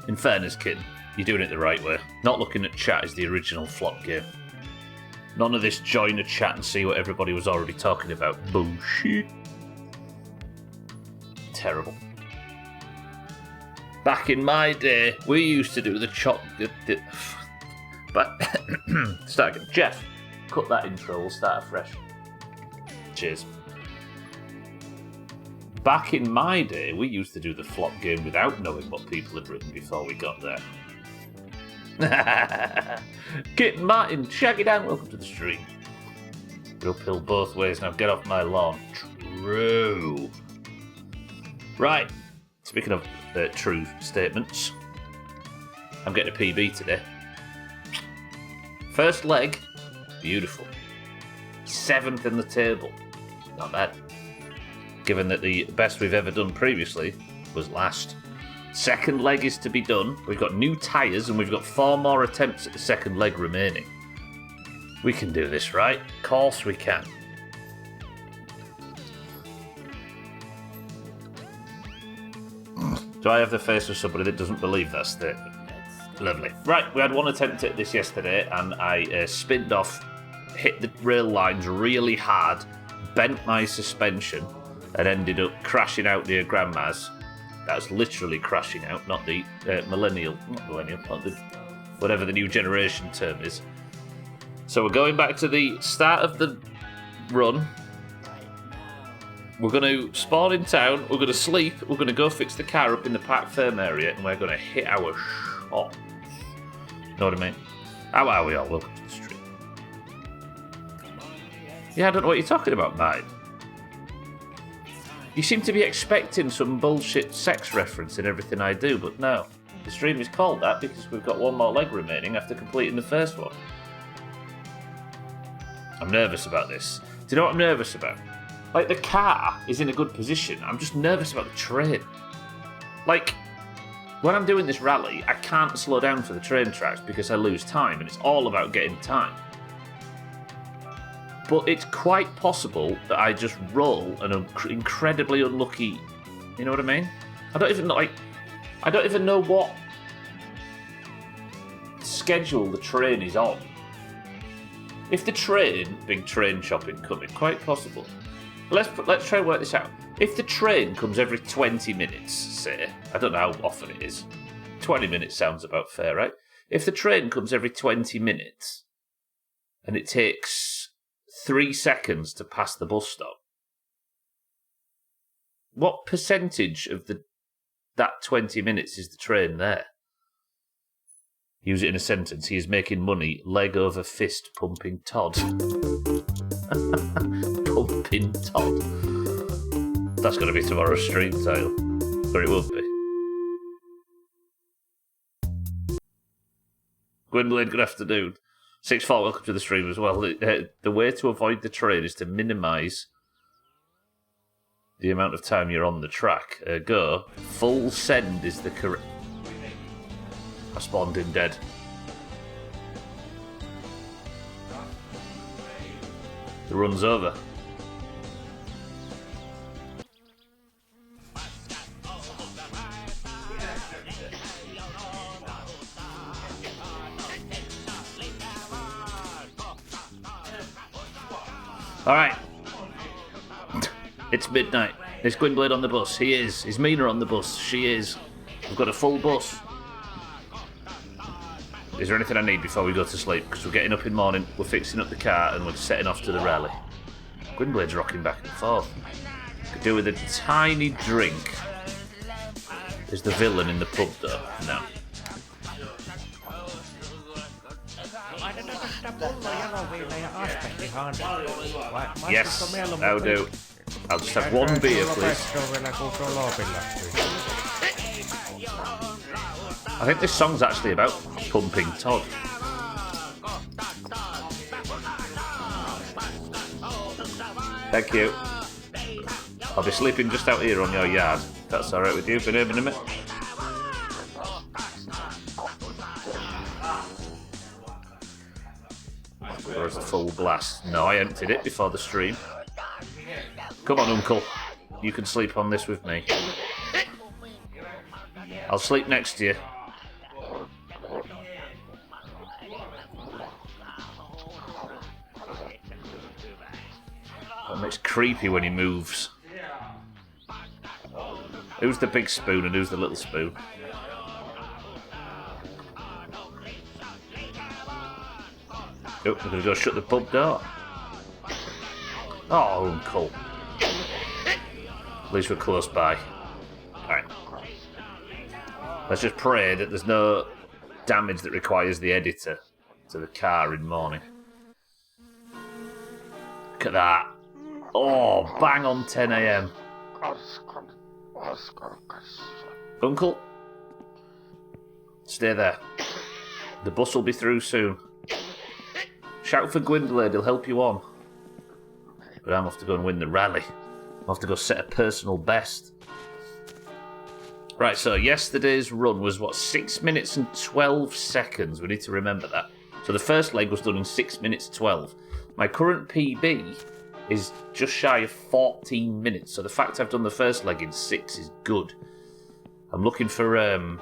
In fairness, kid, you're doing it the right way. Not looking at chat is the original flop game. None of this join a chat and see what everybody was already talking about. Bullshit. Terrible. Back in my day, we used to do the chop... But... Start again. Jeff, cut that intro. We'll start afresh. Cheers. Back in my day, we used to do the flop game without knowing what people had written before we got there. Kit Martin, shag it down, welcome to the stream. You're uphill both ways, now get off my lawn. True. Right, speaking of true statements, I'm getting a PB today. First leg, beautiful. 7th in the table, not bad. Given that the best we've ever done previously was last. Second leg is to be done. We've got new tyres and we've got 4 more attempts at the second leg remaining. We can do this, right? Of course we can. Do I have the face of somebody that doesn't believe that statement? Lovely. Right, we had 1 attempt at this yesterday and I spinned off, hit the rail lines really hard, bent my suspension, and ended up crashing out near Grandma's. That was literally crashing out, not the whatever the new generation term is. So we're going back to the start of the run. We're going to spawn in town, we're going to sleep, we're going to go fix the car up in the Park Firm area, and we're going to hit our shot. Know what I mean? How are we all? Welcome to the stream. Yeah, I don't know what you're talking about, mate. You seem to be expecting some bullshit sex reference in everything I do, but no. The stream is called that because we've got 1 more leg remaining after completing the first one. I'm nervous about this. Do you know what I'm nervous about? Like, the car is in a good position. I'm just nervous about the train. Like, when I'm doing this rally, I can't slow down for the train tracks because I lose time, and it's all about getting time. But it's quite possible that I just roll an incredibly unlucky... You know what I mean? I don't even know what schedule the train is on. If the train, big train shopping coming, quite possible. Let's try and work this out. If the train comes every 20 minutes, say, I don't know how often it is. 20 minutes sounds about fair, right? If the train comes every 20 minutes and it takes 3 seconds to pass the bus stop, what percentage of that 20 minutes is the train there? Use it in a sentence. He is making money, leg over fist, pumping Todd. Pumping Todd. That's going to be tomorrow's stream title. Or it will be. Gwynblade, good afternoon. 6-4, welcome to the stream as well. The way to avoid the train is to minimise the amount of time you're on the track. Go. Full send is the correct... I spawned in dead. The run's over. Alright. It's midnight. Is Gwynblade on the bus? He is. Is Mina on the bus? She is. We've got a full bus. Is there anything I need before we go to sleep? Because we're getting up in the morning, we're fixing up the car, and we're setting off to the rally. Gwynblade's rocking back and forth. Could do with a tiny drink. Is the villain in the pub, though? No. Yes, I'll do. I'll just have 1 beer, please. I think this song's actually about pumping Todd. Thank you. I'll be sleeping just out here on your yard. That's alright with you. Been here in a minute. Or is it full blast? No, I emptied it before the stream. Come on, Uncle. You can sleep on this with me. I'll sleep next to you. creepy when he moves. Who's the big spoon and who's the little spoon? Oh, we're going to go shut the pub door. Oh, Uncle. At least we're close by. Alright. Let's just pray that there's no damage that requires the editor to the car in the morning. Look at that. Oh, bang on 10 a.m. Uncle, stay there. The bus will be through soon. Shout for Gwendolyn, he'll help you on. But I'm off to go and win the rally. I'm off to go set a personal best. Right, so yesterday's run was, 6 minutes and 12 seconds. We need to remember that. So the first leg was done in 6 minutes 12. My current PB is just shy of 14 minutes. So the fact I've done the first leg in 6 is good. I'm looking for I'm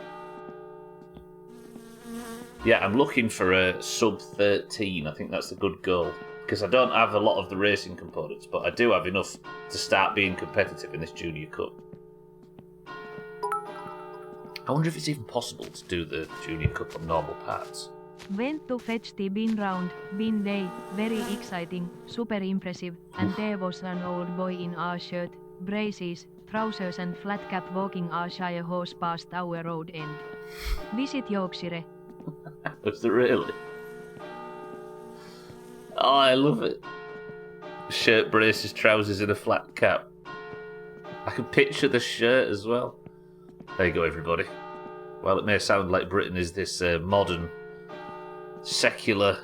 looking for a sub 13. I think that's a good goal. Because I don't have a lot of the racing components, but I do have enough to start being competitive in this Junior Cup. I wonder if it's even possible to do the Junior Cup on normal parts. Went to fetch the bin round, bin day, very exciting, super impressive, and there was an old boy in our shirt, braces, trousers and flat cap walking our Shire horse past our road end. Visit Yorkshire. Was it really? Oh, I love it. Shirt, braces, trousers and a flat cap. I can picture the shirt as well. There you go, everybody. While it may sound like Britain is this modern, secular,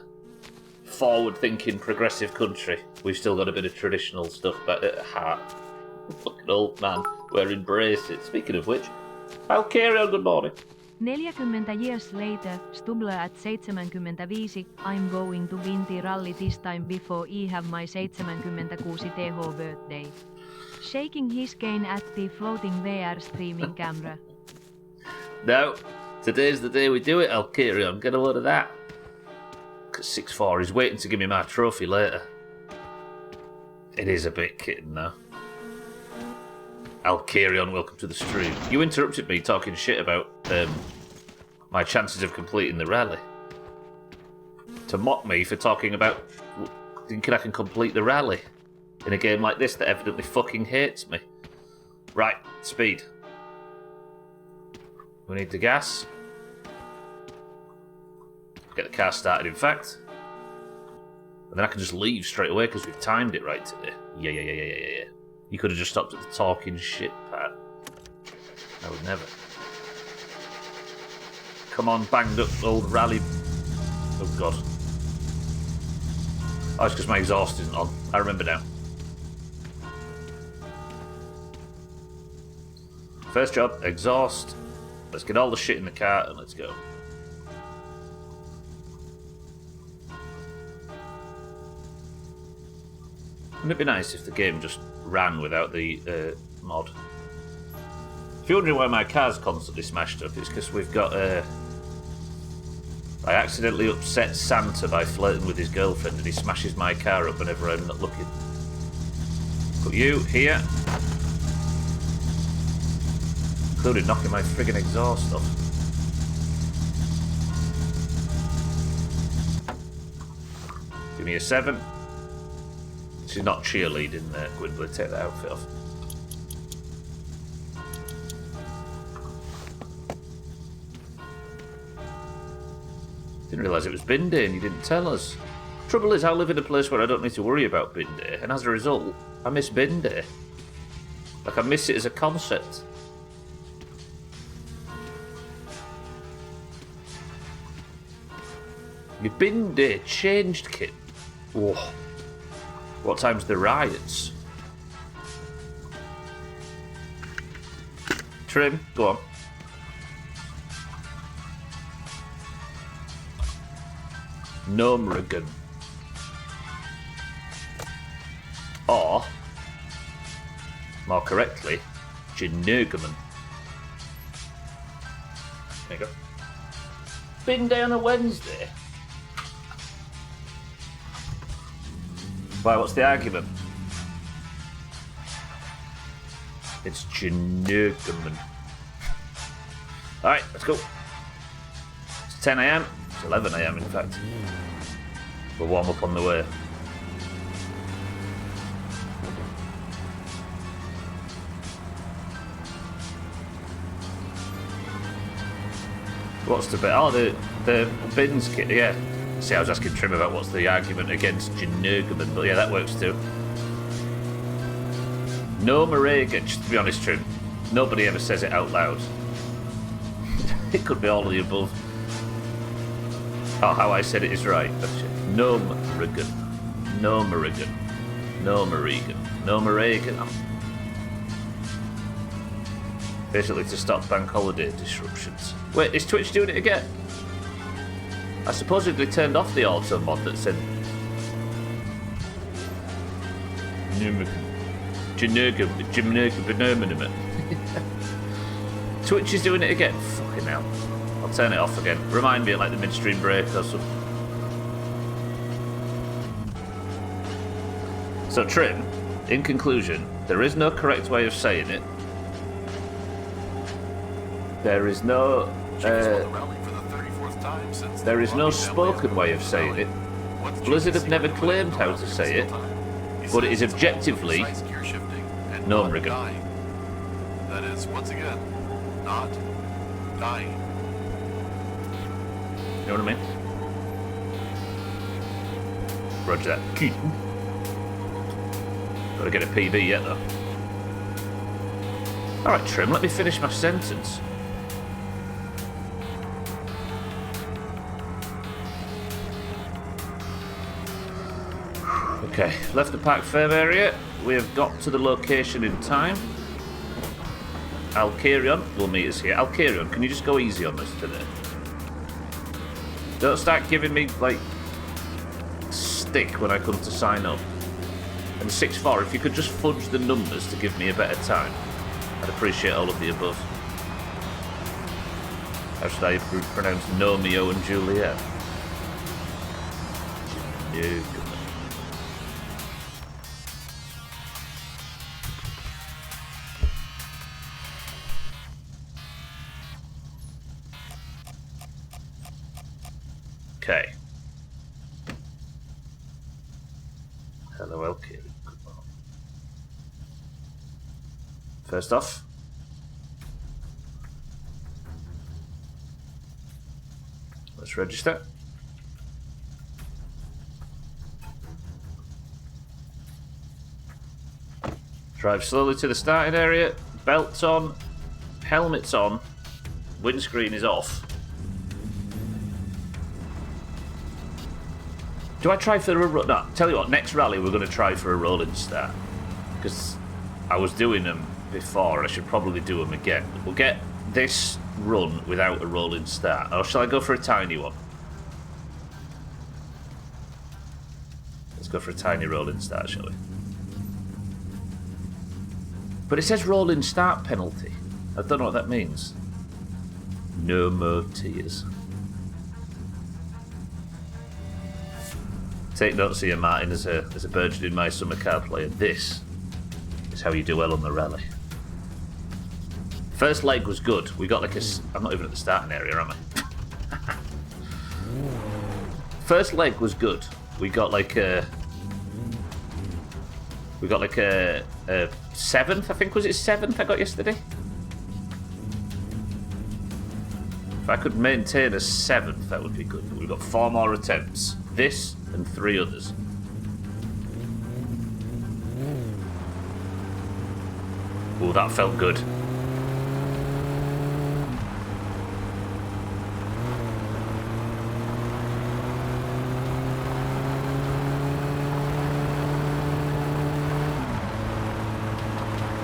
forward-thinking, progressive country, we've still got a bit of traditional stuff back at heart. Look at an old man wearing braces. Speaking of which, I'll carry on, good morning. 40 years later, Stubler at 75, I'm going to win the rally this time before I have my 76 TH birthday. Shaking his cane at the floating VR streaming camera. No, today's the day we do it, I'll carry on. Get a load of that. 6'4", he's waiting to give me my trophy later. It is a bit kitten though. I'll carry on, welcome to the stream. You interrupted me talking shit about my chances of completing the rally. To mock me for talking about thinking I can complete the rally in a game like this that evidently fucking hates me. Right, speed. We need the gas. Get the car started, in fact. And then I can just leave straight away because we've timed it right today. Yeah. You could have just stopped at the talking shit part. I would never. Come on, banged up old rally. Oh, God. Oh, it's because my exhaust isn't on. I remember now. First job, exhaust. Let's get all the shit in the car and let's go. Wouldn't it be nice if the game just ran without the mod? If you're wondering why my car's constantly smashed up, it's because we've got I accidentally upset Santa by flirting with his girlfriend and he smashes my car up whenever I'm not looking. Put you here. Including knocking my friggin' exhaust off. Give me a 7. She's not cheerleading there, Gwendolyn. Take that outfit off. Didn't realise it was bin day and you didn't tell us. Trouble is, I live in a place where I don't need to worry about bin day, and as a result, I miss bin day. Like, I miss it as a concept. Your bin day changed, kid. Whoa. What time's the riots? Trim, go on. Nomrigan. Or, more correctly, Genurgaman. There you go. Bin day on a Wednesday? Why, what's the argument? It's Genugman. Alright, let's go. It's 10 AM. It's 11 AM, in fact. We'll warm up on the way. What's the bit? Oh, the bins kit, yeah. See, I was asking Trim about what's the argument against Genugman, but yeah, that works too. No Marega, just to be honest, Trim. Nobody ever says it out loud. It could be all of the above. Oh, how I said it is right. No Marigan. No Marigan. No Marigan. No Marigan. Basically to stop bank holiday disruptions. Wait, is Twitch doing it again? I supposedly turned off the auto mod that said Twitch is doing it again. Fucking hell. I'll turn it off again. Remind me at like the midstream break or something. So Trim, in conclusion, there is no correct way of saying it. There is no there is no spoken way of saying it. Blizzard have never claimed how to say it, but it is objectively no Marigan. That is, once again, not dying. You know what I mean? Roger that. Gotta get a PB yet though. Alright, Trim, let me finish my sentence. Okay, left the Park Fair area. We have got to the location in time. Alcarion will meet us here. Alcarion, can you just go easy on us today? Don't start giving me, like, stick when I come to sign up. And 6-4, if you could just fudge the numbers to give me a better time, I'd appreciate all of the above. How should I pronounce Romeo and Juliet? No. Okay. Hello, Elkie. First off, let's register. Drive slowly to the starting area. Belts on, helmets on, windscreen is off. Do I try for a run? No, tell you what, next rally we're going to try for a rolling start. Because I was doing them before, I should probably do them again. We'll get this run without a rolling start. Or shall I go for a tiny one? Let's go for a tiny rolling start, shall we? But it says rolling start penalty. I don't know what that means. No more tears. Take notes here, Martin, as a burgeoning My Summer car player. This is how you do well on the rally. First leg was good. We got like a... I'm not even at the starting area, am I? First leg was good. We got like a 7th, I think. Was it 7th I got yesterday? If I could maintain a 7th, that would be good. But we've got 4 more attempts. This and 3 others. Oh, that felt good.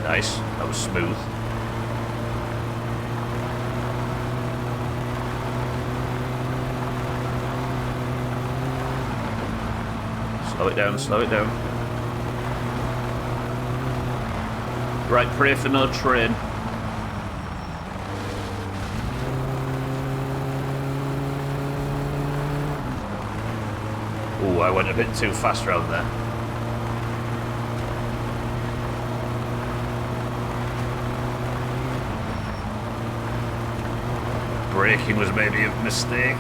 Nice, that was smooth. Slow it down, slow it down. Right, pray for no train. Oh, I went a bit too fast round there. braking was maybe a mistake.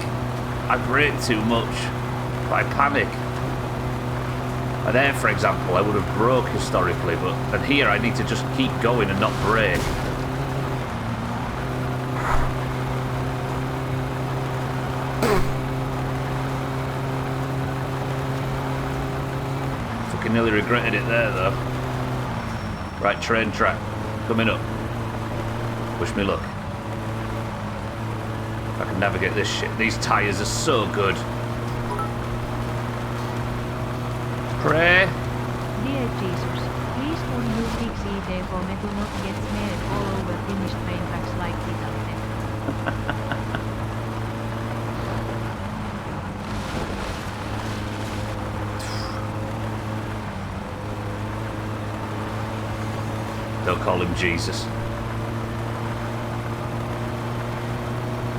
I braked too much. I panic. And there, for example, I would have broke historically, and here I need to just keep going and not brake. Fucking nearly regretted it there, though. Right, train track. Coming up. Wish me luck. If I can navigate this shit. These tyres are so good. Pray. Dear Jesus, please would you fix it for me to not get snared all over Finnish train tracks like this. Don't call him Jesus.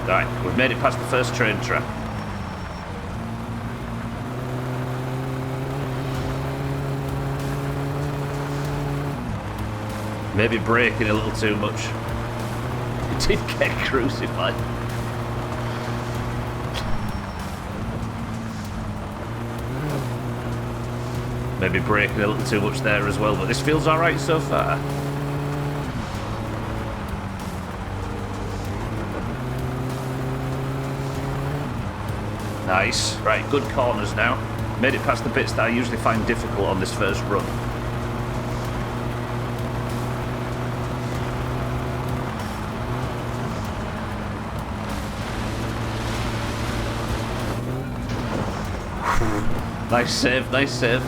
Right, we've made it past the first train track. Maybe braking a little too much. He did get crucified. Maybe braking a little too much there as well, but this feels alright so far. Nice. Right, good corners now. Made it past the bits that I usually find difficult on this first run. Nice save, nice save.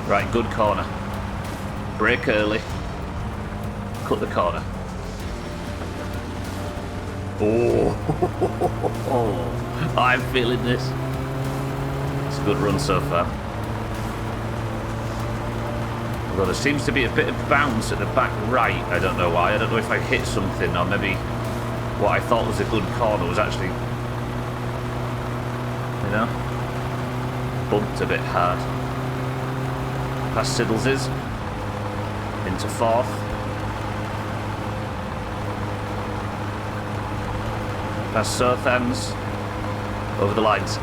Right, good corner. Brake early. Cut the corner. Oh, I'm feeling this. It's a good run so far. Although there seems to be a bit of bounce at the back right. I don't know why. I don't know if I hit something or maybe what I thought was a good corner was actually, you know, bumped a bit hard. Past Siddles's. Into fourth. Past Southam's. Over the lines.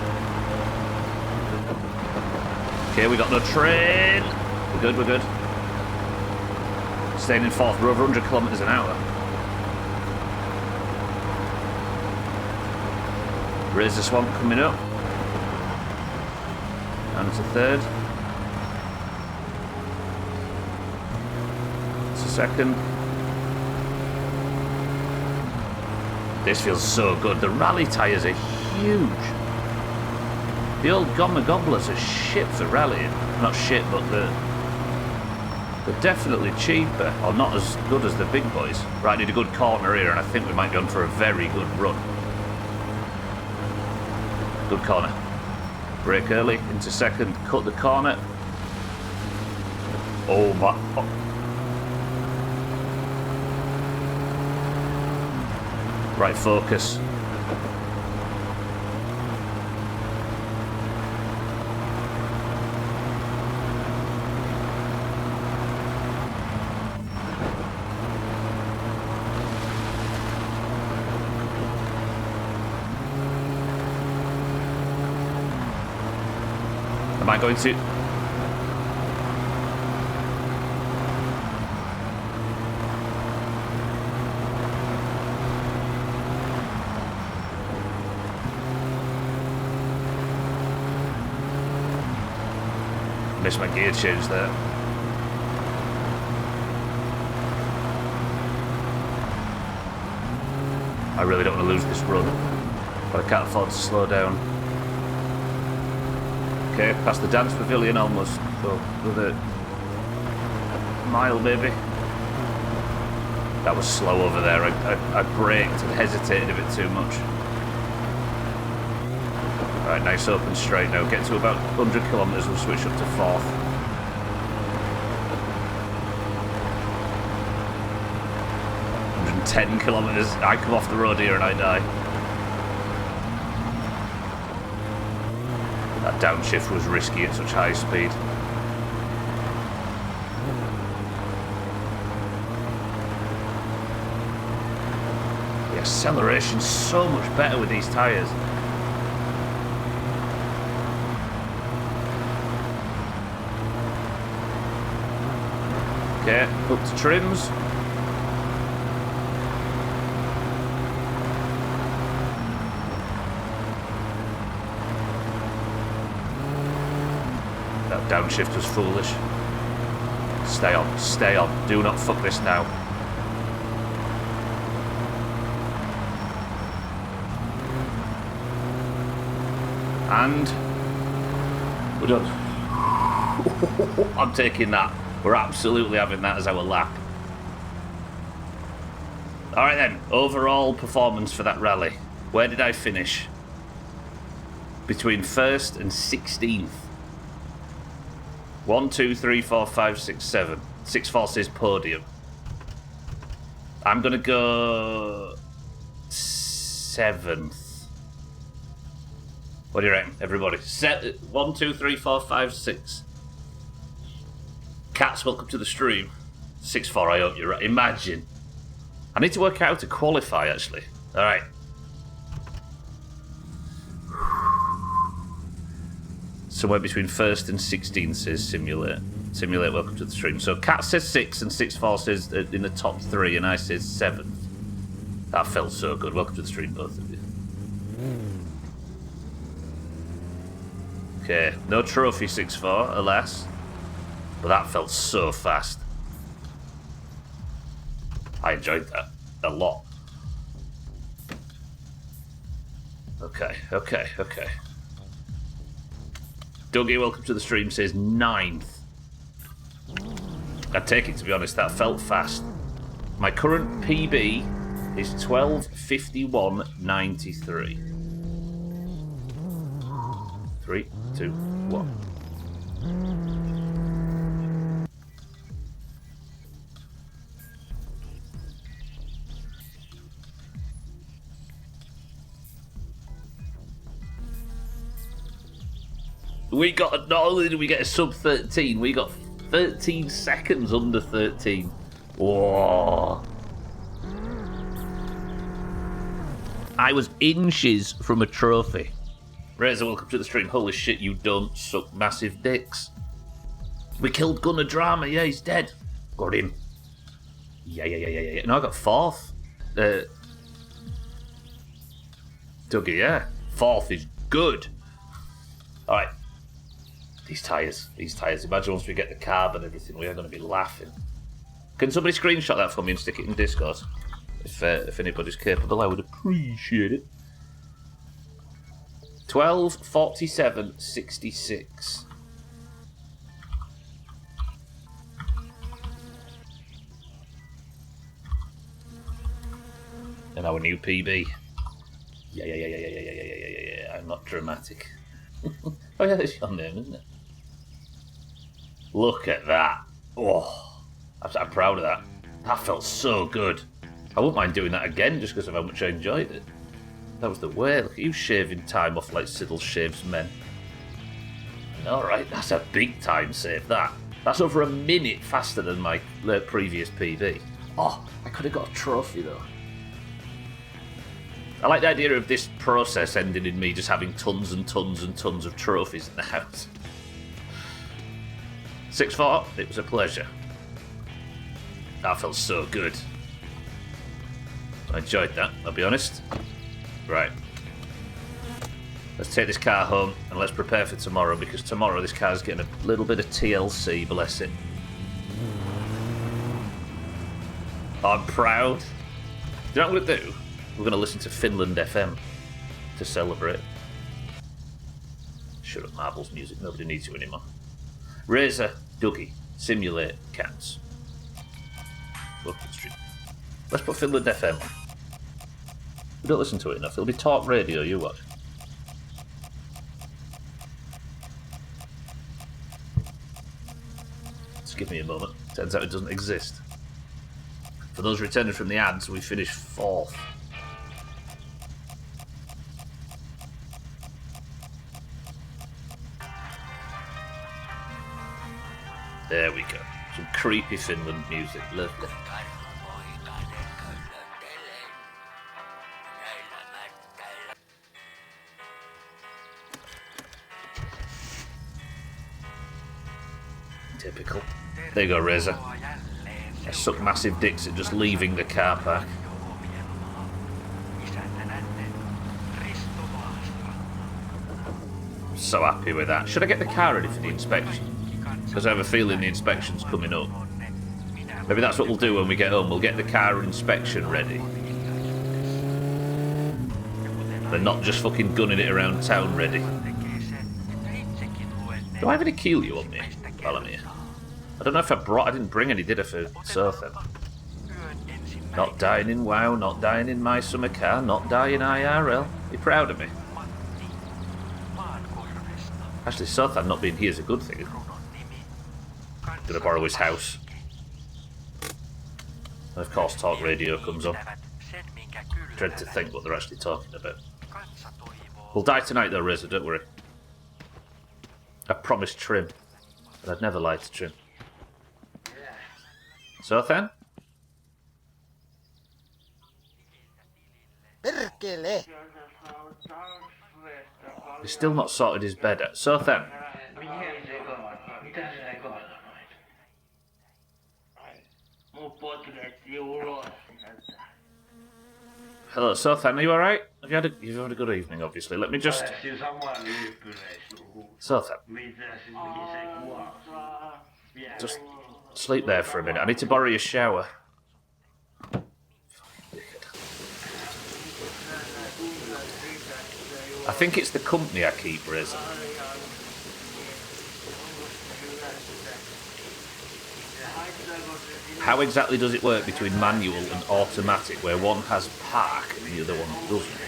Okay, we got no train. We're good, we're good. Staying in fourth, we're over 100 kilometres an hour. Razor Swamp coming up. And it's a third. It's a second. This feels so good. The rally tyres are huge. The old Gomma Gobblers are shit for rallying. Not shit, but they're definitely cheaper, or not as good as the big boys. Right, need a good corner here, and I think we might be on for a very good run. Good corner. Brake early, into second, cut the corner. Oh my... Oh. Right, focus. Am I going to... Missed my gear change there. I really don't want to lose this run, but I can't afford to slow down. Okay, past the dance pavilion almost, so with a mile maybe. That was slow over there. I braked and hesitated a bit too much. Right, nice open straight now. Get to about 100 kilometres, we'll switch up to fourth. .10 kilometres. I come off the road here and I die. That downshift was risky at such high speed. The acceleration's so much better with these tyres. Okay, up to trims. That downshift was foolish. Stay on, stay on. Do not fuck this now. And we're done. I'm taking that. We're absolutely having that as our lap. Alright then, overall performance for that rally. Where did I finish? Between 1st and 16th. 1, 2, 3, 4, 5, 6, 7. 6 forces podium. I'm gonna go 7th. What do you reckon, everybody? 1, 2, 3, 4, 5, 6. Cats, welcome to the stream. 6-4, I hope you're right. Imagine. I need to work out how to qualify, actually. Alright. Somewhere between 1st and 16th says simulate. Simulate, welcome to the stream. So Cat says 6 and 6-4 says in the top 3 and I says 7th. That felt so good. Welcome to the stream, both of you. Okay, no trophy 6-4, alas. But that felt so fast. I enjoyed that a lot. Okay. Dougie, welcome to the stream, says 9th. I'd take it, to be honest, that felt fast. My current PB is 12:51.93. 3, 2, 1. Not only did we get a sub 13, we got 13 seconds under 13. Whoa. I was inches from a trophy. Razor, welcome to the stream. Holy shit, you don't suck massive dicks. We killed Gunner Drama. Yeah, he's dead. Got him. Yeah. No, I got 4th. Dougie, yeah. 4th is good. Alright. These tyres. Imagine once we get the carb and everything, we are going to be laughing. Can somebody screenshot that for me and stick it in Discord? If anybody's capable, I would appreciate it. 12:47.66. And our new PB. Yeah. I'm not dramatic. Oh yeah, that's your name, isn't it? Look at that. Oh, I'm proud of that. That felt so good. I wouldn't mind doing that again just because of how much I enjoyed it. That was the way. Look at you shaving time off like Siddle shaves men. Alright, that's a big time save, that. That's over a minute faster than my previous PB. Oh, I could have got a trophy though. I like the idea of this process ending in me just having tons and tons and tons of trophies in the house. 6-4, it was a pleasure. That felt so good. I enjoyed that, I'll be honest. Right. Let's take this car home and let's prepare for tomorrow, because tomorrow this car's getting a little bit of TLC, bless it. I'm proud. Do you know what I'm going to do? We're going to listen to Finland FM to celebrate. Shut up, Marvel's music. Nobody needs you anymore. Razor, Dougie, simulate cats. Look at the street. Let's put Finland FM on. We don't listen to it enough. It'll be talk radio, you watch. Just give me a moment. Turns out it doesn't exist. For those returning from the ads, we finished 4th. There we go. Some creepy Finland music. Lovely. Typical. There you go, Reza. I suck massive dicks at just leaving the car park. I'm so happy with that. Should I get the car ready for the inspection? Because I have a feeling the inspection's coming up. Maybe that's what we'll do when we get home. We'll get the car inspection ready. They're not just fucking gunning it around town ready. Do I have any Keelio on me while I'm here? I don't know if I didn't bring any, did I, for Southend? Not dying in WoW, not dying in my summer car, not dying IRL. You proud of me? Actually, Southend not being here is a good thing. Gonna borrow his house. And of course, talk radio comes on. Dread to think what they're actually talking about. We'll die tonight though, Reza, don't worry. I promised Trim, but I'd never lie to Trim. Southend? He's still not sorted his bed out. Southend? Hello, Southend, are you alright? You've had a good evening, obviously. Let me just... Southend. Just sleep there for a minute. I need to borrow your shower. I think it's the company I keep, Riz. How exactly does it work between manual and automatic, where one has park and the other one doesn't?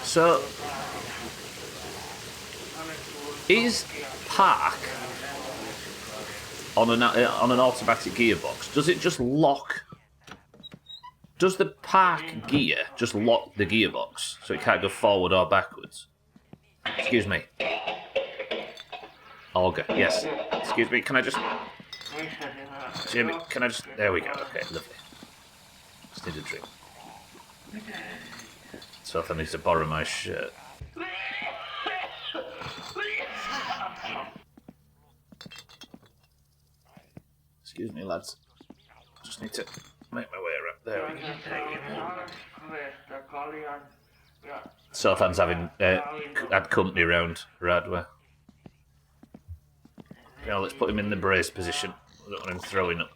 So, is park on an automatic gearbox? Does it just lock? Does the park gear just lock the gearbox so it can't go forward or backwards? Excuse me. Olga, yes. Excuse me, can I just... Jimmy, can I just... There we go, okay, lovely. Just need a drink. So I need to borrow my shirt. Excuse me, lads. Just need to make my way around. There we go. Southam's having had company round Radway. Now let's put him in the brace position. I don't want him throwing up.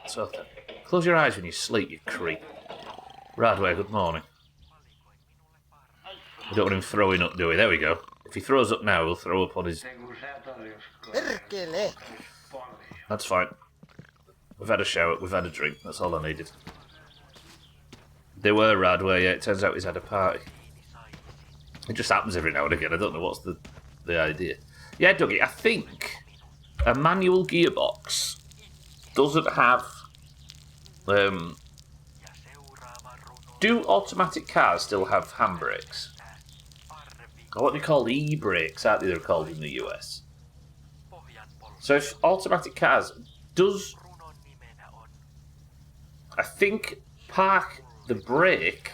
Southam, close your eyes when you sleep, you creep. Radway, good morning. We don't want him throwing up, do we? There we go. If he throws up now, we'll throw up on his... That's fine. We've had a shower, we've had a drink, that's all I needed. They were Radway, yeah, it turns out he's had a party. It just happens every now and again, I don't know what's the idea. Yeah, Dougie, I think a manual gearbox doesn't have... do automatic cars still have handbrakes? Or what they call e-brakes, aren't they they're called in the US? So if automatic cars does... I think park the brake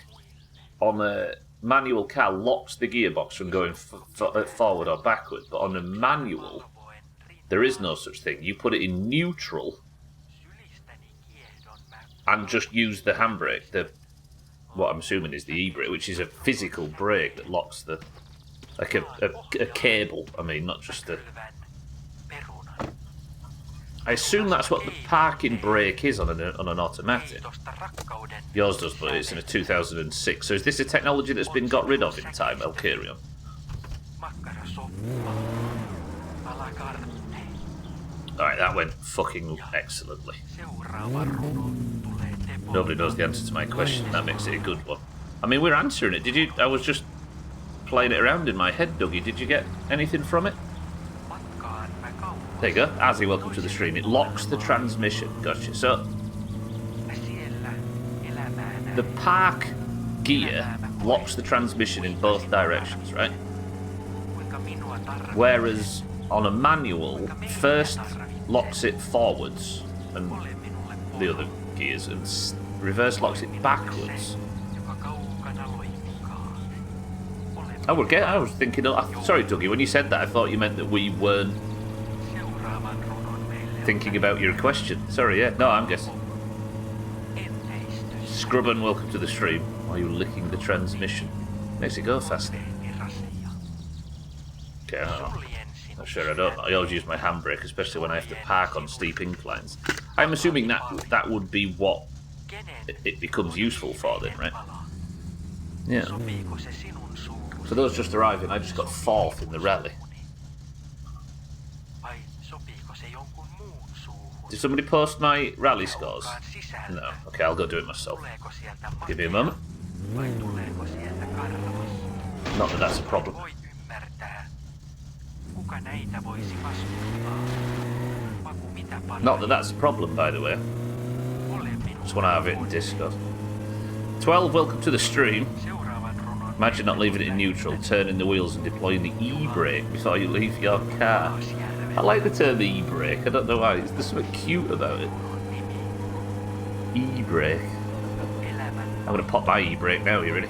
on a manual car locks the gearbox from going forward or backward, but on a manual there is no such thing. You put it in neutral and just use the handbrake, what I'm assuming is the e-brake, which is a physical brake that locks the... like a cable, I mean, not just a... I assume that's what the parking brake is on an automatic. Yours does, but it's in a 2006. So is this a technology that's been got rid of in time? I'll carry on. Alright, that went fucking excellently. Nobody knows the answer to my question. That makes it a good one. I mean, we're answering it. Did you... I was just playing it around in my head, Dougie. Did you get anything from it? There you go. Azzy, welcome to the stream. It locks the transmission. Gotcha. So, the park gear locks the transmission in both directions, right? Whereas on a manual first locks it forwards and the other gears and reverse locks it backwards. I was thinking, sorry Dougie, when you said that I thought you meant that we weren't thinking about your question. Sorry, yeah, no, I'm guessing. Scrubban, welcome to the stream. Are you licking the transmission? Makes it go faster. Okay, not sure. I always use my handbrake, especially when I have to park on steep inclines. I'm assuming that would be what it becomes useful for then, right? Yeah. For those just arriving, I just got 4th in the rally. Did somebody post my rally scores? No. Okay, I'll go do it myself. Give me a moment. Not that that's a problem. Not that that's a problem, by the way. Just want to have it in Discord. 12, welcome to the stream. Imagine not leaving it in neutral, turning the wheels and deploying the e-brake before you leave your car. I like the term e-brake, I don't know why, there's something cute about it. E-brake. I'm going to pop my e-brake now, are you ready?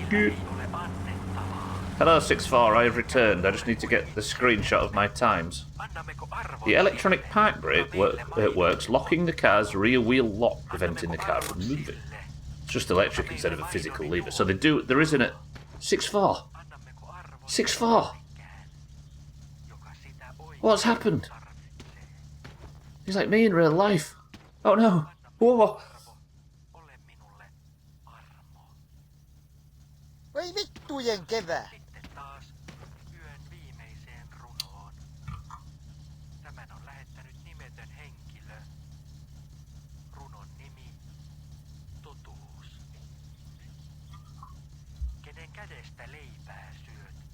Good. Hello 6-4, I have returned. I just need to get the screenshot of my times. The electronic park brake works, locking the car's rear wheel lock, preventing the car from moving. It's just electric instead of a physical lever. So there isn't a 6-4. 6-4. What's happened? He's like me in real life. Oh no. Whoa. Voi vittujen kevää.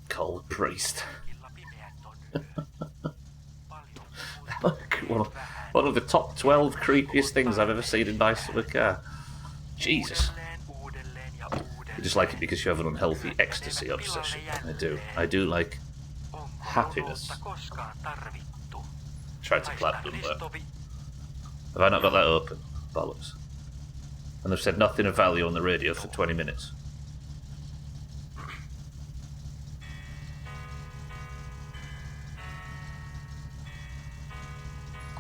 Cold priest. One of the top 12 creepiest things I've ever seen in my summer car. Jesus. I just like it because you have an unhealthy ecstasy obsession. I do like happiness. Tried to platinum, but have I not got that open? Bollocks. And they've said nothing of value on the radio for 20 minutes.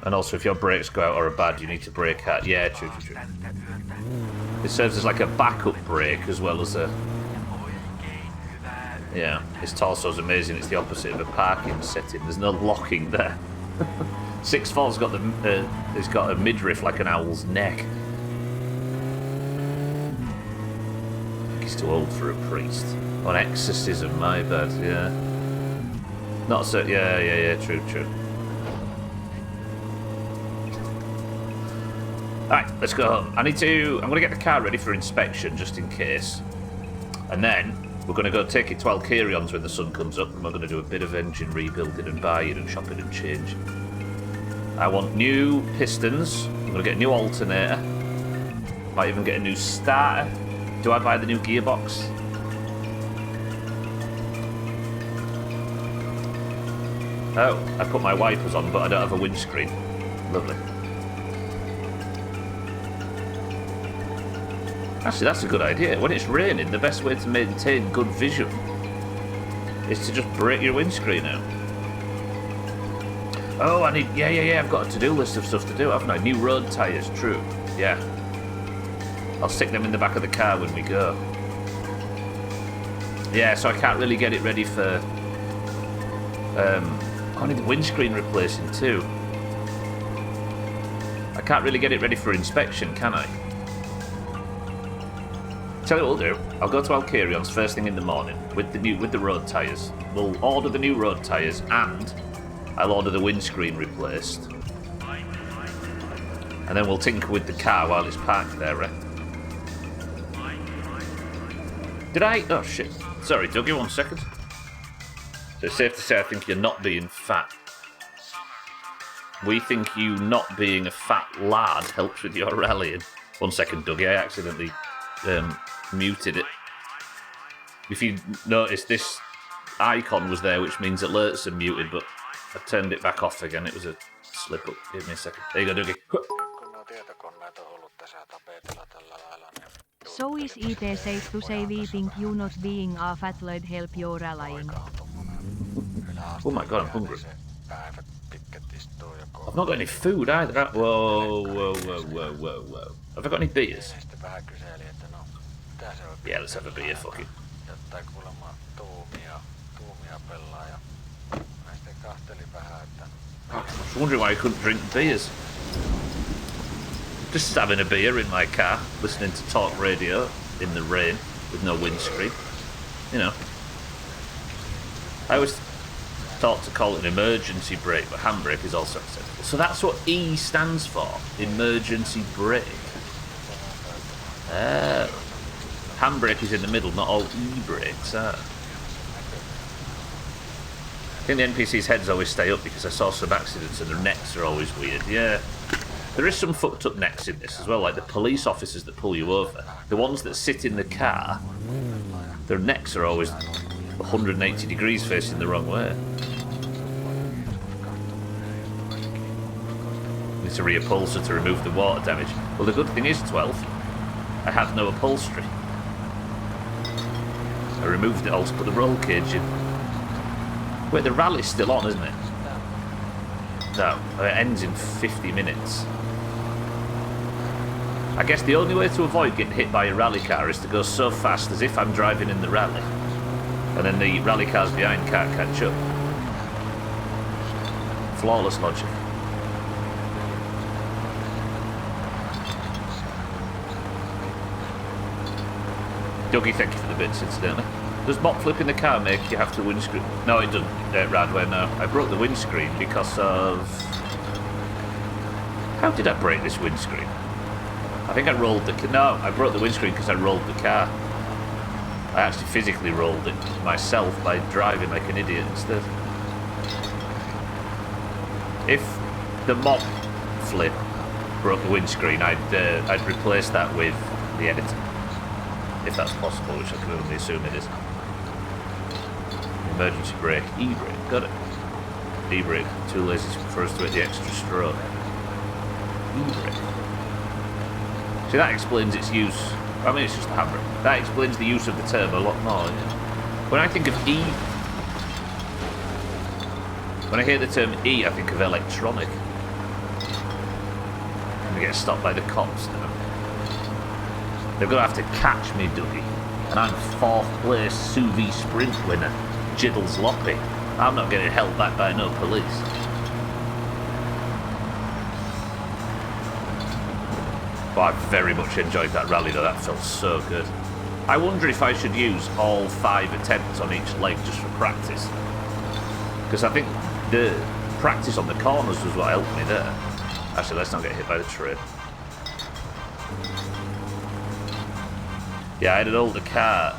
And also, if your brakes go out or are bad, you need to brake out. Yeah, true. It serves as like a backup brake as well as a... Yeah, his torso's amazing. It's the opposite of a parking setting. There's no locking there. 6-4's got it's got a midriff like an owl's neck. I think he's too old for a priest. On exorcism, my bad. Yeah. Not so. Yeah. True. Alright, let's go home. I'm going to get the car ready for inspection, just in case. And then, we're going to go take it to Alcarions when the sun comes up, and we're going to do a bit of engine rebuilding and buying and shopping and changing. I want new pistons. I'm going to get a new alternator. Might even get a new starter. Do I buy the new gearbox? Oh, I put my wipers on, but I don't have a windscreen. Lovely. Actually, that's a good idea. When it's raining, the best way to maintain good vision is to just break your windscreen out. Oh, I need... Yeah, I've got a to-do list of stuff to do, haven't I? New road tyres, true. Yeah. I'll stick them in the back of the car when we go. Yeah, so I can't really get it ready for... I need the windscreen replacing too. I can't really get it ready for inspection, can I? Tell you what we'll do. I'll go to Alcarions first thing in the morning with the road tyres. We'll order the new road tyres and I'll order the windscreen replaced. And then we'll tinker with the car while it's parked there, right? Did I? Oh shit. Sorry, Dougie, 1 second. So it's safe to say I think you're not being fat. We think you not being a fat lad helps with your rallying. 1 second, Dougie, I accidentally muted it. If you notice, this icon was there, which means alerts are muted, but I turned it back off again. It was a slip up. Give me a second. There you go, Dougie. So is it safe to say we think you not being a fat lad help your rallying? Oh my god, I'm hungry. I've not got any food either. Whoa. Have I got any beers? Yeah, let's have a beer, fuck it. I was wondering why I couldn't drink beers. Just having a beer in my car, listening to talk radio in the rain with no windscreen. You know. I always thought to call it an emergency brake, but handbrake is also acceptable. So that's what E stands for, emergency brake. Handbrake is in the middle, not all E-brakes are. I think the NPC's heads always stay up because I saw some accidents and their necks are always weird. Yeah. There is some fucked up necks in this as well, like the police officers that pull you over. The ones that sit in the car, their necks are always 180 degrees facing the wrong way. Need to reupholster to remove the water damage. Well, the good thing is, 12, I had no upholstery. I removed it all to put the roll cage in. Wait, the rally's still on, isn't it? No, it ends in 50 minutes. I guess the only way to avoid getting hit by a rally car is to go so fast as if I'm driving in the rally. And then the rally cars behind can't catch up. Flawless logic. Dougie, thank you for the bits, incidentally. Does mop flipping the car make you have to windscreen? No, it doesn't, Radway, no. I broke the windscreen because of... How did I break this windscreen? I think I rolled the... No, I broke the windscreen because I rolled the car. I actually physically rolled it myself by driving like an idiot instead. If the mop flip broke the windscreen, I'd replace that with the editor. If that's possible, which I can only assume it is. Emergency brake, E-brake, got it. E-brake, too lazy for us to hit the extra stroke. E-brake. See, that explains its use. I mean, it's just a handbrake. That explains the use of the term a lot more. When I think of E... When I hear the term E, I think of electronic. I'm going to get stopped by the cops now. They're going to have to catch me, Dougie. And I'm 4th place sous vide sprint winner, Jiddles Loppy. I'm not getting held back by no police. But I very much enjoyed that rally though, that felt so good. I wonder if I should use all 5 attempts on each leg just for practice. Because I think the practice on the corners was what helped me there. Actually, let's not get hit by the train. Yeah, I had an older car.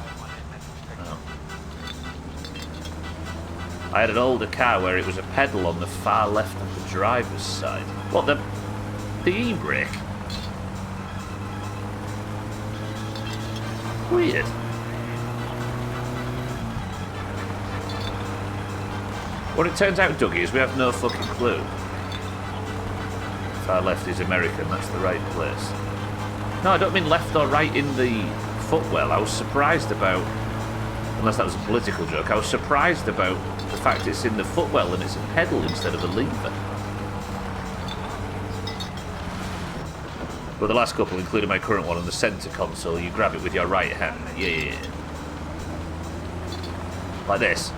Oh. I had an older car where it was a pedal on the far left of the driver's side. What, the e-brake? Weird. What it turns out, Dougie, is we have no fucking clue. Far left is American, that's the right place. No, I don't mean left or right in the footwell. I was surprised about, unless that was a political joke, I was surprised about the fact it's in the footwell and it's a pedal instead of a lever. But the last couple, including my current one on the centre console, you grab it with your right hand. Yeah. Like this.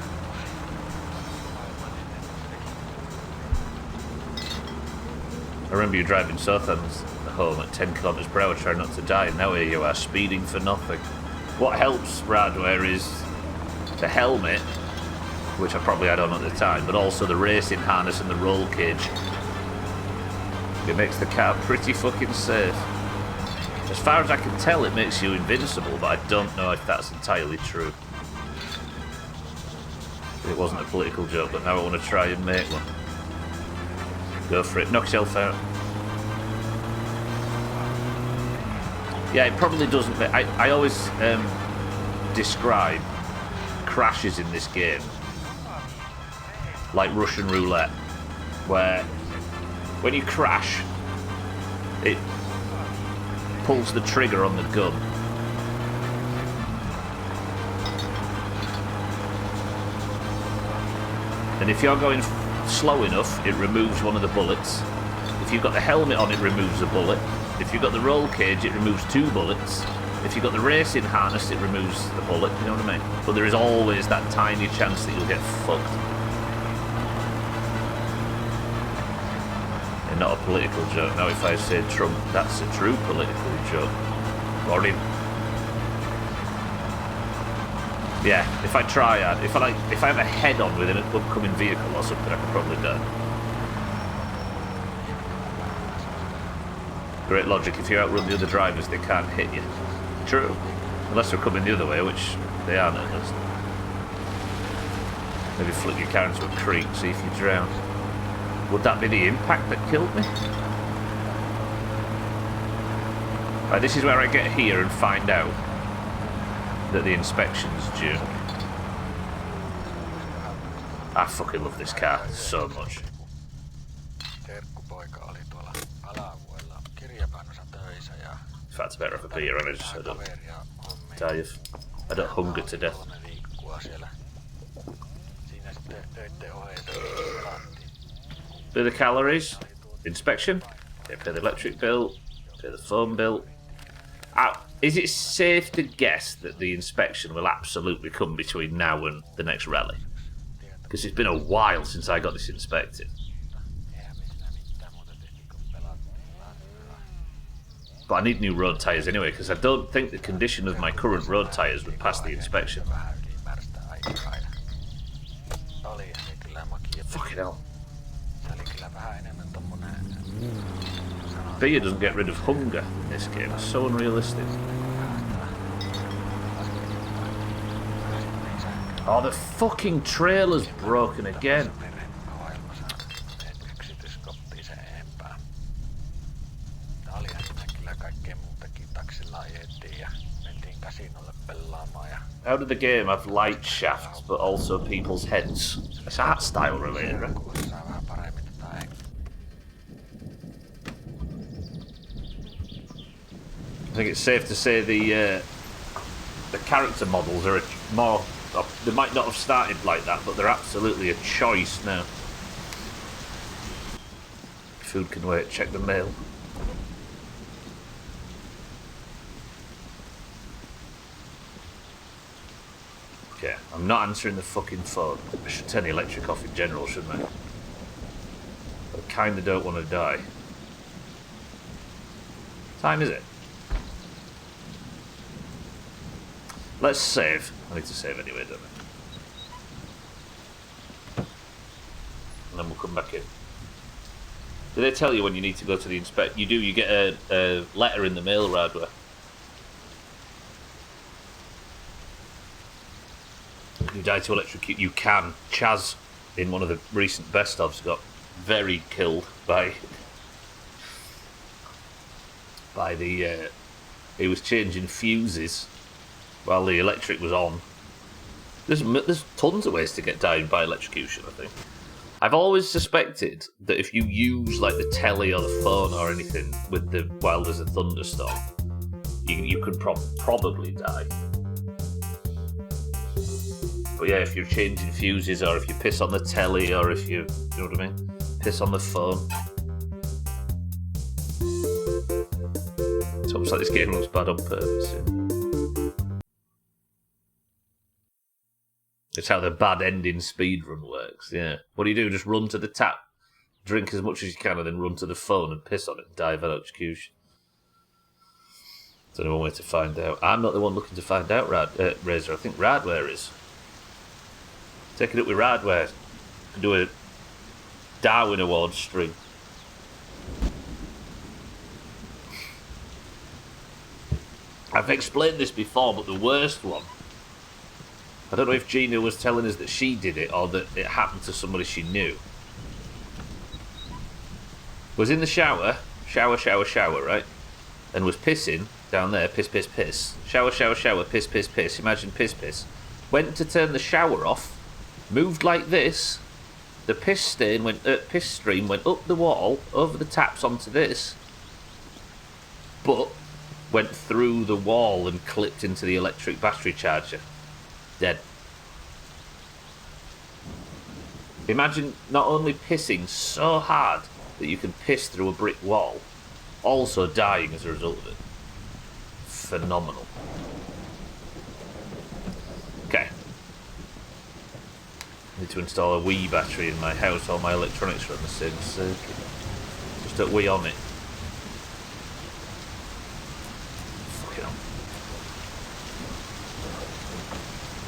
I remember you driving Southampton home at 10 kilometres per hour trying not to die, and now here you are speeding for nothing. What helps Radware is the helmet, which I probably had on at the time, but also the racing harness and the roll cage. It makes the car pretty fucking safe. As far as I can tell, it makes you invincible, but I don't know if that's entirely true. It wasn't a political joke, but now I want to try and make one. Go for it. Knock yourself out. Yeah, it probably doesn't. I always describe crashes in this game like Russian roulette, where when you crash, it pulls the trigger on the gun. And if you're going slow enough, it removes one of the bullets. If you've got the helmet on, it removes a bullet. If you've got the roll cage, it removes 2 bullets. If you've got the racing harness, it removes the bullet, you know what I mean? But there is always that tiny chance that you'll get fucked. And not a political joke. Now if I say Trump, that's a true political joke. Or him. Yeah, if I try, if I have a head-on with an upcoming vehicle or something, I could probably die. Great logic. If you outrun the other drivers, they can't hit you. True. Unless they're coming the other way, which they aren't at least. Maybe flip your car into a creek, see if you drown. Would that be the impact that killed me? Right, this is where I get here and find out that the inspection's due. I fucking love this car so much. In fact, I better have a beer on it just so I don't die I don't hunger to death. Pay the calories, inspection, pay the electric bill, pay the phone bill. Is it safe to guess that the inspection will absolutely come between now and the next rally? Because it's been a while since I got this inspected. But I need new road tyres anyway, because I don't think the condition of my current road tyres would pass the inspection. Fucking hell. Beer doesn't get rid of hunger in this game. It's so unrealistic. Oh, the fucking trailer's broken again. How did the game have light shafts but also people's heads? It's art style related, right? I think it's safe to say the character models are more. They might not have started like that, but they're absolutely a choice now. Food can wait. Check the mail. Okay, I'm not answering the fucking phone. I should turn the electric off in general, shouldn't I? I kinda don't want to die. What time is it? Let's save. I need to save anyway, don't I? And then we'll come back in. Do they tell you when you need to go to the inspect? You do, you get a letter in the mail, Radware. You die to electrocute. You can. Chaz, in one of the recent best-ofs, got very killed by the... he was changing fuses while the electric was on. There's tons of ways to get died by electrocution, I think. I've always suspected that if you use like the telly or the phone or anything while there's a thunderstorm, you could probably die. But yeah, if you're changing fuses or if you piss on the telly or if you know what I mean, piss on the phone. It's almost like this game looks bad on purpose. Yeah. It's how the bad ending speedrun works, yeah. What do? Just run to the tap, drink as much as you can, and then run to the phone and piss on it and die of electrocution. There's only one way to find out. I'm not the one looking to find out, Razor. I think Radware is. Take it up with Radware. Do a Darwin Award string. I've explained this before, but the worst one, I don't know if Gina was telling us that she did it or that it happened to somebody she knew. was in the shower, right? And was pissing down there, piss. Shower, piss. Imagine piss. Went to turn the shower off, moved like this. The piss stream went up the wall, over the taps onto this, but went through the wall and clipped into the electric battery charger. Dead. Imagine not only pissing so hard that you can piss through a brick wall, also dying as a result of it. Phenomenal. Okay. Need to install a Wii battery in my house. All my electronics are on the same circuit. Just a Wii on it. Fucking hell.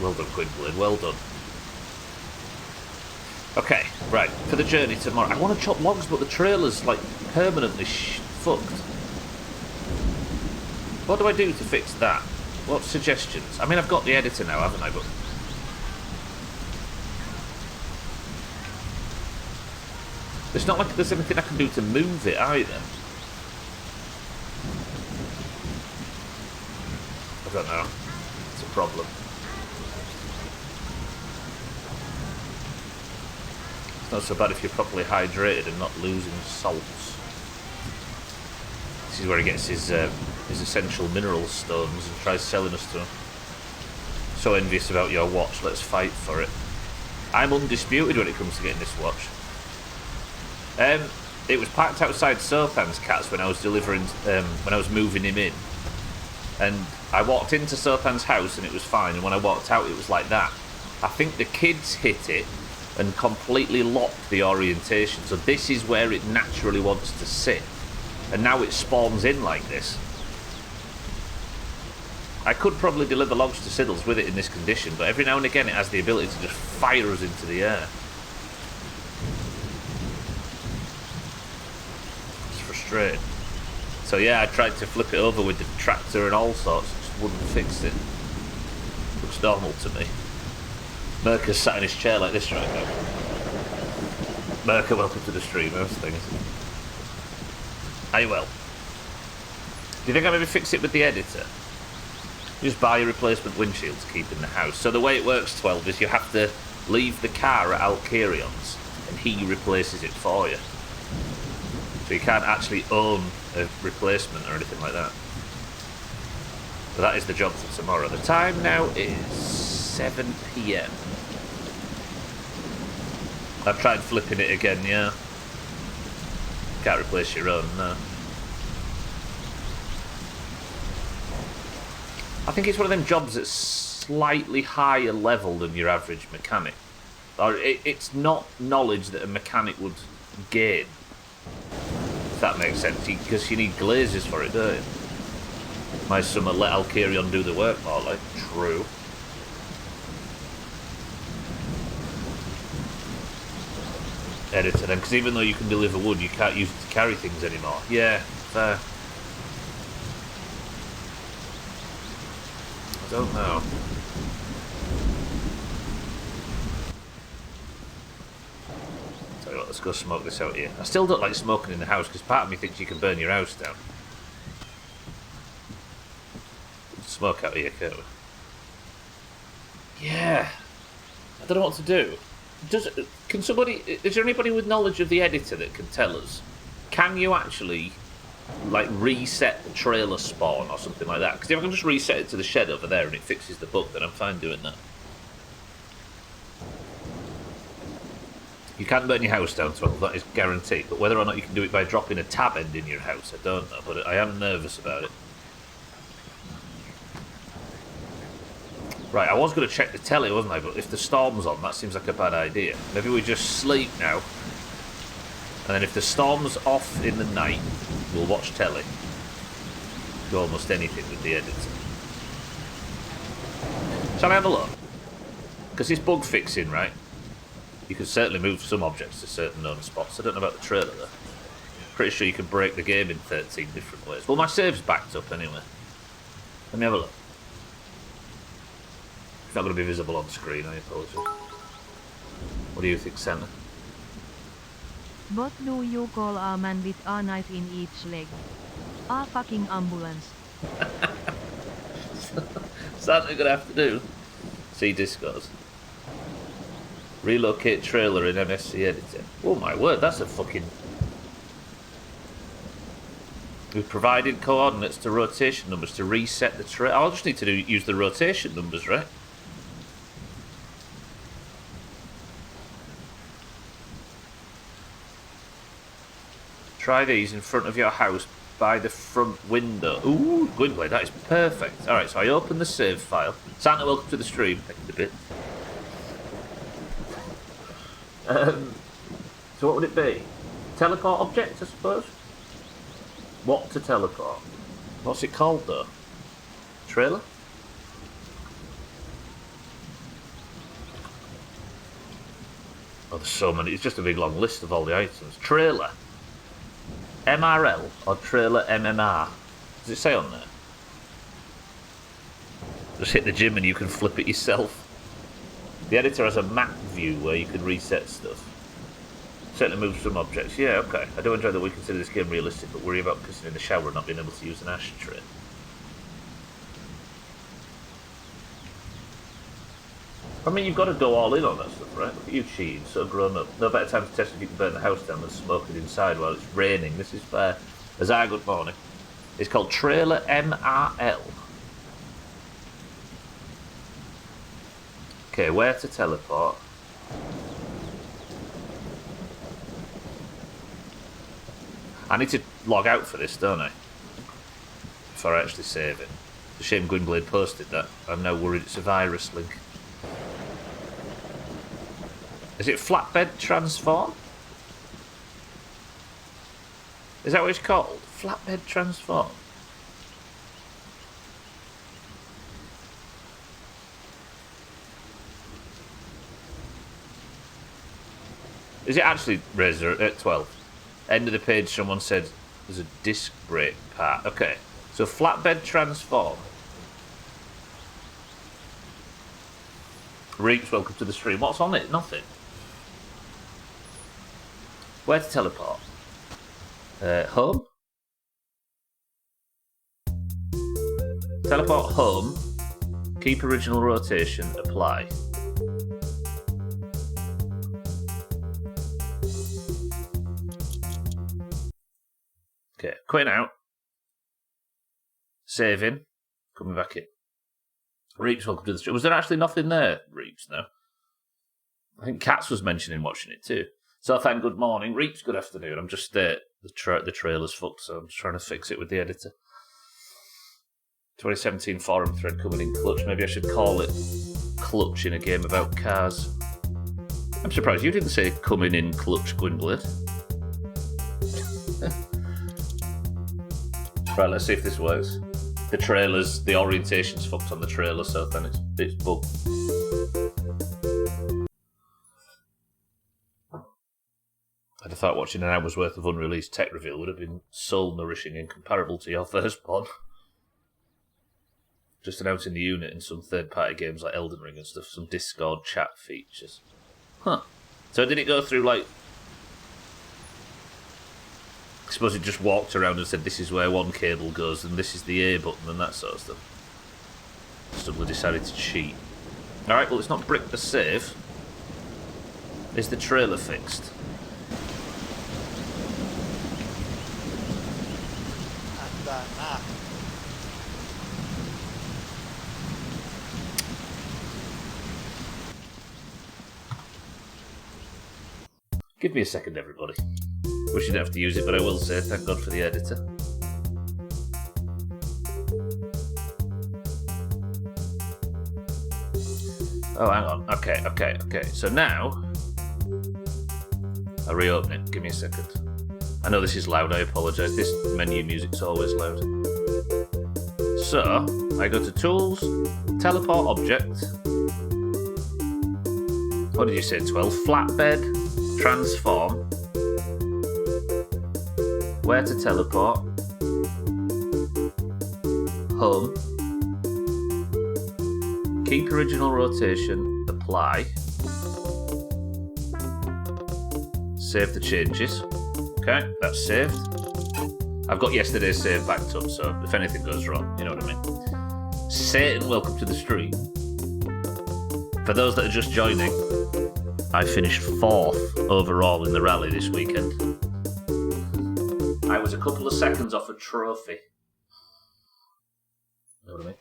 Well done, Quidblade. Well done. Okay, right. For the journey tomorrow. I want to chop logs, but the trailer's like permanently fucked. What do I do to fix that? What suggestions? I mean, I've got the editor now, haven't I? But it's not like there's anything I can do to move it either. I don't know. It's a problem. It's not so bad if you're properly hydrated and not losing salts. This is where he gets his essential mineral stones and tries selling us to them. So envious about your watch, let's fight for it. I'm undisputed when it comes to getting this watch. It was parked outside Sothan's cats when I was when I was moving him in. And I walked into Sothan's house and it was fine, and when I walked out it was like that. I think the kids hit it and completely locked the orientation, so this is where it naturally wants to sit. And now it spawns in like this. I could probably deliver logs to Siddles with it in this condition, but every now and again it has the ability to just fire us into the air. It's frustrating. So yeah, I tried to flip it over with the tractor and all sorts, it just wouldn't fix it. Looks normal to me. Merker's sat in his chair like this right now. Merker, welcome to the stream, how's things? Are you well? Do you think I'll maybe fix it with the editor? Just buy a replacement windshield to keep in the house. So the way it works, 12, is you have to leave the car at Alcarion's and he replaces it for you. So you can't actually own a replacement or anything like that. But that is the job for tomorrow. The time now is 7 PM. I've tried flipping it again, yeah. Can't replace your own, no. I think it's one of them jobs that's slightly higher level than your average mechanic. Or it's not knowledge that a mechanic would gain, if that makes sense, because you need glazes for it, don't you? My summer let Alcarion do the work more, like, true. Editor then, because even though you can deliver wood, you can't use it to carry things anymore. Yeah, fair. I don't know. Tell you what, let's go smoke this out here. I still don't like smoking in the house because part of me thinks you can burn your house down. Smoke out here, can't we? Yeah. I don't know what to do. Is there anybody with knowledge of the editor that can tell us? Can you actually, like, reset the trailer spawn or something like that? Because if I can just reset it to the shed over there and it fixes the bug, then I'm fine doing that. You can't burn your house down, 12, that is guaranteed. But whether or not you can do it by dropping a tab end in your house, I don't know. But I am nervous about it. Right, I was going to check the telly, wasn't I? But if the storm's on, that seems like a bad idea. Maybe we just sleep now. And then if the storm's off in the night, we'll watch telly. Do almost anything with the editor. Shall I have a look? Because it's bug fixing, right? You can certainly move some objects to certain known spots. I don't know about the trailer, though. Pretty sure you can break the game in 13 different ways. Well, my save's backed up anyway. Let me have a look. It's not going to be visible on screen, I apologise. What do you think, Santa? What do you call a man with a knife in each leg? A fucking ambulance. Something we're gonna have to do. See Discord. Relocate trailer in MSC editor. Oh my word, that's a fucking... We've provided coordinates to rotation numbers to reset the trailer. I'll just need to use the rotation numbers, right? Try these in front of your house by the front window. Ooh, Gwynplaine, that is perfect. Alright, so I open the save file. Santa, welcome to the stream. Thank you a bit. So what would it be? Teleport object, I suppose? What to teleport? What's it called, though? Trailer? Oh, there's so many. It's just a big long list of all the items. Trailer. MRL or trailer MMR? Does it say on there? Just hit the gym and you can flip it yourself. The editor has a map view where you can reset stuff. Certainly move some objects. Yeah, okay. I do enjoy that we consider this game realistic, but worry about pissing in the shower and not being able to use an ashtray. I mean, you've got to go all in on that stuff, right? Look at you cheating, so grown up. No better time to test if you can burn the house down than smoke it inside while it's raining. This is fair. Azar, good morning. It's called Trailer MRL. Okay, where to teleport? I need to log out for this, don't I? Before I actually save it. It's a shame Gwynblade posted that. I'm now worried it's a virus link. Is it flatbed transform? Is that what it's called? Flatbed transform? Is it actually Razor at 12? End of the page, someone said there's a disc brake part. Okay, so flatbed transform. Reeks, welcome to the stream. What's on it? Nothing. Where to teleport? Home? Teleport home. Keep original rotation. Apply. Okay, quitting out. Saving. Coming back in. Reeps, welcome to the stream. Was there actually nothing there, Reeps? No. I think Katz was mentioning watching it too. So thank good morning. Reeps, good afternoon. I'm just the trailer's fucked, so I'm just trying to fix it with the editor. 2017 forum thread coming in clutch. Maybe I should call it clutch in a game about cars. I'm surprised you didn't say coming in clutch, Gwynblade. Right, let's see if this works. The orientation's fucked on the trailer, so then it's bugged. I'd have thought watching an hour's worth of unreleased tech reveal would have been soul nourishing and comparable to your first one. Just announcing the unit in some third-party games like Elden Ring and stuff, some Discord chat features. Huh. So did it go through, like... I suppose it just walked around and said this is where one cable goes and this is the A button and that sort of stuff. Suddenly decided to cheat. Alright, well it's not brick the save. Is the trailer fixed? Give me a second, everybody. Wish you didn't have to use it, but I will say thank God for the editor. Oh, hang on. Okay. So now, I'll reopen it. Give me a second. I know this is loud, I apologise. This menu music's always loud. So, I go to Tools, Teleport Object. What did you say, 12? Flatbed, Transform. Where to teleport? Home. Keep original rotation. Apply. Save the changes. Okay, that's saved. I've got yesterday's save backed up, so if anything goes wrong, you know what I mean. Satan, welcome to the stream. For those that are just joining, I finished 4th overall in the rally this weekend. I was a couple of seconds off a trophy. You know what I mean?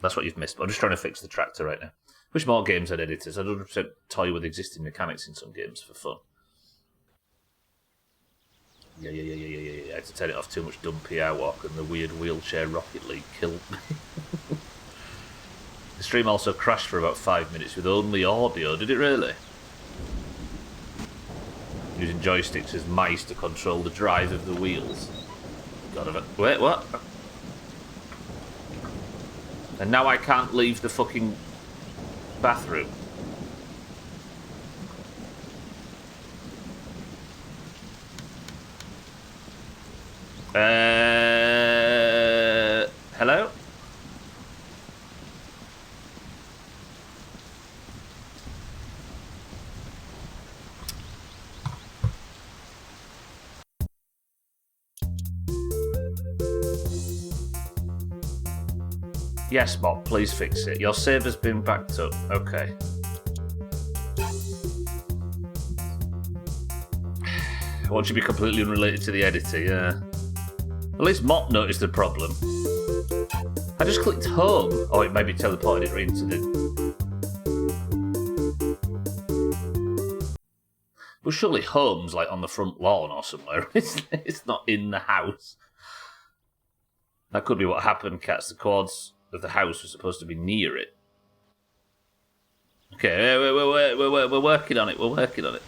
That's what you've missed, but I'm just trying to fix the tractor right now. Wish more games had editors. I'd 100% toy with existing mechanics in some games for fun. Yeah. I had to turn it off. Too much dumb PR walk and the weird wheelchair Rocket League killed me. The stream also crashed for about 5 minutes with only audio. Did it really? Using joysticks as mice to control the drive of the wheels. Wait, what? And now I can't leave the fucking bathroom. Hello? Yes, Bob, please fix it. Your save has been backed up. Okay. I want you to be completely unrelated to the editor, yeah. At least Mop noticed the problem. I just clicked home. Oh, it maybe teleported it into the... Well, surely home's like on the front lawn or somewhere. It's not in the house. That could be what happened, Cats. The quads of the house were supposed to be near it. Okay, we're working on it. We're working on it.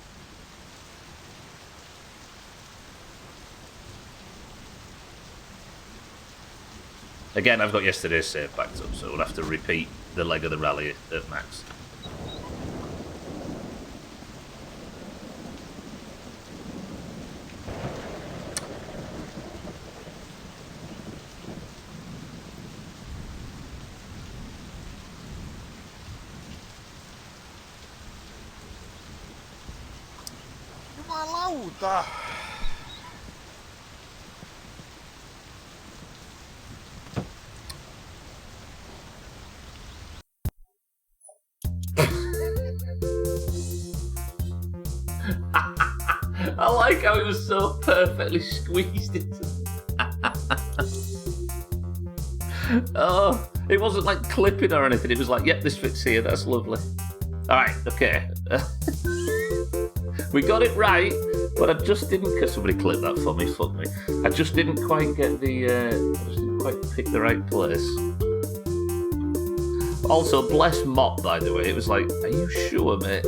Again, I've got yesterday's save backed up, so we'll have to repeat the leg of the rally at max. Jumalauta! I like how it was so perfectly squeezed into... Oh, it wasn't like clipping or anything. It was like, yep, this fits here. That's lovely. All right, okay. We got it right, but I just didn't... Cause somebody clip that for me, fuck me. I just didn't quite get the... I just didn't quite pick the right place. Also, bless Mop, by the way. It was like, are you sure, mate?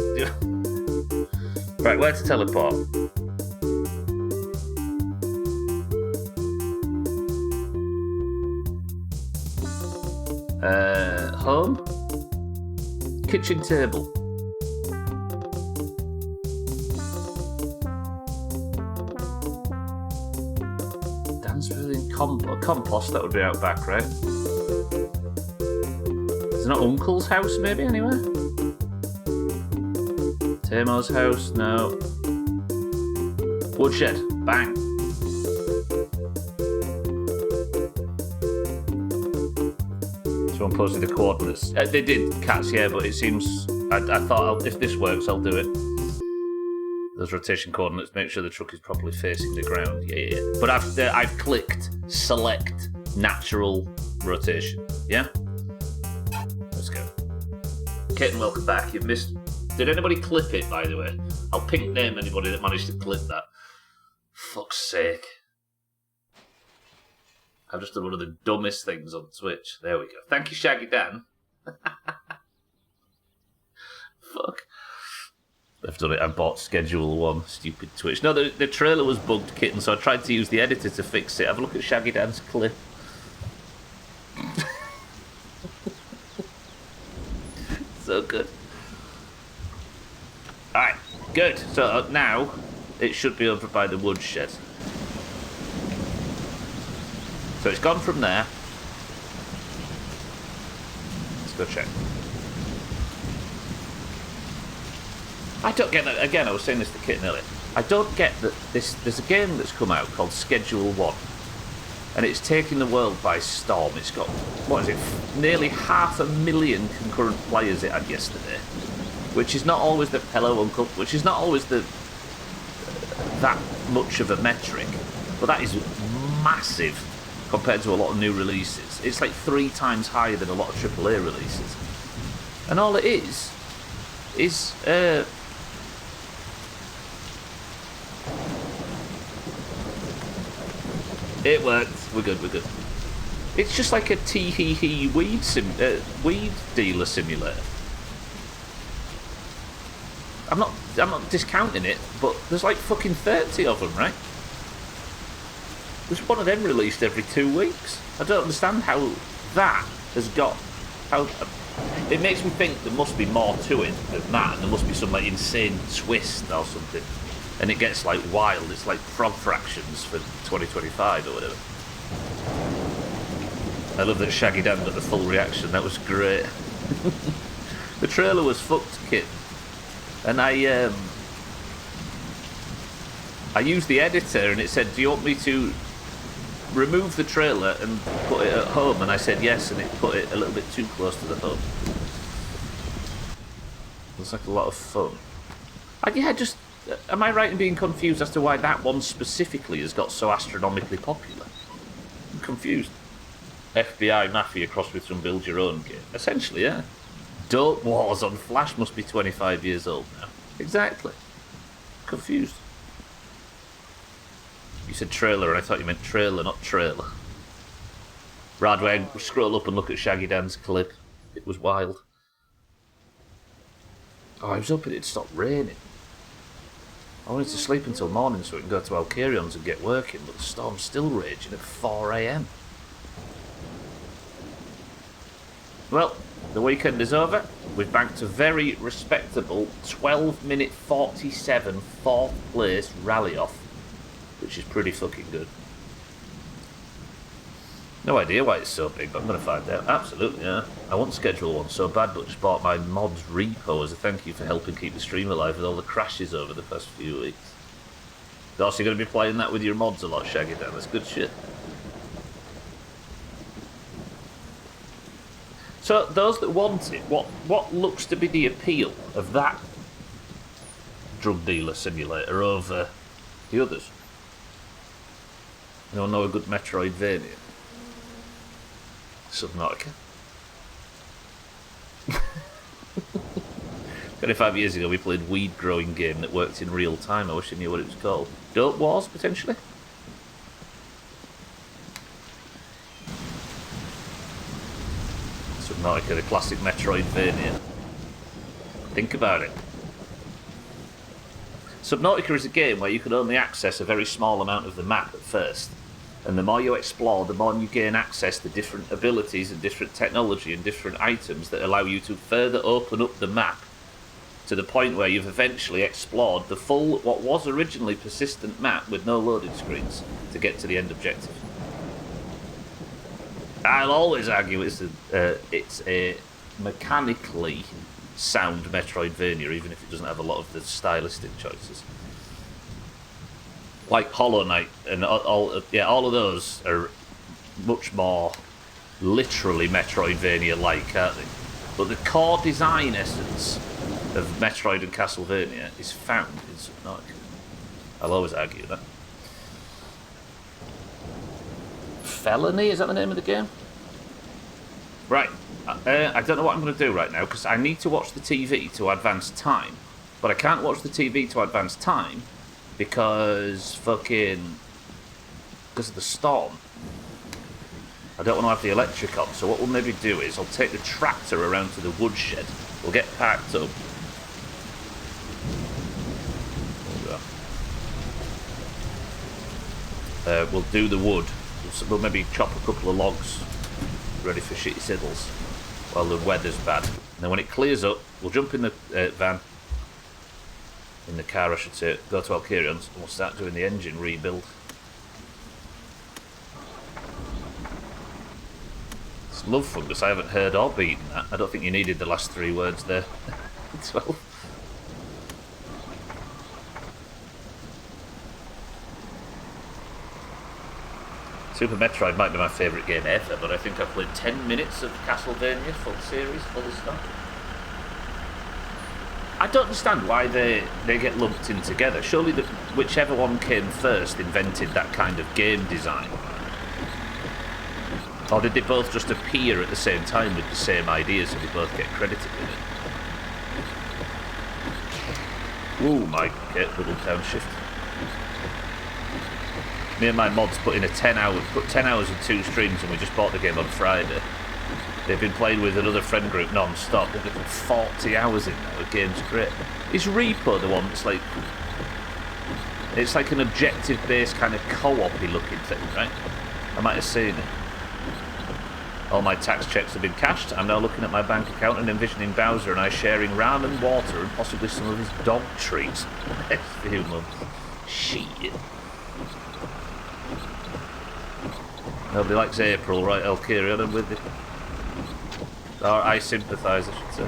Right, where to teleport? Home? Kitchen table. Dance within compost, that would be out back, right? Is it not Uncle's house, maybe, anywhere? Tamo's house, no. Woodshed, bang. Someone posted the coordinates. They did, Cats, yeah, but it seems... I thought, if this works, I'll do it. Those rotation coordinates, make sure the truck is properly facing the ground. Yeah. But I've clicked select natural rotation. Yeah? Let's go. Kitten, welcome back. You've missed... Did anybody clip it, by the way? I'll pink name anybody that managed to clip that. Fuck's sake. I've just done one of the dumbest things on Twitch. There we go. Thank you, Shaggy Dan. Fuck. I've done it. I bought Schedule 1. Stupid Twitch. No, the trailer was bugged, Kitten, so I tried to use the editor to fix it. Have a look at Shaggy Dan's clip. So good. Alright, good. So now it should be over by the woodshed. So it's gone from there. Let's go check. I don't get that. Again, I was saying this to Kitten earlier. I don't get that there's a game that's come out called Schedule 1, and it's taking the world by storm. It's got, what is it, nearly 500,000 concurrent players it had yesterday, which is not always the which is not always the that much of a metric, but that is massive compared to a lot of new releases. It's like 3 times higher than a lot of AAA releases, and all it is it worked. We're good. It's just like a tee-hee-hee weed dealer simulator. I'm not discounting it, but there's like fucking 30 of them, right? There's one of them released every 2 weeks. I don't understand how that has got... It makes me think there must be more to it than that, and there must be some like insane twist or something. And it gets like wild. It's like frog fractions for 2025 or whatever. I love that Shaggy Dan got the full reaction. That was great. The trailer was fucked, kid. And I used the editor, and it said, "Do you want me to remove the trailer and put it at home?" And I said yes, and it put it a little bit too close to the home. Looks like a lot of fun. Just... Am I right in being confused as to why that one specifically has got so astronomically popular? I'm confused. FBI Mafia crossed with some build-your-own game. Essentially, yeah. Dope Wars on Flash must be 25 years old now. Exactly. Confused. You said trailer, and I thought you meant trailer, not trailer. Radway, scroll up and look at Shaggy Dan's clip. It was wild. Oh, I was hoping it'd stop raining. I wanted to sleep until morning so we can go to Alcarion's and get working, but the storm's still raging at 4 AM. Well, the weekend is over. We've banked a very respectable 12-minute 47 4th place rally off, which is pretty fucking good. No idea why it's so big, but I'm going to find out. Absolutely, yeah. I want Schedule 1 so bad, but just bought my mods repo as a thank you for helping keep the stream alive with all the crashes over the past few weeks. So you're going to be playing that with your mods a lot, Shaggy Dan. That's good shit. So, those that want it, what looks to be the appeal of that drug dealer simulator over the others? Anyone know a good Metroidvania? Subnautica. 25 years ago we played weed growing game that worked in real time. I wish I knew what it was called. Dope Wars, potentially? Subnautica, the classic Metroidvania. Think about it. Subnautica is a game where you can only access a very small amount of the map at first. And the more you explore, the more you gain access to different abilities and different technology and different items that allow you to further open up the map to the point where you've eventually explored the full, what was originally persistent map with no loading screens to get to the end objective. I'll always argue it's a mechanically sound Metroidvania, even if it doesn't have a lot of the stylistic choices. Like Hollow Knight and all of those are much more literally Metroidvania-like, aren't they? But the core design essence of Metroid and Castlevania is found in Subnautica. I'll always argue that. Felony, is that the name of the game? Right, I don't know what I'm going to do right now because I need to watch the TV to advance time, but I can't watch the TV to advance time because of the storm. I don't want to have the electric on, so what we'll maybe do is I'll take the tractor around to the woodshed. We'll get packed up. We'll do the wood. We'll maybe chop a couple of logs ready for shitty siddles while the weather's bad. And then when it clears up, we'll jump in the van, in the car I should say, go to Alcarion's, and we'll start doing the engine rebuild. It's love fungus, I haven't heard or beaten that. I don't think you needed the last 3 words there. 12. Super Metroid might be my favourite game ever, but I think I've played 10 minutes of Castlevania full series, fully stock. I don't understand why they get lumped in together. Surely whichever one came first invented that kind of game design. Or did they both just appear at the same time with the same ideas so they both get credited with it? Ooh, my double downshift. Me and my mods put 10 hours in 2 streams, and we just bought the game on Friday. They've been playing with another friend group non-stop. They've put 40 hours in now. The game's great. Is Repo the one that's like... It's like an objective-based kind of co-op-y looking thing, right? I might have seen it. All my tax checks have been cashed. I'm now looking at my bank account and envisioning Bowser and I sharing ramen, water, and possibly some of his dog treats for the next few months. Shit. Nobody likes April, right, Elkirion? I'm with you. Or I sympathise, I should say.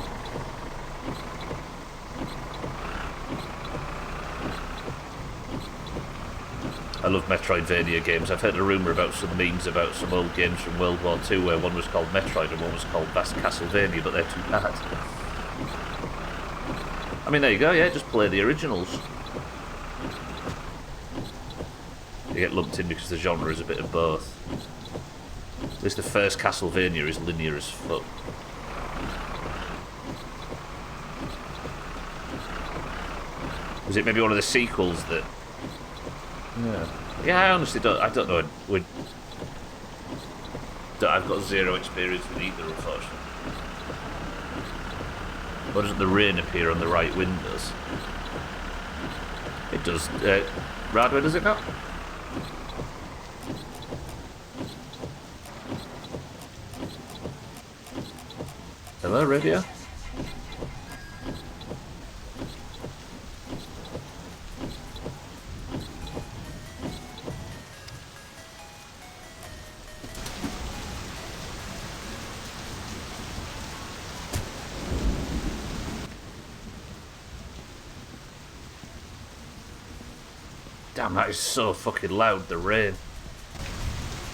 I love Metroidvania games. I've heard a rumour about some memes about some old games from World War II where one was called Metroid and one was called Vast Castlevania, but they're too bad. I mean, there you go, yeah, just play the originals. You get lumped in because the genre is a bit of both. At least the first Castlevania is linear as fuck. Was it maybe one of the sequels that... Yeah, I honestly don't... I don't know. I've got zero experience with either, unfortunately. Why doesn't the rain appear on the right windows? It does. Radway, does it not? Hello, radio? Damn, that is so fucking loud, the rain.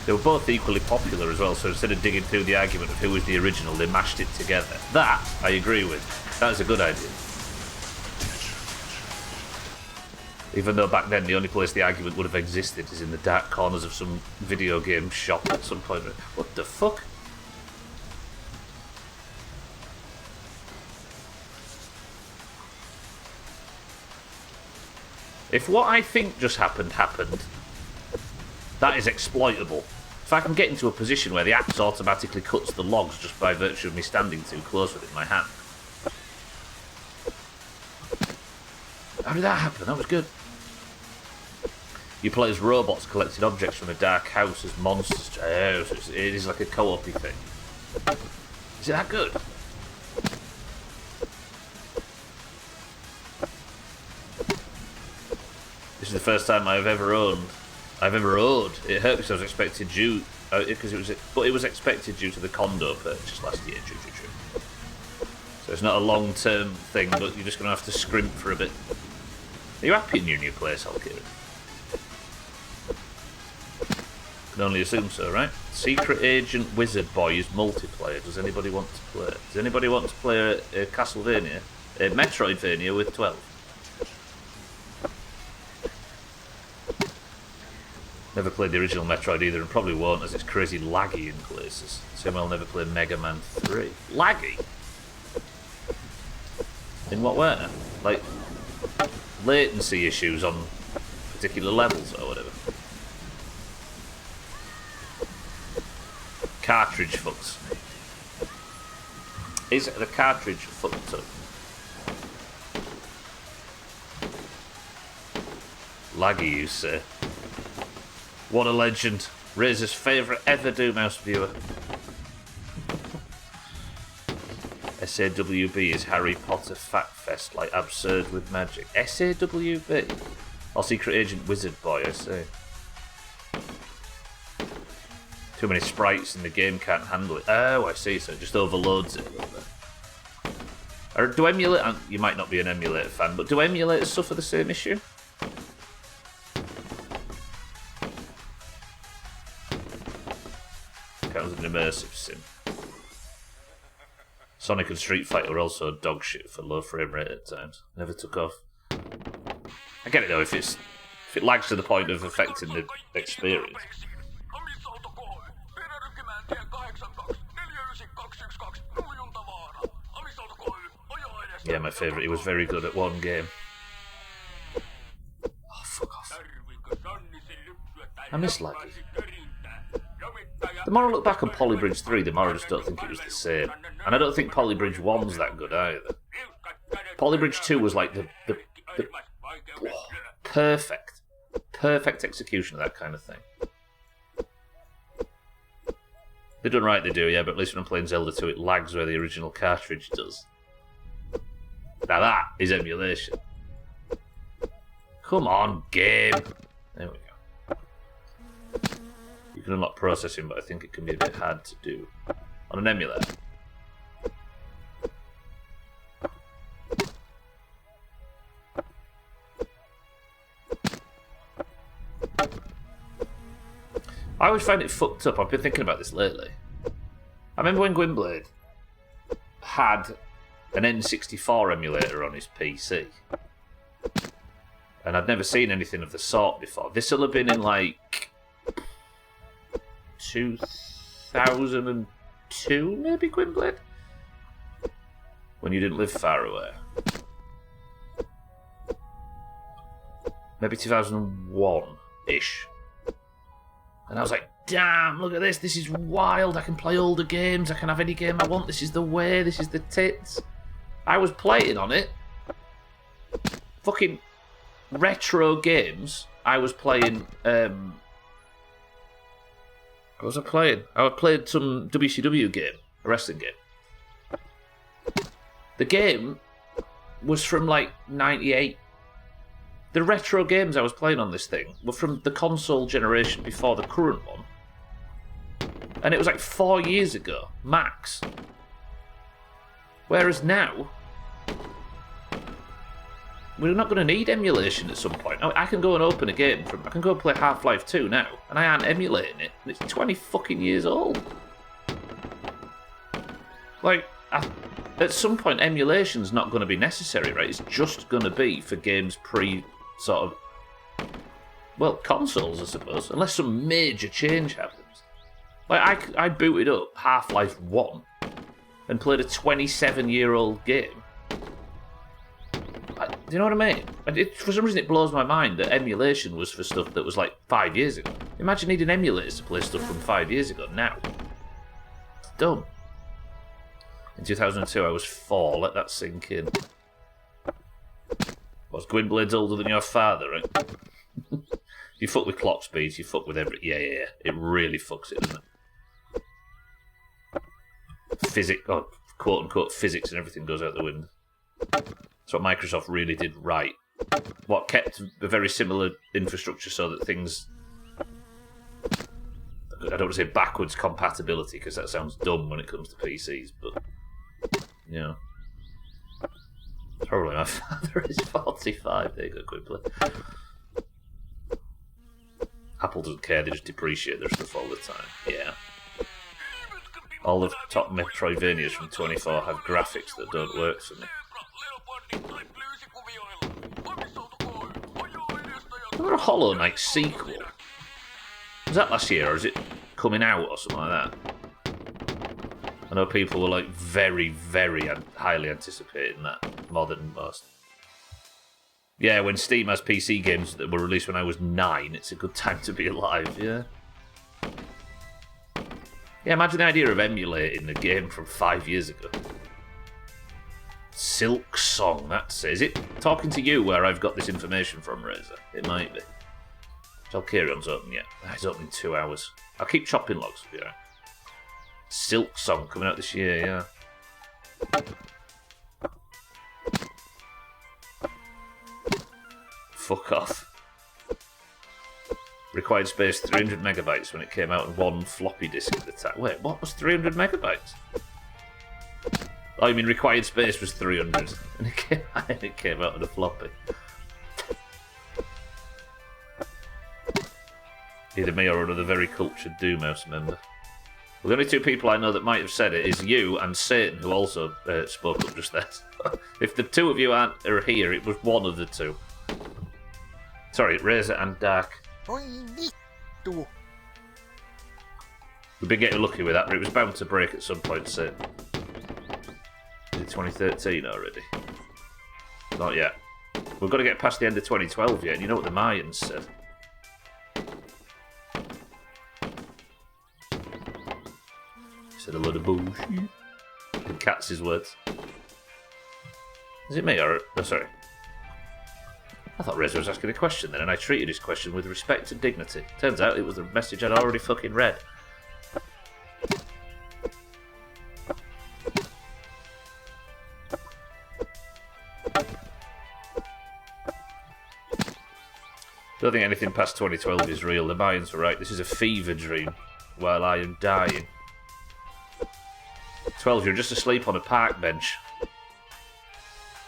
They were both equally popular as well, so instead of digging through the argument of who was the original, they mashed it together. That, I agree with. That's a good idea. Even though back then the only place the argument would have existed is in the dark corners of some video game shop at some point. What the fuck? If what I think just happened, that is exploitable. If I can get into a position where the axe automatically cuts the logs just by virtue of me standing too close with it in my hand. How did that happen? That was good. You play as robots collecting objects from a dark house as monsters. Oh, so it is like a co-op-y thing. Is it that good? This is the first time I've ever owed. It hurt because I was expected due, but it was expected due to the condo purchase last year. So it's not a long-term thing, but you're just going to have to scrimp for a bit. Are you happy in your new place, Alkira? Can only assume so, right? Secret Agent Wizard Boy is multiplayer. Does anybody want to play? Does anybody want to play a Castlevania, a Metroidvania with 12? Never played the original Metroid either, and probably won't, as it's crazy laggy in places. Same I'll never play Mega Man 3. Laggy? In what way? Like, latency issues on particular levels or whatever. Cartridge fucks. Is the cartridge fucked up? Laggy, you say? What a legend. Razor's favourite ever Doomhaus viewer. SAWB is Harry Potter Fact Fest, like absurd with magic. SAWB? Or Secret Agent Wizard Boy, I say. Too many sprites and the game can't handle it. Oh, I see, so it just overloads it a little bit. Or do emulators... You might not be an emulator fan, but do emulators suffer the same issue? count as an immersive sim. Sonic and Street Fighter were also dog shit for low frame rate at times. Never took off. I get it though, if it lags to the point of affecting the experience. Yeah, my favourite. He was very good at one game. Oh, fuck off. I miss Laggy. The more I look back on Polybridge 3, the more I just don't think it was the same. And I don't think Polybridge 1's that good either. Polybridge 2 was like the perfect execution of that kind of thing. They're done right, they do, yeah, but at least when I'm playing Zelda 2, it lags where the original cartridge does. Now that is emulation. Come on, game. There we go. You can unlock processing, but I think it can be a bit hard to do on an emulator. I always find it fucked up. I've been thinking about this lately. I remember when Gwynblade had an N64 emulator on his PC. And I'd never seen anything of the sort before. This will have been in like 2002, maybe, Gwynblade? When you didn't live far away. Maybe 2001-ish. And I was like, damn, look at this. This is wild. I can play older games. I can have any game I want. This is the way. This is the tits. I was playing on it. Fucking retro games. I was playing... what was I playing? I played some WCW game. A wrestling game. The game was from like 98. The retro games I was playing on this thing were from the console generation before the current one. And it was like 4 years ago, max. Whereas now, we're not going to need emulation at some point. I can go and open a game I can go and play Half-Life 2 now, and I aren't emulating it, and it's 20 fucking years old. Like, at some point, emulation's not going to be necessary, right? It's just going to be for games sort of, well, consoles, I suppose, unless some major change happens. Like, I booted up Half-Life 1 and played a 27-year-old game. Do you know what I mean? For some reason, it blows my mind that emulation was for stuff that was like 5 years ago. Imagine needing emulators to play stuff from 5 years ago now. It's dumb. In 2002, I was 4. Let that sink in. Was Gwynblade's older than your father, right? You fuck with clock speeds, you fuck with every... Yeah. It really fucks it, doesn't it? Quote-unquote physics and everything goes out the window. That's what Microsoft really did right. What kept a very similar infrastructure so that things... I don't want to say backwards compatibility, because that sounds dumb when it comes to PCs, but... You know... Probably my father is 45. There you go, quickly. Apple doesn't care, they just depreciate their stuff all the time. Yeah. All the top Metroidvanias from 24 have graphics that don't work for me. Was there a Hollow Knight sequel? Was that last year, or is it coming out, or something like that? I know people were like very, very highly anticipating that, more than most. Yeah, when Steam has PC games that were released when I was 9, it's a good time to be alive, yeah. Yeah, imagine the idea of emulating a game from 5 years ago. Silk Song, that's it. Is it talking to you where I've got this information from, Razor? It might be. Valkyrion's open yet. It's open in 2 hours. I'll keep chopping logs for you. Silk Song coming out this year, yeah. Fuck off. Required space 300 megabytes when it came out on one floppy disk at the time. Wait, what was 300 megabytes? Oh, you mean required space was 300 and it came out on a floppy. Either me or another very cultured Doomhaus member. Well, the only two people I know that might have said it is you and Satan, who also spoke up just there. If the two of you are here, it was one of the two. Sorry, Razor and Dark. Oi vittu. We've been getting lucky with that, but it was bound to break at some point, Satan. Is it 2013 already? Not yet. We've got to get past the end of 2012 yet, and you know what the Mayans said. Said a load of bullshit. In Katz's words. Is it me or... Oh, sorry. I thought Reza was asking a question then, and I treated his question with respect and dignity. Turns out it was the message I'd already fucking read. Don't think anything past 2012 is real. The Mayans were right. This is a fever dream while I am dying. 12, you're just asleep on a park bench.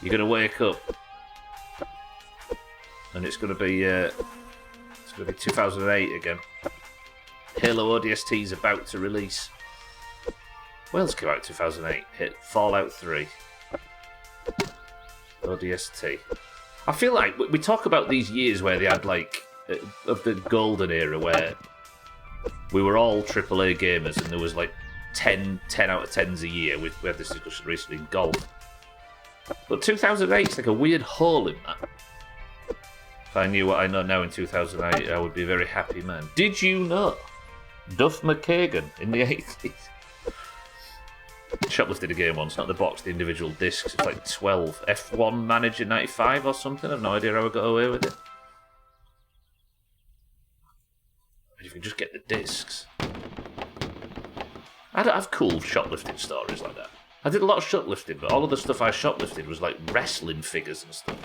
You're going to wake up. And it's going to be 2008 again. Halo ODST is about to release. What else came out in 2008? Hit Fallout 3. ODST. I feel like we talk about these years where they had, like, of the golden era where we were all AAA gamers and there was, like, 10 out of 10s a year. We had this discussion recently in golf. But 2008 is like a weird hole in that. If I knew what I know now in 2008, I would be a very happy man. Did you know Duff McKagan in the 80s shoplifted a game once, not the box, the individual discs. It's like 12. F1 Manager 95 or something. I've no idea how I got away with it. But you can just get the discs. I don't have cool shoplifting stories like that. I did a lot of shoplifting, but all of the stuff I shoplifted was like wrestling figures and stuff.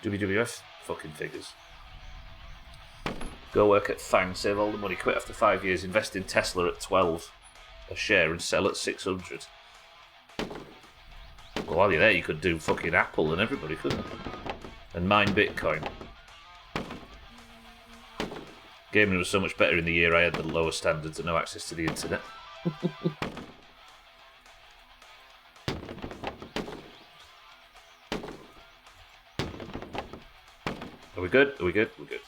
WWF fucking figures. Go work at Fang, save all the money, quit after 5 years, invest in Tesla at 12 a share and sell at 600. Well, while you're there, you could do fucking Apple and everybody, couldn't you? And mine Bitcoin. Gaming was so much better in the year I had the lower standards and no access to the internet. Are we good? Are we good? We're good.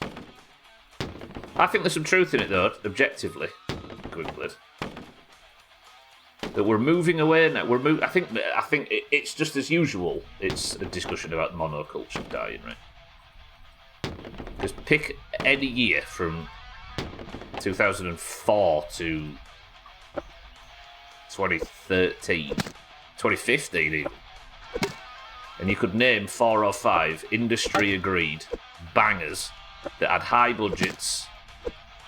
I think there's some truth in it, though, objectively. Gwynplaine. That we're moving away now. I think it's just as usual. It's a discussion about monoculture dying, right? Just pick any year from 2004 to 2013, 2015 even. And you could name 4 or 5 industry-agreed bangers that had high budgets.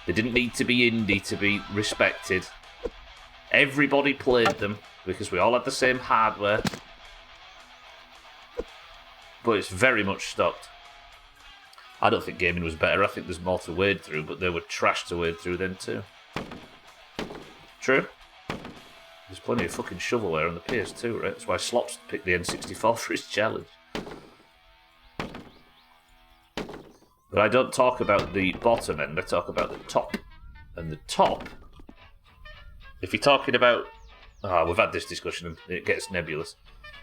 They didn't need to be indie to be respected. Everybody played them because we all had the same hardware. But it's very much stocked. I don't think gaming was better. I think there's more to wade through, but there were trash to wade through then too. True. There's plenty of fucking shovelware on the PS2, right? That's why Slops picked the N64 for his challenge. But I don't talk about the bottom end, I talk about the top. And the top, if you're talking about... we've had this discussion and it gets nebulous.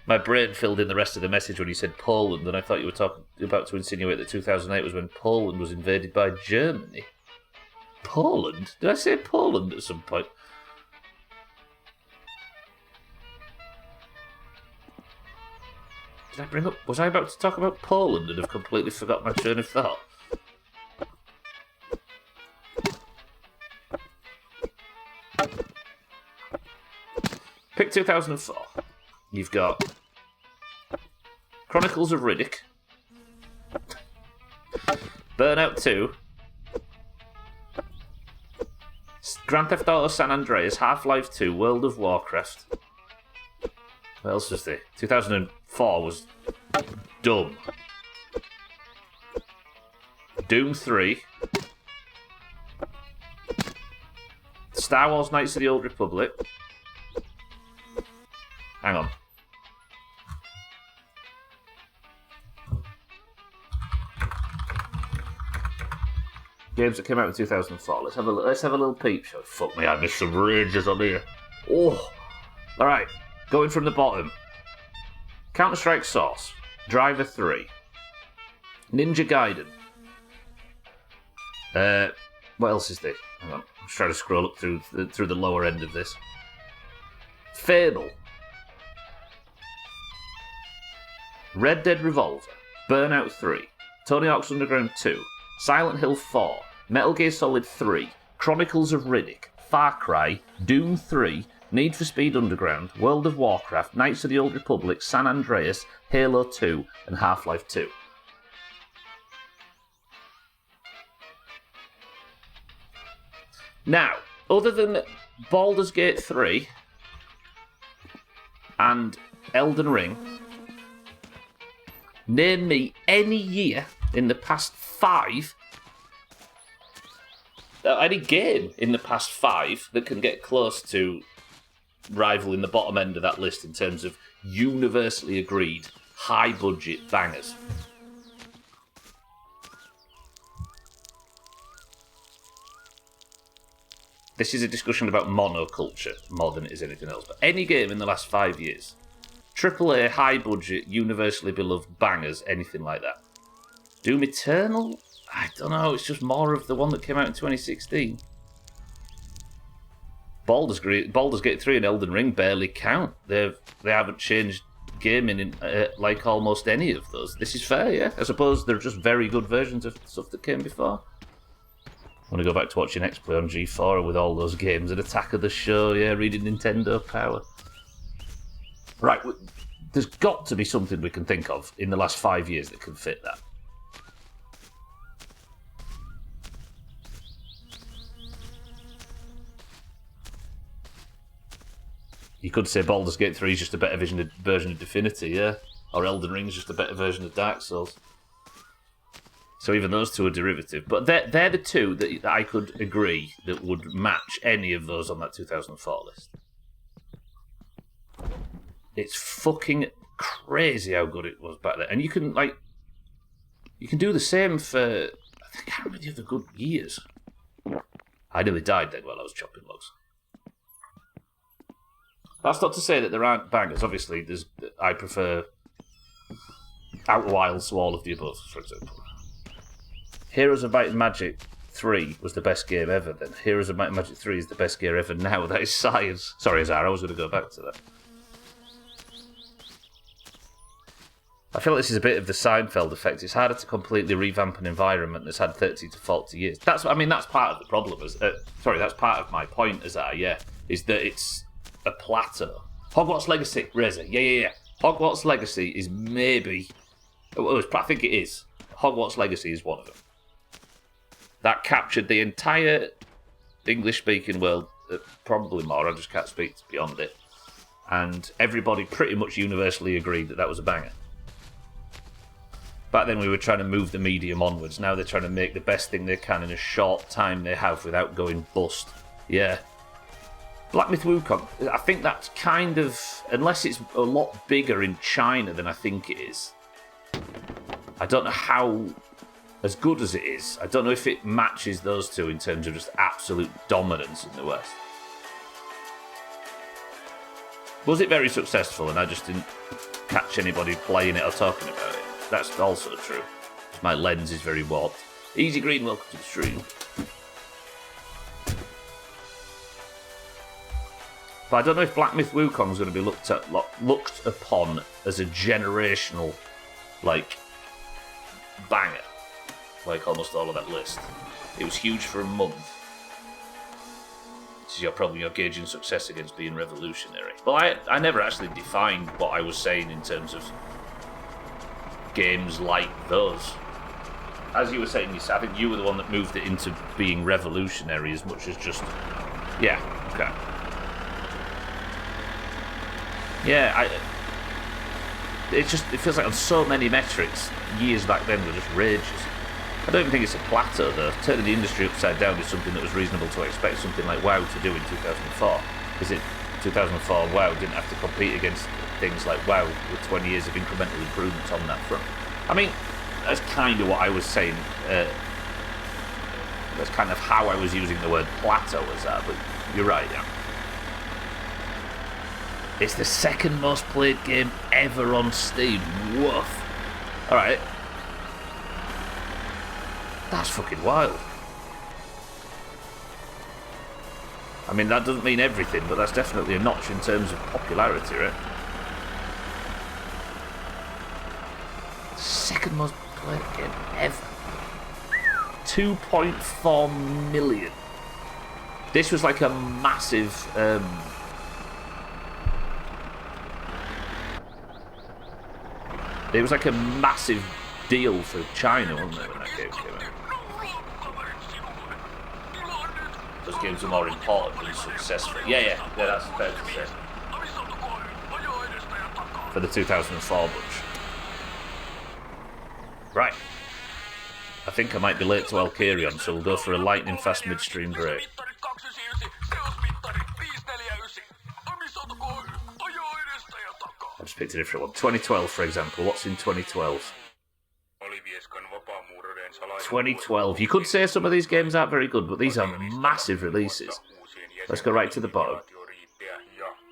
My brain filled in the rest of the message when you said Poland, and I thought you were about to insinuate that 2008 was when Poland was invaded by Germany. Poland? Did I say Poland at some point? Did I bring up... Was I about to talk about Poland and have completely forgot my train of thought? Pick 2004. You've got Chronicles of Riddick, Burnout 2, Grand Theft Auto San Andreas, Half-Life 2, World of Warcraft. What else was there? 2004 was dumb. Doom 3, Star Wars Knights of the Old Republic. Hang on. games that came out in 2004. Let's have a little peep show. Fuck me, I missed some rages on here. Oh, all right. Going from the bottom. Counter-Strike Source, Driver 3, Ninja Gaiden. What else is there? Hang on, I'm just trying to scroll up through the lower end of this. Fable, Red Dead Revolver, Burnout 3, Tony Hawk's Underground 2, Silent Hill 4, Metal Gear Solid 3, Chronicles of Riddick, Far Cry, Doom 3, Need for Speed Underground, World of Warcraft, Knights of the Old Republic, San Andreas, Halo 2, and Half-Life 2. Now, other than Baldur's Gate 3 and Elden Ring, name me any year in the past 5, any game in the past 5 that can get close to rivaling the bottom end of that list in terms of universally agreed high budget bangers. This is a discussion about monoculture more than it is anything else. But any game in the last 5 years, AAA, high budget, universally beloved bangers, anything like that. Doom Eternal? I don't know, it's just more of the one that came out in 2016. Baldur's Gate 3 and Elden Ring barely count. They haven't changed gaming in like almost any of those. This is fair, yeah. I suppose they're just very good versions of stuff that came before. I want to go back to watching X-Play on G4 with all those games and Attack of the Show, yeah, reading Nintendo Power. Right, there's got to be something we can think of in the last 5 years that can fit that. You could say Baldur's Gate 3 is just a better version of Divinity, yeah? Or Elden Ring is just a better version of Dark Souls. So even those two are derivative. But they're the two that I could agree that would match any of those on that 2004 list. It's fucking crazy how good it was back then. And you can do the same for, I think, how many other good years? I nearly died then while I was chopping logs. That's not to say that there aren't bangers. Obviously, I prefer Outer Wilds to all of the above, for example. Heroes of Might and Magic 3 was the best game ever then. Heroes of Might and Magic 3 is the best game ever now. That is science. Sorry, Azar, I was going to go back to that. I feel like this is a bit of the Seinfeld effect. It's harder to completely revamp an environment that's had 30 to 40 years. That's part of the problem. That's part of my point, Azar, yeah, is that it's a plateau. Hogwarts Legacy, Razor, yeah. Hogwarts Legacy is maybe... I think it is. Hogwarts Legacy is one of them. That captured the entire English-speaking world, probably more, I just can't speak beyond it. And everybody pretty much universally agreed that was a banger. Back then we were trying to move the medium onwards. Now they're trying to make the best thing they can in a short time they have without going bust. Yeah. Black Myth Wukong, I think that's kind of... Unless it's a lot bigger in China than I think it is. I don't know how... As good as it is, I don't know if it matches those two in terms of just absolute dominance in the West. Was it very successful and I just didn't catch anybody playing it or talking about it? That's also true. My lens is very warped. Easy Green, welcome to the stream. But I don't know if Black Myth Wukong is going to be looked upon as a generational, banger. Like almost all of that list. It was huge for a month. This is your gauging success against being revolutionary. But I never actually defined what I was saying in terms of games like those. As you were saying, I think you were the one that moved it into being revolutionary as much as just... Yeah, okay. Yeah, it feels like on so many metrics, years back then were just rages. I don't even think it's a plateau though. Turning the industry upside down is something that was reasonable to expect something like WoW to do in 2004. Because 2004 WoW didn't have to compete against things like WoW with 20 years of incremental improvements on that front. I mean, that's kind of what I was saying That's kind of how I was using the word plateau as that, but you're right, yeah. It's the second most played game ever on Steam. Woof. Alright. That's fucking wild. I mean, that doesn't mean everything, but that's definitely a notch in terms of popularity, right? Second most played game ever. 2.4 million. This was like a massive... it was like a massive deal for China, wasn't it, when that game came out? Those games are more important than successful. Yeah, that's fair to say. For the 2004 bunch. Right. I think I might be late to Alkarion, so we'll go for a lightning fast midstream break. I just picked a different one. 2012, for example. What's in 2012? 2012. You could say some of these games aren't very good, but these are massive releases. Let's go right to the bottom.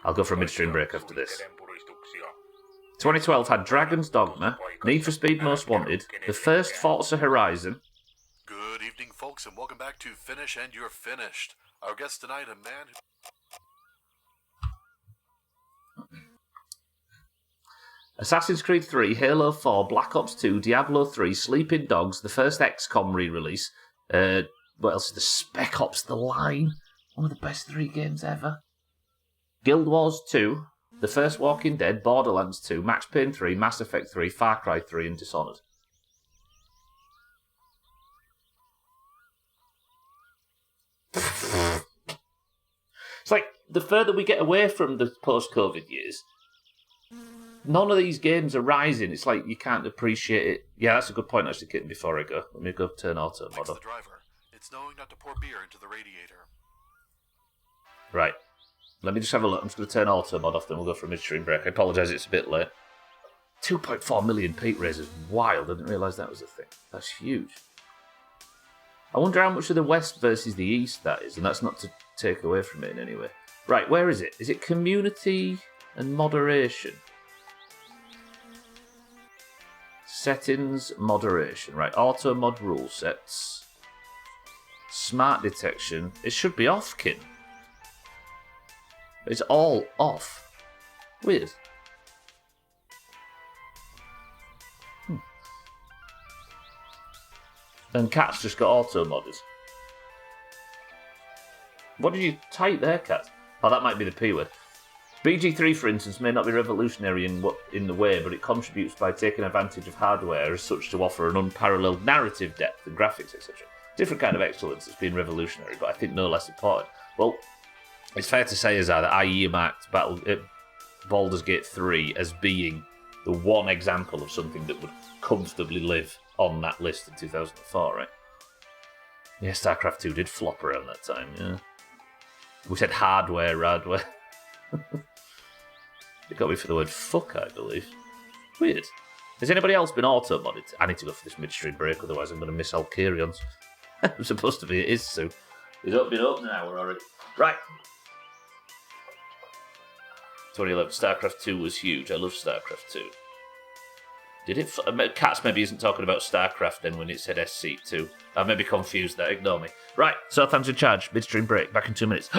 I'll go for a midstream break after this. 2012 had Dragon's Dogma, Need for Speed Most Wanted, the first Forza Horizon. Good evening, folks, and welcome back to Finish and You're Finished. Our guest tonight, a man who... Assassin's Creed 3, Halo 4, Black Ops 2, Diablo 3, Sleeping Dogs, the first XCOM re-release. What else is the Spec Ops The Line? One of the best 3 games ever. Guild Wars 2, The First Walking Dead, Borderlands 2, Max Payne 3, Mass Effect 3, Far Cry 3, and Dishonored. It's like, the further we get away from the post-COVID years, none of these games are rising. It's like you can't appreciate it. Yeah, that's a good point, actually, Kitten, before I go. Let me go turn auto mod off. It's knowing not to pour beer into the radiator. Right. Let me just have a look. I'm just going to turn auto mod off, then we'll go for a midstream break. I apologise, it's a bit late. 2.4 million peak raise is wild. I didn't realise that was a thing. That's huge. I wonder how much of the West versus the East that is, and that's not to take away from it in any way. Right, where is it? Is it community and moderation? Settings, moderation. Right, auto mod rule sets. Smart detection. It should be off, Kin. It's all off. Weird. And Cat's just got auto modders. What did you type there, Cat? Oh, that might be the P word. BG3, for instance, may not be revolutionary in the way, but it contributes by taking advantage of hardware as such to offer an unparalleled narrative depth and graphics, etc. Different kind of excellence that's been revolutionary, but I think no less important. Well, it's fair to say, Azar, that I earmarked Baldur's Gate 3 as being the one example of something that would comfortably live on that list in 2004, right? Yeah, StarCraft 2 did flop around that time, yeah. We said hardware. It got me for the word fuck, I believe. Weird. Has anybody else been auto-modded? I need to go for this midstream break, otherwise I'm going to miss Alkarions. I'm supposed to be, it is soon. It's been up an hour already. Right. 2011, StarCraft 2 was huge. I love StarCraft 2. Did it? Cats maybe isn't talking about StarCraft then when it said SC2. I may be confused there, ignore me. Right, Southam's in charge. Midstream break. Back in 2 minutes.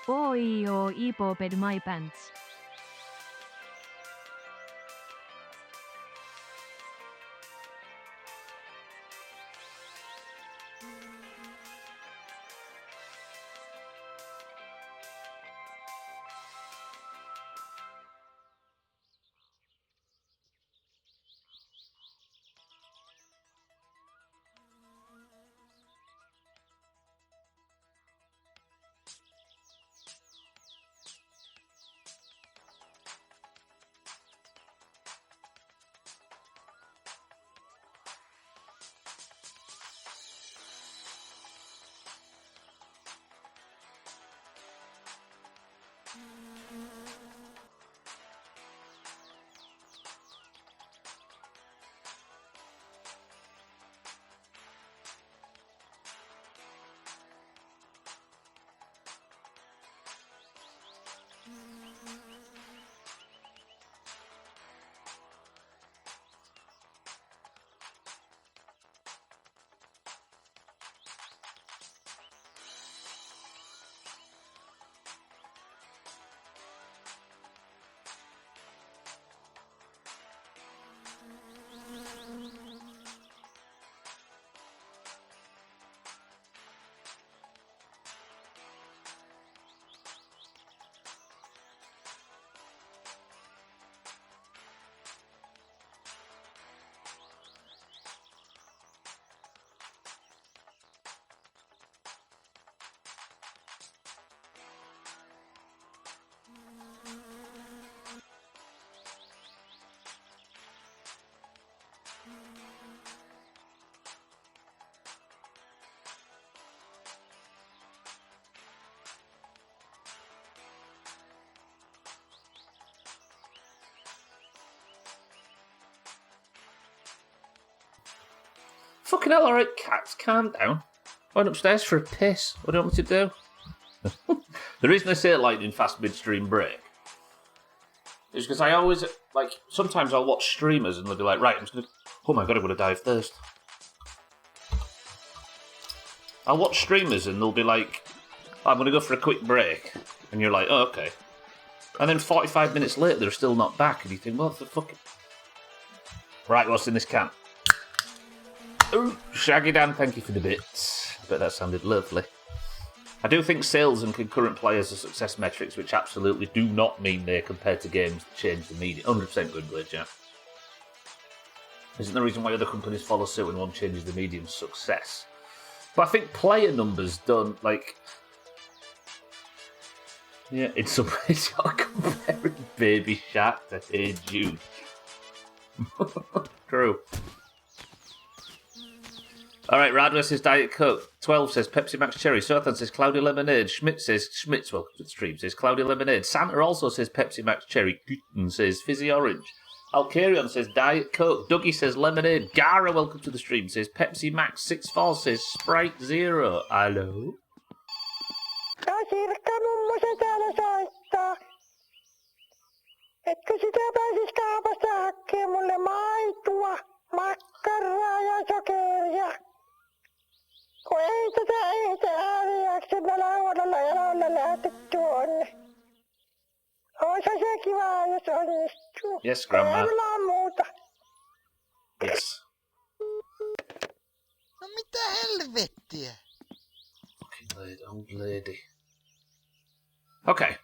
Oio ipoped my pants. Fucking hell, alright, cats, calm down. I went upstairs for a piss. What do you want me to do? The reason I say lightning fast midstream break is because I always, like, sometimes I'll watch streamers and they'll be like, right, I'm just gonna, oh my god, I'm gonna die of thirst. I'll watch streamers and they'll be like, I'm gonna go for a quick break. And you're like, oh, okay. And then 45 minutes later, they're still not back, and you think, what the fuck? Right, what's in this can? Ooh, Shaggy Dan, thank you for the bits. I bet that sounded lovely. I do think sales and concurrent players are success metrics, which absolutely do not mean they're compared to games that change the media. 100% good, Blade, yeah. Isn't the reason why other companies follow suit when one changes the medium's success? But I think player numbers don't, like... Yeah, in some ways you're comparing Baby Shark to Hey Jude. True. Alright, Radler says Diet Coke. 12 says Pepsi Max Cherry. Sothan says Cloudy Lemonade. Schmidt says, welcome to the stream, says Cloudy Lemonade. Santa also says Pepsi Max Cherry. Guten says Fizzy Orange. Alcarion says Diet Coke. Dougie says Lemonade. Gara, welcome to the stream, says Pepsi Max. 64 says Sprite Zero. Hello? Sirkka mummosen täällä soittaa. Etkö sitä pääsis kaupasta hakkeen mulle maitoa, makkaraa ja sokeria? Kun ei tätä itse ääniäksemme lauannolla jaloilla lähty tuonne. Oisa se kiva, jos onnistuu. Yes, Grandma. Ei mulla muuta. Yes. No mitä helvettiä? Old lady. Okay,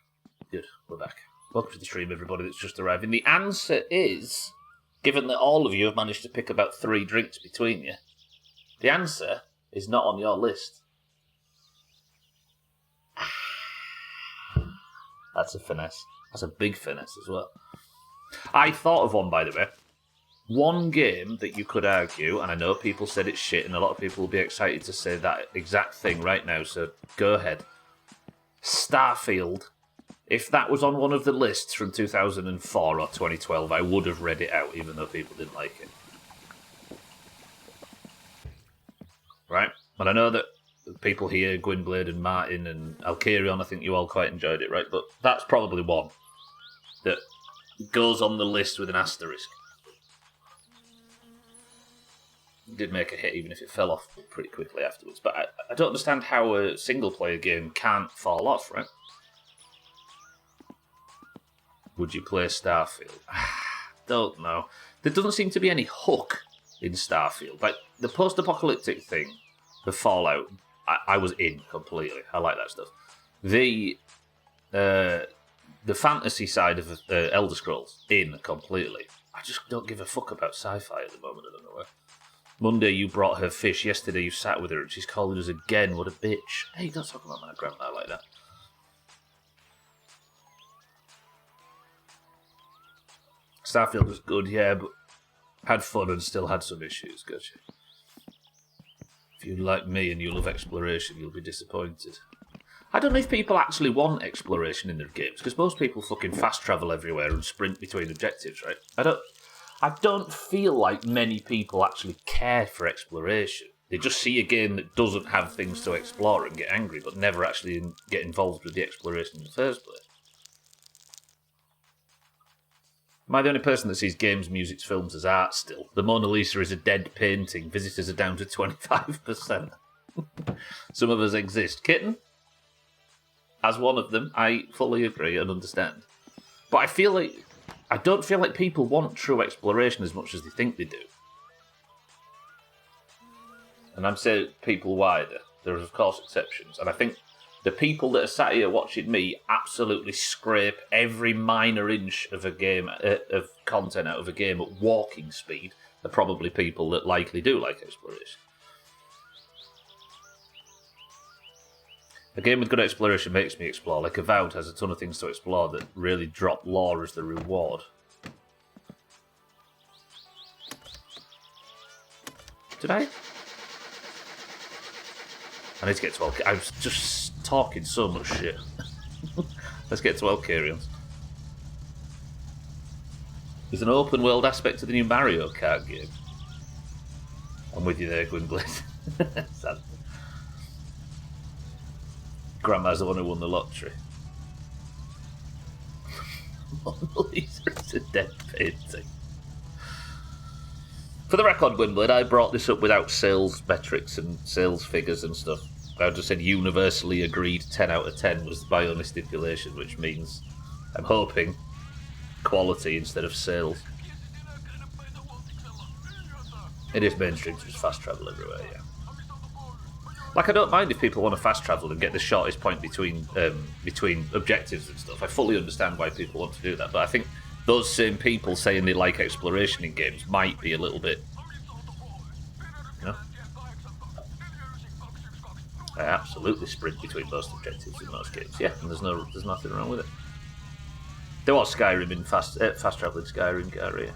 good. We're back. Welcome to the stream, everybody that's just arriving. The answer is, given that all of you have managed to pick about 3 drinks between you, the answer is not on your list. That's a finesse. That's a big finesse as well. I thought of one, by the way. One game that you could argue, and I know people said it's shit, and a lot of people will be excited to say that exact thing right now, so go ahead. Starfield. If that was on one of the lists from 2004 or 2012, I would have read it out, even though people didn't like it. Right? And I know that people here, Gwynblade and Martin and Alcarion, I think you all quite enjoyed it, right? But that's probably one that goes on the list with an asterisk. It did make a hit, even if it fell off pretty quickly afterwards. But I don't understand how a single-player game can't fall off, right? Would you play Starfield? Don't know. There doesn't seem to be any hook in Starfield. Like, the post-apocalyptic thing, the Fallout, I was in completely. I like that stuff. The fantasy side of Elder Scrolls, in completely. I just don't give a fuck about sci-fi at the moment, I don't know why. Monday you brought her fish, yesterday you sat with her and she's calling us again, what a bitch. Hey, don't talk about my grandma like that. Starfield was good, yeah, but had fun and still had some issues, gotcha. If you're like me and you love exploration, you'll be disappointed. I don't know if people actually want exploration in their games, because most people fucking fast travel everywhere and sprint between objectives, right? I don't feel like many people actually care for exploration. They just see a game that doesn't have things to explore and get angry, but never actually get involved with the exploration in the first place. Am I the only person that sees games, music, films as art still? The Mona Lisa is a dead painting. Visitors are down to 25%. Some of us exist. Kitten? As one of them, I fully agree and understand. But I don't feel like people want true exploration as much as they think they do. And I'm saying people wider. There are, of course, exceptions. And I think the people that are sat here watching me absolutely scrape every minor inch of a game, of content out of a game at walking speed are probably people that likely do like exploration. A game with good exploration makes me explore. Like Avowed has a ton of things to explore that really drop lore as the reward. Did I? I need to get to Alcarions. I was just talking so much shit. Let's get to Alcarions. There's an open world aspect to the new Mario Kart game. I'm with you there, Gwynblade. Sad. Grandma's the one who won the lottery. Mona Lisa is a dead painting. For the record, Gwynblade, I brought this up without sales metrics and sales figures and stuff. I just said universally agreed 10 out of 10 was my only stipulation, which means I'm hoping quality instead of sales. It is mainstream to just fast travel everywhere, yeah. Like, I don't mind if people want to fast travel and get the shortest point between objectives and stuff. I fully understand why people want to do that, but I think those same people saying they like exploration in games might be a little bit, you know? I absolutely sprint between most objectives in most games, yeah, and there's nothing wrong with it. There was Skyrim in fast traveling Skyrim, Gary.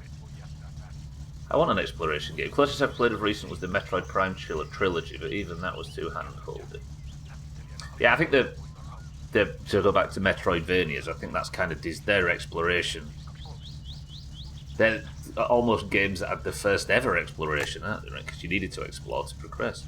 I want an exploration game. Closest I've played of recent was the Metroid Prime trilogy, but even that was too hand-holding. Yeah, I think to go back to Metroidvanias, I think that's kind of their exploration. They're almost games that had the first ever exploration, aren't they? Right? Because you needed to explore to progress.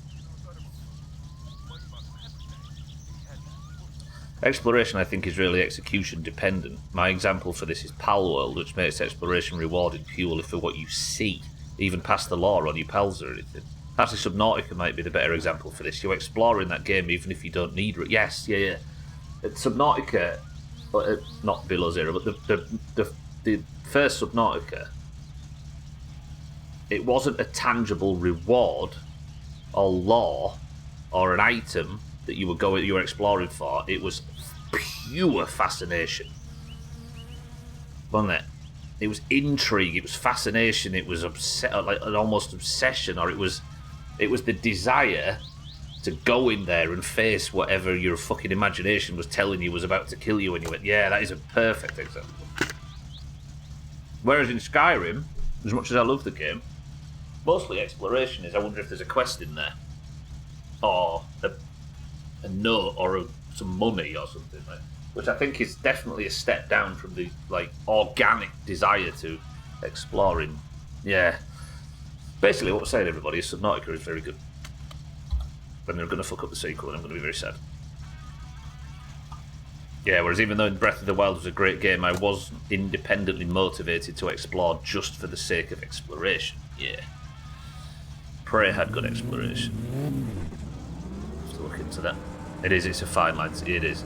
Exploration, I think, is really execution dependent. My example for this is Palworld, which makes exploration rewarded purely for what you see, even past the lore on your pals or anything. Actually, Subnautica might be the better example for this. You explore in that game even if you don't need it. Yes, yeah. Subnautica, not Below Zero, but the first Subnautica, it wasn't a tangible reward or lore or an item that you were exploring for. It was pure fascination, wasn't it? It was intrigue. It was fascination. It was like an almost obsession, or it was the desire to go in there and face whatever your fucking imagination was telling you was about to kill you. And you went, yeah, that is a perfect example. Whereas in Skyrim, as much as I love the game, mostly exploration is, I wonder if there's a quest in there, or a note, or some money or something, like, which I think is definitely a step down from the organic desire to exploring. Yeah, basically what we're saying, everybody, is Subnautica is very good, and they're going to fuck up the sequel, and I'm going to be very sad. Yeah, whereas even though Breath of the Wild was a great game, I was independently motivated to explore just for the sake of exploration. Yeah, Prey had good exploration. Have to look into that. It's a fine line. It is.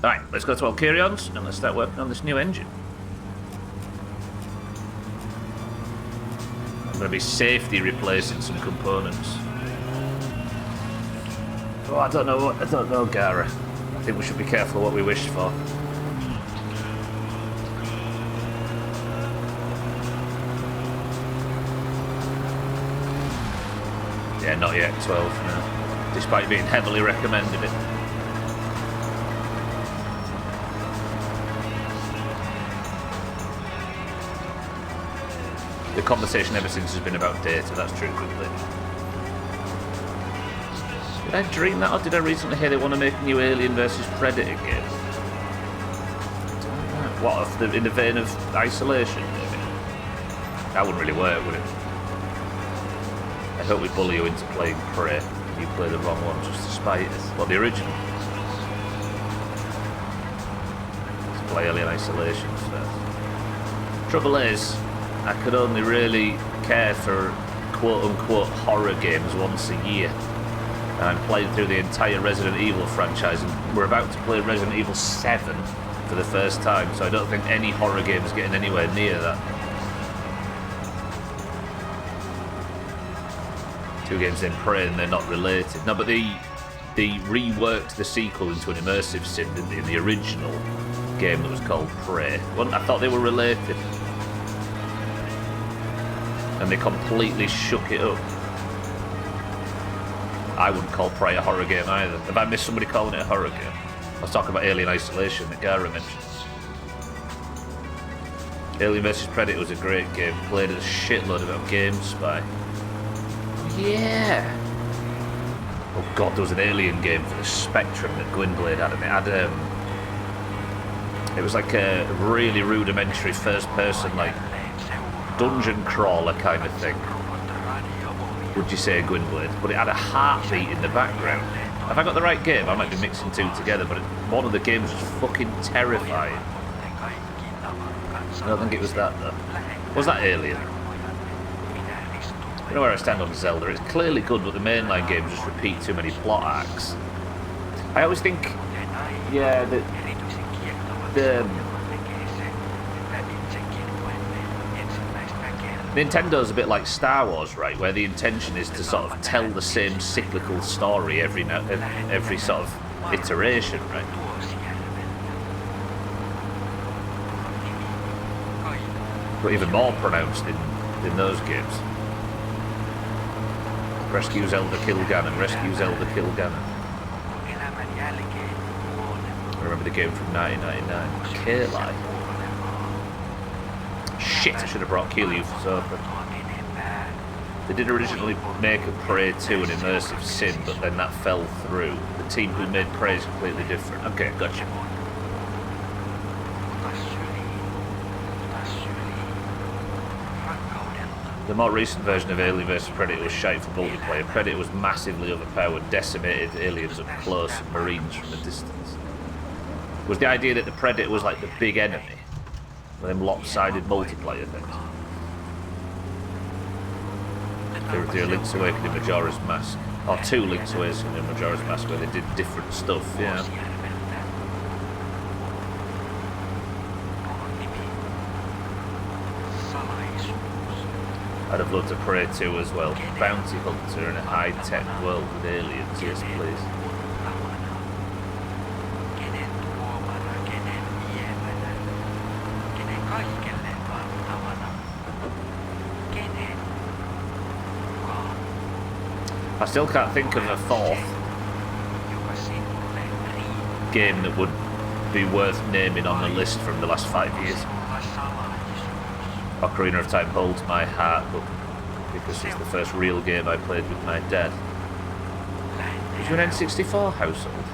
Alright, let's go to Alkarions and let's start working on this new engine. I'm going to be safety replacing some components. Oh, I don't know, Gara. I think we should be careful what we wish for. Yeah, not yet, 12, no. Despite being heavily recommended it. The conversation ever since has been about data, that's true, quickly. Did I dream that, or did I recently hear they want to make a new Alien vs Predator game? What, in the vein of Isolation, maybe? That wouldn't really work, would it? I hope we bully you into playing Prey. You play the wrong one just to spite us. Well, the original. Let's play Alien Isolation first. Trouble is, I could only really care for quote-unquote horror games once a year. And I'm playing through the entire Resident Evil franchise, and we're about to play Resident Evil 7 for the first time, so I don't think any horror game is getting anywhere near that. 2 games in Prey and they're not related. No, but they reworked the sequel into an immersive sim, didn't they, in the original game that was called Prey. I thought they were related. And they completely shook it up. I wouldn't call Prey a horror game either. Have I missed somebody calling it a horror game? I was talking about Alien Isolation that Gara mentioned. Alien vs Predator was a great game. Played a shitload about GameSpy. Yeah. Oh god, there was an Alien game for the Spectrum that Gwynblade had, and it was like a really rudimentary first-person, like dungeon crawler kind of thing. Would you say, Gwynblade? But it had a heartbeat in the background. Have I got the right game? I might be mixing two together, but one of the games was fucking terrifying. I don't think it was that, though. Was that Alien? I don't know where I stand on Zelda. It's clearly good, but the mainline games just repeat too many plot arcs. I always think, yeah, Nintendo's a bit like Star Wars, right? Where the intention is to sort of tell the same cyclical story every sort of iteration, right? But even more pronounced in those games. Rescue Zelda Kill Ganon, Rescue Zelda Kill Ganon. I remember the game from 1999. Kayli. Shit, I should have brought Keeley for Sofa. They did originally make a Prey 2 an immersive sim, but then that fell through. The team who made Prey is completely different. Okay, gotcha. The more recent version of Alien vs Predator was shite for multiplayer. Predator was massively overpowered, decimated aliens up close and marines from a distance. Was the idea that the Predator was like the big enemy? With them lopsided multiplayer things. There were Link's Awakening Majora's Mask. Or 2 Link's Awakening and Majora's Mask where they did different stuff, yeah. I'd have loved to Prey 2 as well. Bounty Hunter in a high-tech world with aliens, yes please. I still can't think of a fourth game that would be worth naming on the list from the last 5 years. Ocarina of Time holds my heart, but because it's the first real game I played with my dad. Was you an N64 household?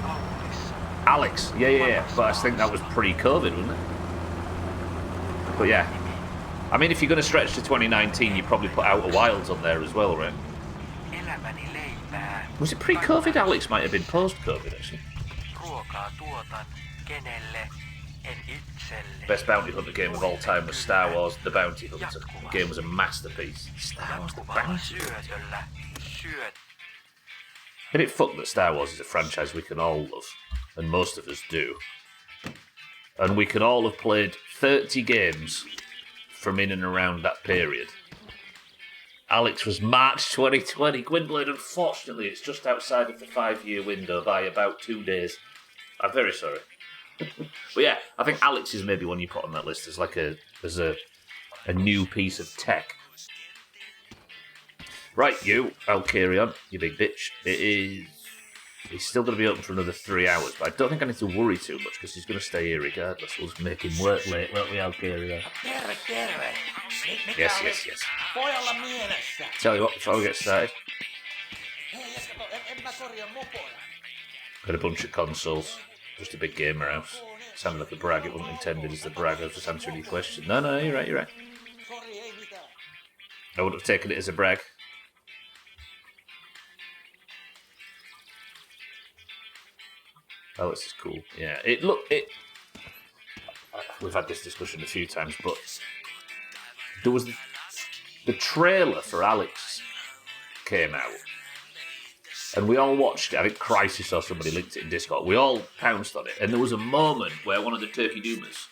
Alex, yeah. But I think that was pre-COVID, wasn't it? But yeah. I mean, if you're going to stretch to 2019, you probably put Outer Wilds on there as well, right? Was it pre-COVID? Alex might have been post-COVID, actually. Best bounty hunter game of all time was Star Wars The Bounty Hunter. The game was a masterpiece. Star Wars The Bounty Hunter. Isn't it fucked that Star Wars is a franchise we can all love? And most of us do. And we can all have played 30 games from in and around that period. Alex was March 2020. Gwynblade, unfortunately, it's just outside of the 5-year window by about 2 days. I'm very sorry. But yeah, I think Alex is maybe one you put on that list as like a new piece of tech. Right, I'll carry on, you big bitch. He's still going to be open for another 3 hours, but I don't think I need to worry too much because he's going to stay here regardless. We'll just make him work late, won't we, Alcaria? Yes. Tell you what, before we get started, got a bunch of consoles. Just a big gamer house. Sounded like a brag. It wasn't intended as a brag. I was just answering your question. No, you're right. I would have taken it as a brag. Oh, this is cool. Yeah, we've had this discussion a few times, but there was the trailer for Alex came out. And we all watched it. I think Crisis or somebody linked it in Discord. We all pounced on it. And there was a moment where one of the Turkey Doomas,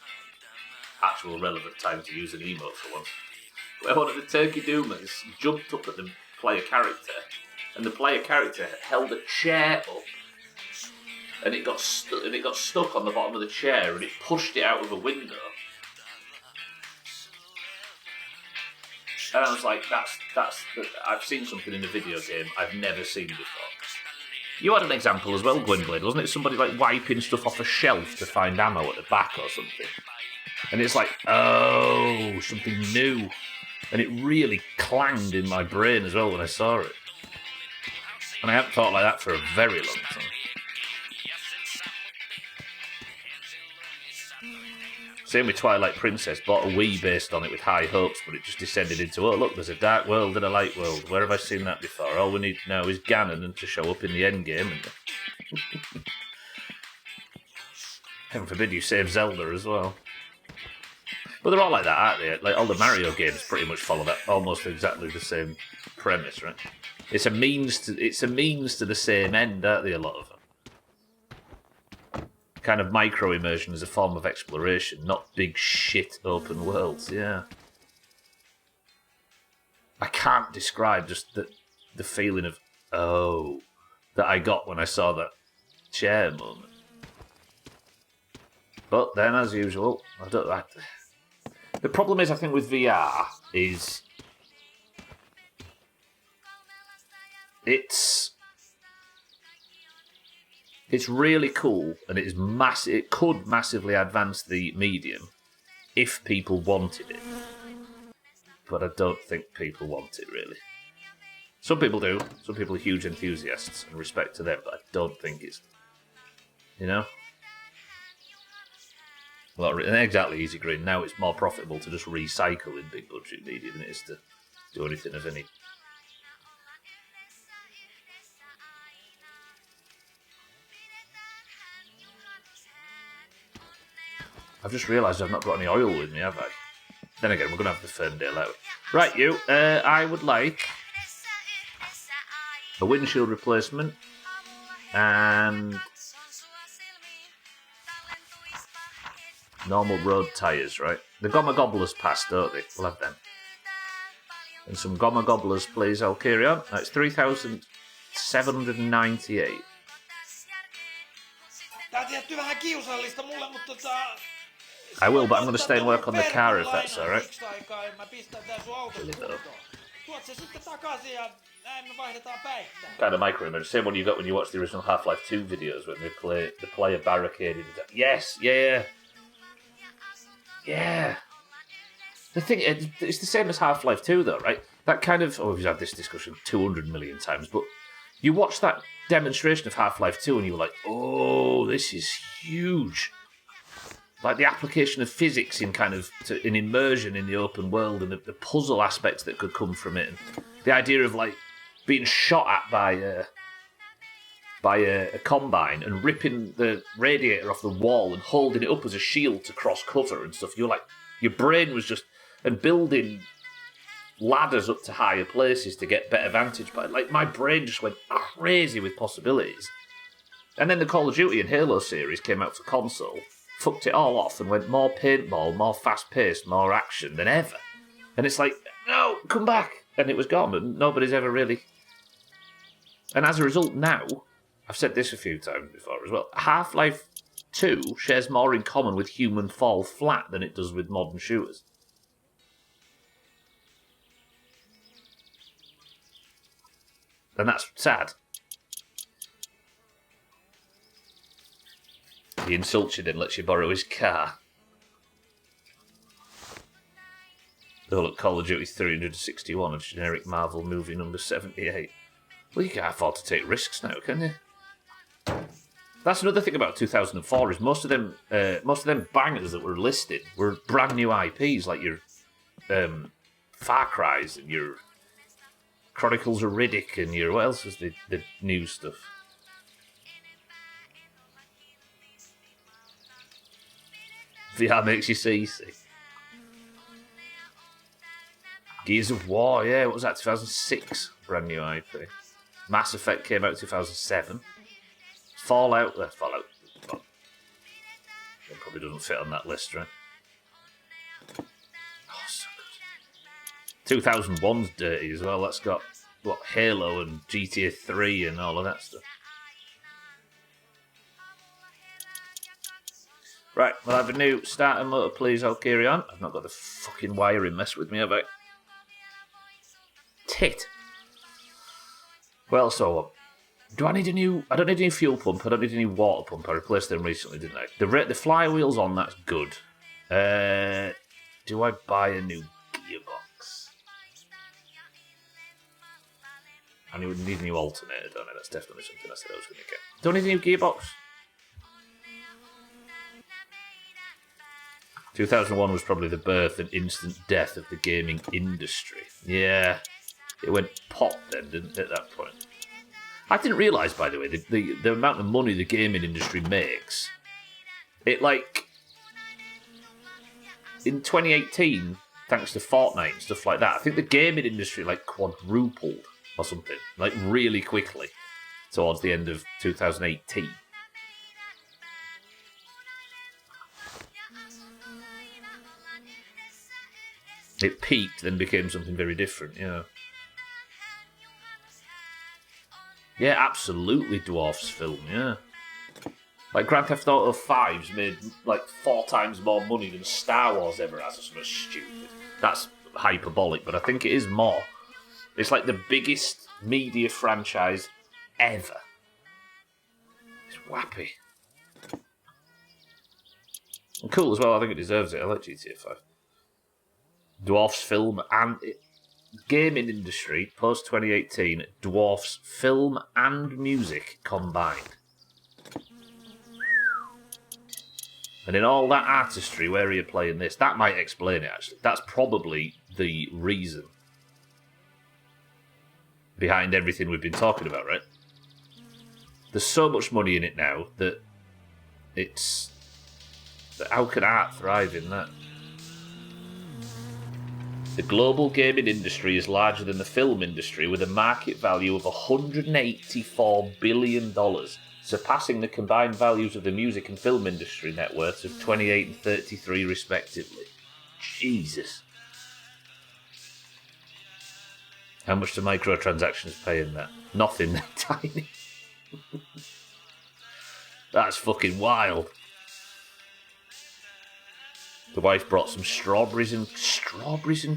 actual relevant time to use an emote for once, where one of the Turkey Doomas jumped up at the player character, and the player character held a chair up, and it got stuck on the bottom of the chair, and it pushed it out of a window. And I was like, I've seen something in a video game I've never seen before. You had an example as well, Gwynblade, wasn't it? Somebody like wiping stuff off a shelf to find ammo at the back or something. And it's like, oh, something new. And it really clanged in my brain as well when I saw it. And I haven't thought like that for a very long time. Same with Twilight Princess. Bought a Wii based on it with high hopes, but it just descended into, oh, look, there's a dark world and a light world. Where have I seen that before? All we need now is Ganon and to show up in the end game. And heaven forbid you save Zelda as well. But they're all like that, aren't they? Like all the Mario games pretty much follow that almost exactly the same premise, right? It's a means to the same end, aren't they? A lot of them. Kind of micro immersion as a form of exploration, not big shit open worlds. Yeah. I can't describe just the feeling of that I got when I saw that chair moment. But then, as usual, the problem is, I think, with VR is it's really cool and it is massive. It could massively advance the medium if people wanted it, but I don't think people want it really. Some people do. Some people are huge enthusiasts, and respect to them. But I don't think it's, Well, and exactly, Easy Green. Now it's more profitable to just recycle in big budget media than it is to do anything of any. I've just realised I've not got any oil with me, have I? Then again, we're going to have the Ferndale out. Right, you. I would like a windshield replacement and normal road tyres, right? The Gomma Gobblers pass, don't they? We'll have them. And some Gomma Gobblers, please. I'll carry on. That's 3,798. I will, but I'm going to stay and work on the car if that's alright. Kind of micro image. Same one you got when you watch the original Half-Life 2 videos when the player barricaded. Yes, yeah. Yeah. The thing, it's the same as Half-Life 2 though, right? That kind of, we've had this discussion 200 million times, but you watch that demonstration of Half-Life 2 and you were like, oh, this is huge. Like the application of physics in kind of in immersion in the open world and the puzzle aspects that could come from it. And the idea of like being shot at by a combine and ripping the radiator off the wall and holding it up as a shield to cross cover and stuff. You're like, your brain was just, and building ladders up to higher places to get better vantage point. Like my brain just went crazy with possibilities. And then the Call of Duty and Halo series came out for console, fucked it all off and went more paintball, more fast-paced, more action than ever. And it's like, no, come back. And it was gone, and nobody's ever really... And as a result now, I've said this a few times before as well, Half-Life 2 shares more in common with Human Fall Flat than it does with modern shooters. And that's sad. He insults you then lets you borrow his car. Oh look, Call of Duty 361, a generic Marvel movie number 78. Well, you can't afford to take risks now, can you? That's another thing about 2004 is most of them bangers that were listed were brand new IPs, like your Far Cry's and your Chronicles of Riddick and your, what else was the new stuff? VR makes you see. Gears of War, yeah, what was that, 2006? Brand new IP. Mass Effect came out in 2007. Fallout. It probably doesn't fit on that list, right? Oh, so good. 2001's dirty as well. That's got, Halo and GTA 3 and all of that stuff. Right, we'll have a new starter motor, please. I'll carry on. I've not got the fucking wiring mess with me, have I? Tit. Well, so do I need a new... I don't need a new fuel pump. I don't need a new water pump. I replaced them recently, didn't I? The flywheel's on, that's good. Do I buy a new gearbox? I need a new alternator, don't I? That's definitely something I said I was going to get. Do I need a new gearbox? 2001 was probably the birth and instant death of the gaming industry. Yeah, it went pop then, didn't it, at that point? I didn't realise, by the way, the amount of money the gaming industry makes. It, like, in 2018, thanks to Fortnite and stuff like that, I think the gaming industry, like, quadrupled or something, like, really quickly towards the end of 2018. It peaked, then became something very different, yeah. Yeah, absolutely Dwarfs film, yeah. Like, Grand Theft Auto 5's made, like, 4 times more money than Star Wars ever has, or something stupid. That's hyperbolic, but I think it is more. It's like the biggest media franchise ever. It's wappy. And cool as well, I think it deserves it. I like GTA 5. Dwarfs film and gaming industry post 2018 dwarfs film and music combined. And in all that artistry, where are you playing this? That might explain it, actually. That's probably the reason behind everything we've been talking about, right? There's so much money in it now that it's... How can art thrive in that? The global gaming industry is larger than the film industry, with a market value of $184 billion, surpassing the combined values of the music and film industry net worths of 28 and 33 respectively. Jesus. How much do microtransactions pay in that? Nothing, they're tiny. That's fucking wild. The wife brought some strawberries and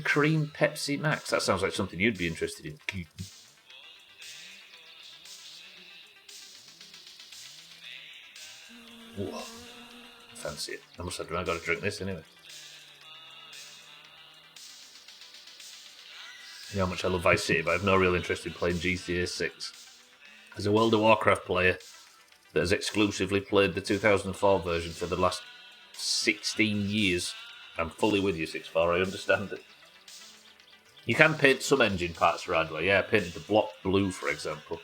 cream Pepsi Max. That sounds like something you'd be interested in. Whoa. Fancy it. I must have got to drink this anyway. You know how much I love Vice City, but I have no real interest in playing GTA 6. As a World of Warcraft player that has exclusively played the 2004 version for the last 16 years. I'm fully with you, 6-4, I understand it. You can paint some engine parts Radway. Yeah, I painted the block blue, for example.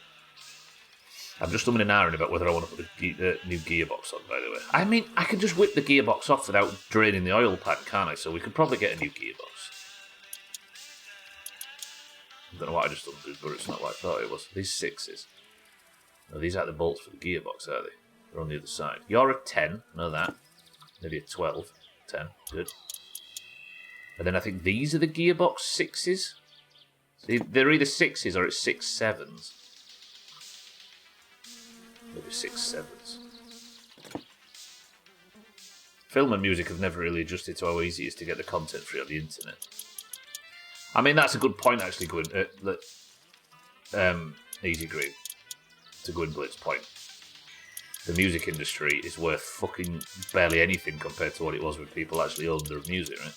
I'm just umming and ahhing about whether I want to put the new gearbox on, by the way. I mean, I can just whip the gearbox off without draining the oil pan, can't I? So we could probably get a new gearbox. I don't know what I just undid, but it's not what I thought it was. These 6s. No, these aren't the bolts for the gearbox, are they? They're on the other side. You're a 10, know that. Maybe a 12. 10, good. And then I think these are the gearbox 6s. They're either 6s or it's 6 7s. Maybe 6 7s. Film and music have never really adjusted to how easy it is to get the content free on the internet. I mean, that's a good point, actually, going Easy Green, to Gwynblitt's point. The music industry is worth fucking barely anything compared to what it was when people actually owned their music, right?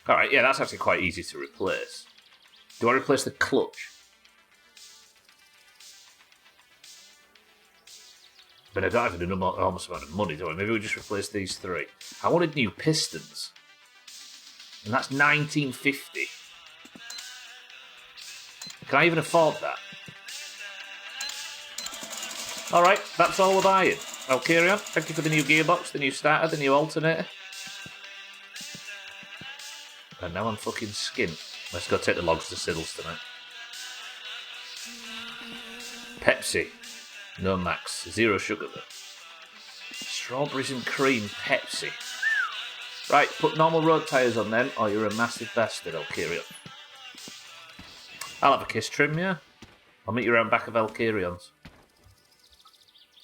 Alright, yeah, that's actually quite easy to replace. Do I replace the clutch? But I don't have an enormous amount of money, do I? Maybe we just replace these 3. I wanted new pistons. And that's 1950. Can I even afford that? Alright, that's all we're buying. I'll carry on. Thank you for the new gearbox, the new starter, the new alternator. And now I'm fucking skint. Let's go take the logs to Siddles tonight. Pepsi. No Max. 0 sugar though. Strawberries and cream Pepsi. Right, put normal road tyres on then, or you're a massive bastard. I'll carry on. I'll have a kiss trim, yeah? I'll meet you around back of Elcarion's.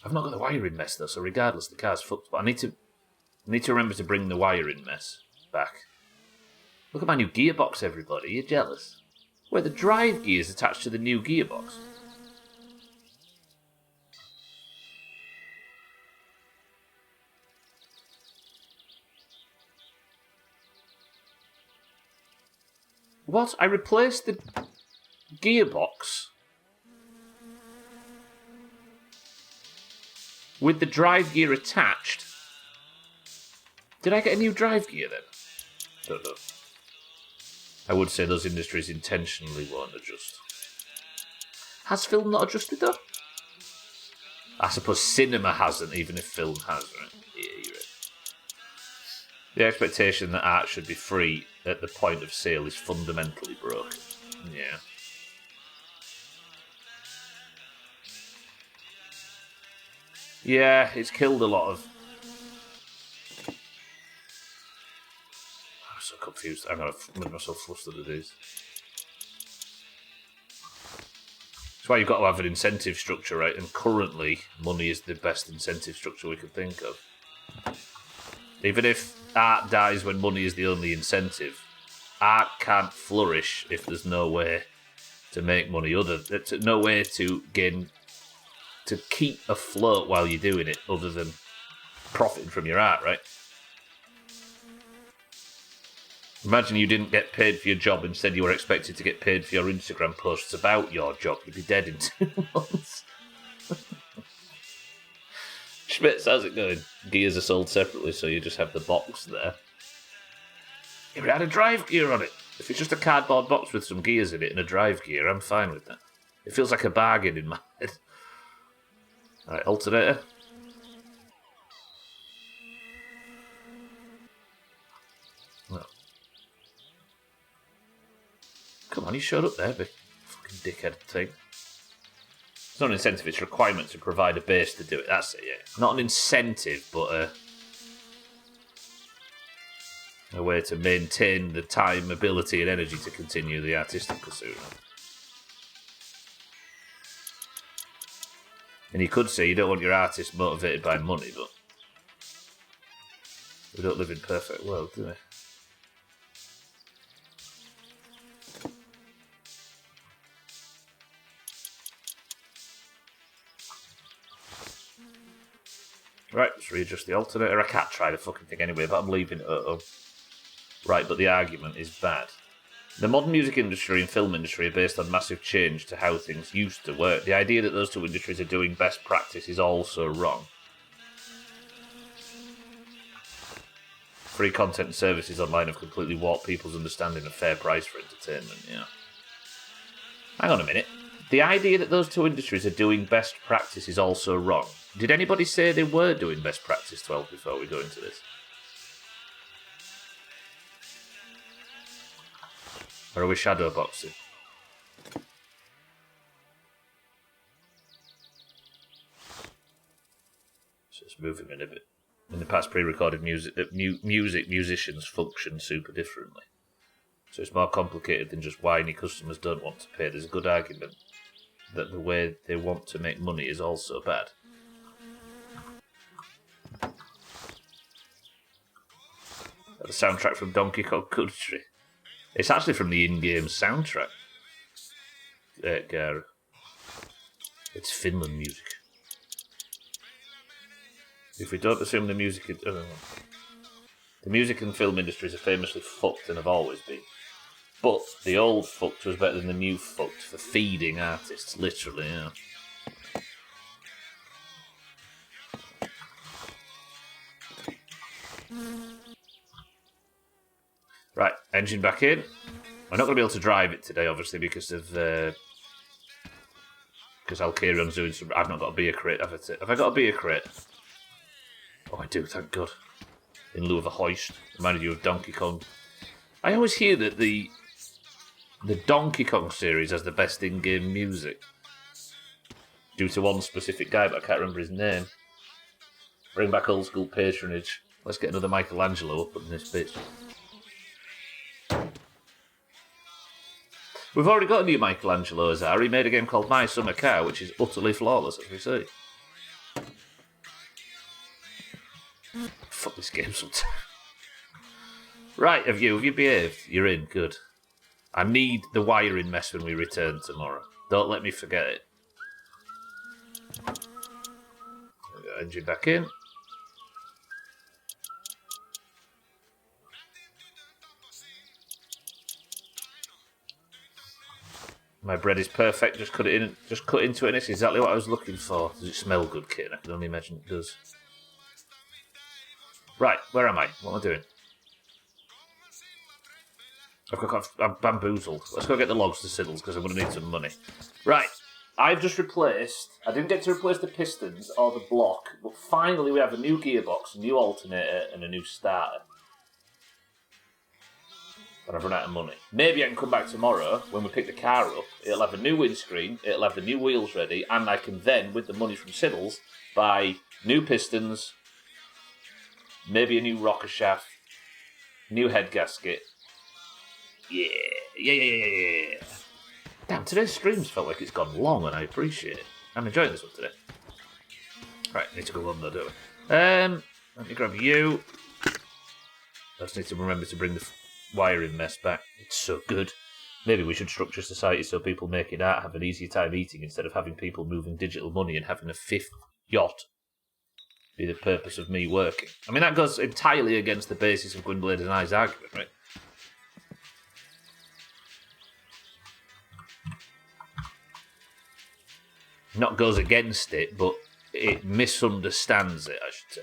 I've not got the wiring mess though, so regardless, the car's fucked. But I need to remember to bring the wiring mess back. Look at my new gearbox, everybody. Are you jealous? Where the drive gear's attached to the new gearbox. What? I replaced the gearbox with the drive gear attached Did I get a new drive gear then? Don't know. I would say those industries intentionally won't adjust. Has film not adjusted though? I suppose cinema hasn't, even if film has, right? Yeah, you're right. The expectation that art should be free at the point of sale is fundamentally broken. Yeah. Yeah, it's killed a lot of... I'm so confused. I'm going to make myself flustered at these. That's why you've got to have an incentive structure, right? And currently, money is the best incentive structure we can think of. Even if art dies when money is the only incentive, art can't flourish if there's no way to make money no way to keep afloat while you're doing it other than profiting from your art, right? Imagine you didn't get paid for your job, instead you were expected to get paid for your Instagram posts about your job. You'd be dead in 2 months. Schmitz, how's it going? Gears are sold separately, so you just have the box there. If it had a drive gear on it. If it's just a cardboard box with some gears in it and a drive gear, I'm fine with that. It feels like a bargain in my head. Alright, alternator. Well. Come on, you showed up there, big fucking dickhead thing. It's not an incentive, it's a requirement to provide a base to do it. That's it, yeah. Not an incentive, but a way to maintain the time, ability, and energy to continue the artistic pursuit. And you could say you don't want your artist motivated by money, but we don't live in a perfect world, do we? Right, let's readjust the alternator. I can't try the fucking thing anyway, but I'm leaving it at home. Right, but the argument is bad. The modern music industry and film industry are based on massive change to how things used to work. The idea that those two industries are doing best practice is also wrong. Free content and services online have completely warped people's understanding of fair price for entertainment, yeah. Hang on a minute. The idea that those two industries are doing best practice is also wrong. Did anybody say they were doing best practice 12 before we go into this? Or are we shadow boxing? So it's moving in a bit. In the past, pre-recorded musicians function super differently. So it's more complicated than just whiny customers don't want to pay. There's a good argument that the way they want to make money is also bad. The soundtrack from Donkey Kong Country. It's actually from the in-game soundtrack. Gar. It's Finland music. If we don't assume the music... the music and film industries are famously fucked and have always been. But the old fucked was better than the new fucked for feeding artists, literally, yeah. Right, engine back in. I'm not going to be able to drive it today, obviously, because of... because I'll carry on doing some... I've not got a beer crate, have I? Have I got a beer crate? Oh, I do, thank God. In lieu of a hoist. Reminded you of Donkey Kong. I always hear that the Donkey Kong series has the best in-game music. Due to one specific guy, but I can't remember his name. Bring back old school patronage. Let's get another Michelangelo up in this bitch. We've already got a new Michelangelo, Azar. He made a game called My Summer Car, which is utterly flawless, as we see. Fuck this game sometimes. Right, have you behaved? You're in, good. I need the wiring mess when we return tomorrow. Don't let me forget it. Engine back in. My bread is perfect. Just cut it in. Just cut into it. And it's exactly what I was looking for. Does it smell good, Kit? I can only imagine it does. Right, where am I? What am I doing? I'm bamboozled. Let's go get the logs to Siddles because I'm going to need some money. Right, I've just replaced... I didn't get to replace the pistons or the block, but finally we have a new gearbox, a new alternator, and a new starter. But I've run out of money. Maybe I can come back tomorrow when we pick the car up. It'll have a new windscreen, it'll have the new wheels ready, and I can then, with the money from Siddles, buy new pistons, maybe a new rocker shaft, new head gasket. Yeah. Damn, today's streams felt like it's gone long, and I appreciate it. I'm enjoying this one today. Right, need to go on though, don't we? Let me grab you. I just need to remember to bring the wiring mess back. It's so good. Maybe we should structure society so people making art have an easier time eating instead of having people moving digital money and having a fifth yacht be the purpose of me working. I mean, that goes entirely against the basis of Gwynblade and I's argument, right? Not goes against it, but it misunderstands it, I should say.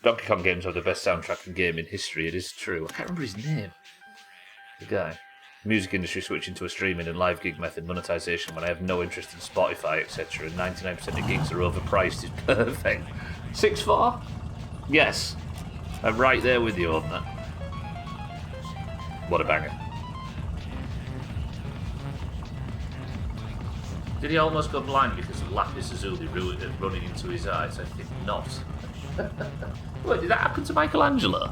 Donkey Kong games have the best soundtrack in gaming history, it is true. I can't remember his name. The guy. Music industry switching to a streaming and live gig method monetization when I have no interest in Spotify, etc. and 99% of gigs are overpriced is perfect. 6-4? Yes. I'm right there with you on that. What a banger. Did he almost go blind because of lapis lazuli running into his eyes? I think not. Wait, did that happen to Michelangelo?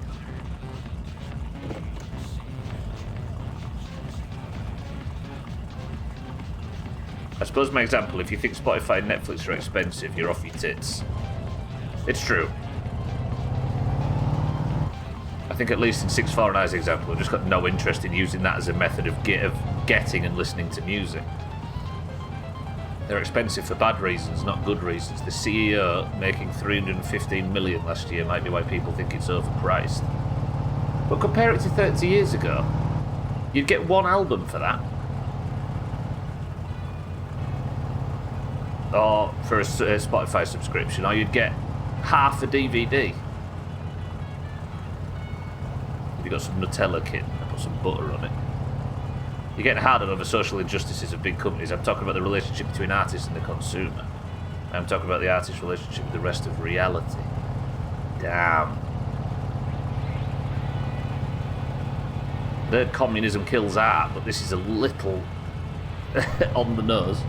I suppose my example, if you think Spotify and Netflix are expensive, you're off your tits. It's true. I think at least in 6-4 and I's example, I've just got no interest in using that as a method of getting and listening to music. They're expensive for bad reasons, not good reasons. The CEO making $315 million last year might be why people think it's overpriced. But compare it to 30 years ago. You'd get one album for that. Or for a Spotify subscription, or you'd get half a DVD. If you got some Nutella kit and put some butter on it. You're getting harder over social injustices of big companies. I'm talking about the relationship between artists and the consumer. I'm talking about the artist's relationship with the rest of reality. Damn. The communism kills art, but this is a little on the nose.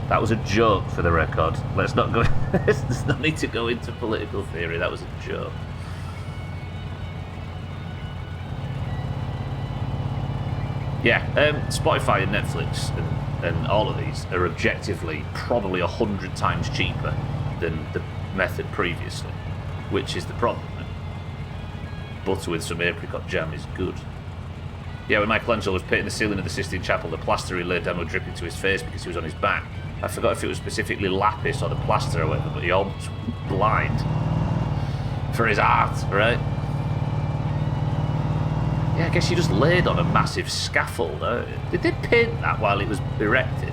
That was a joke, for the record. Let's not go... There's no need to go into political theory. That was a joke. Yeah, Spotify and Netflix and all of these are objectively probably 100 times cheaper than the method previously, which is the problem. Butter with some apricot jam is good. Yeah, when Michelangelo was painting the ceiling of the Sistine Chapel, the plaster he laid down would drip into his face because he was on his back. I forgot if it was specifically lapis or the plaster or whatever, but he almost blind for his art, right? Yeah, I guess you just laid on a massive scaffold. Did they paint that while it was erected?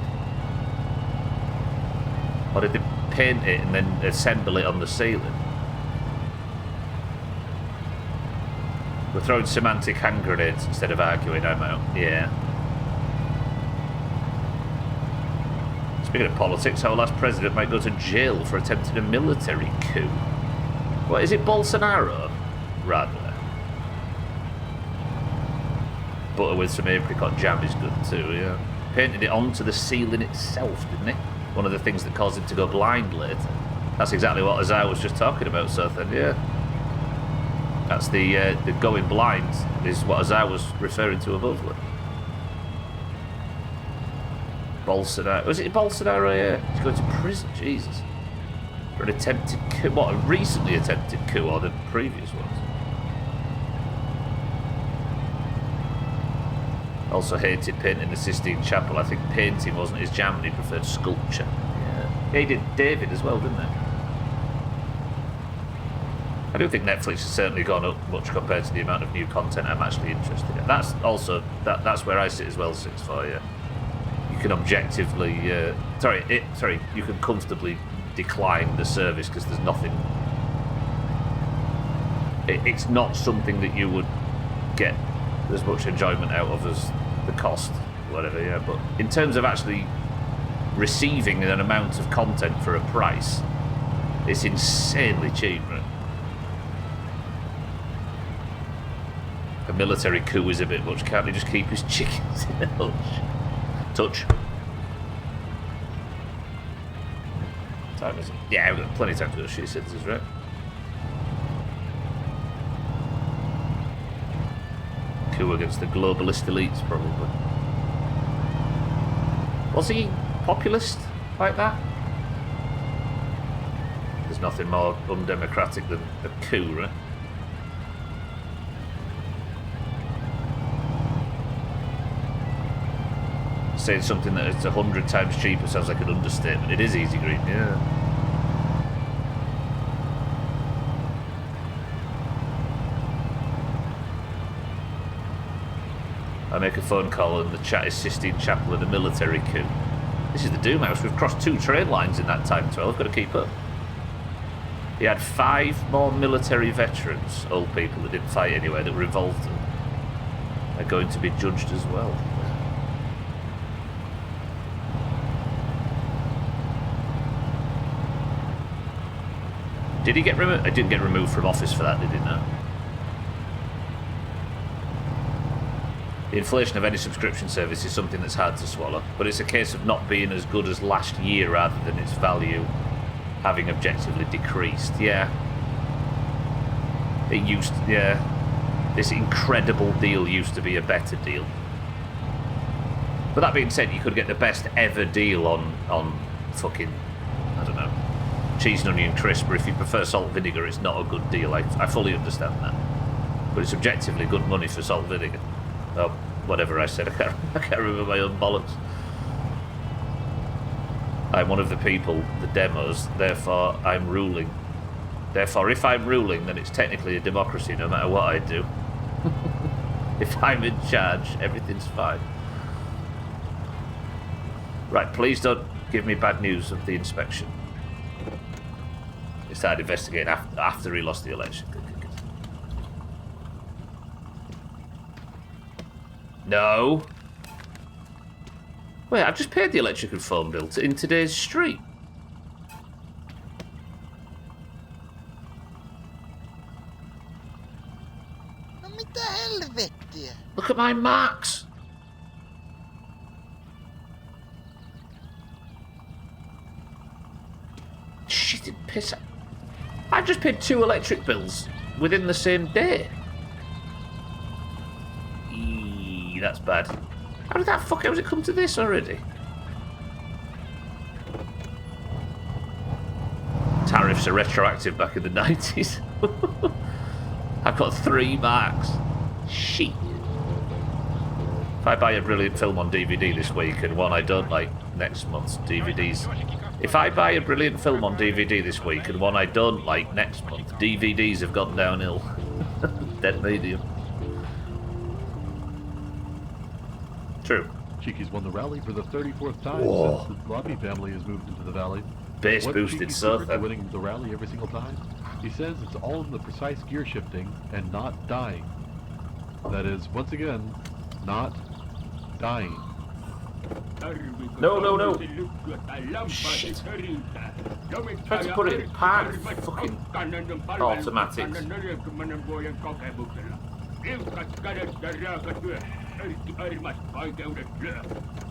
Or did they paint it and then assemble it on the ceiling? We're throwing semantic hand grenades instead of arguing, I'm out. Yeah. Speaking of politics, our last president might go to jail for attempting a military coup. What, is it Bolsonaro? Rather. Butter with some apricot jam is good too, yeah. Painted it onto the ceiling itself, didn't he? One of the things that caused him to go blind later. That's exactly what Azar was just talking about, so then, yeah. That's the going blind is what Azar was referring to above. Bolsonaro. Was it Bolsonaro? Yeah. He's going to prison, Jesus. For an attempted coup. What, a recently attempted coup or the previous ones? Also hated painting the Sistine Chapel. I think painting wasn't his jam and he preferred sculpture. Yeah. He did David as well, didn't he? I do think Netflix has certainly gone up much compared to the amount of new content I'm actually interested in. That's also, that's where I sit as well, 6-4, yeah. You can objectively, you can comfortably decline the service because there's nothing. It's not something that you would get as much enjoyment out of as the cost, whatever. Yeah, but in terms of actually receiving an amount of content for a price, it's insanely cheap, right? A military coup is a bit much. Can't he just keep his chickens in the hutch? Touch. Time is it? Yeah, we've got plenty of time to go shoot citizens, right? Coup against the globalist elites, probably. Was he populist like that? There's nothing more undemocratic than a coup, right? Saying something that is 100 times cheaper sounds like an understatement. It is easy green, yeah. I make a phone call and the chat is Sistine Chapel and a military coup. This is the Doomhaus. We've crossed 2 train lines in that time, 12. Got to keep up. He had 5 more military veterans, old people that didn't fight anywhere, that were involved and are going to be judged as well. Did he get removed? I didn't get removed from office for that, did he? No. The inflation of any subscription service is something that's hard to swallow, but it's a case of not being as good as last year rather than its value having objectively decreased. Yeah. It used to, yeah. This incredible deal used to be a better deal. But that being said, you could get the best ever deal on fucking, I don't know, cheese and onion crisp, or if you prefer salt vinegar, it's not a good deal. I fully understand that. But it's objectively good money for salt vinegar. Oh, whatever I said, I can't remember my own bollocks. I'm one of the people, the demos, therefore I'm ruling. Therefore, if I'm ruling, then it's technically a democracy, no matter what I do. If I'm in charge, everything's fine. Right, please don't give me bad news of the inspection. He started investigating after he lost the election. No. Wait, I've just paid the electric and phone bill in today's street. Look at my marks. Shit, it piss. I just paid 2 electric bills within the same day. Eee, that's bad. How did it come to this already? Tariffs are retroactive back in the 90s. I've got 3 marks. Shit. If I buy a brilliant film on DVD this week and one I don't like next month's DVDs. If I buy a brilliant film on DVD this week and one I don't like next month, DVDs have gone downhill. Dead medium. True. Cheeky's won the rally for the 34th time Whoa. since the Lobby family has moved into the valley. Base What's boosted Cheeky's surf. secret to winning the rally every single time? He says it's all in the precise gear shifting and not dying. That is, once again, not dying. No, no, no. Shit. Try to put it in park, fucking automatics.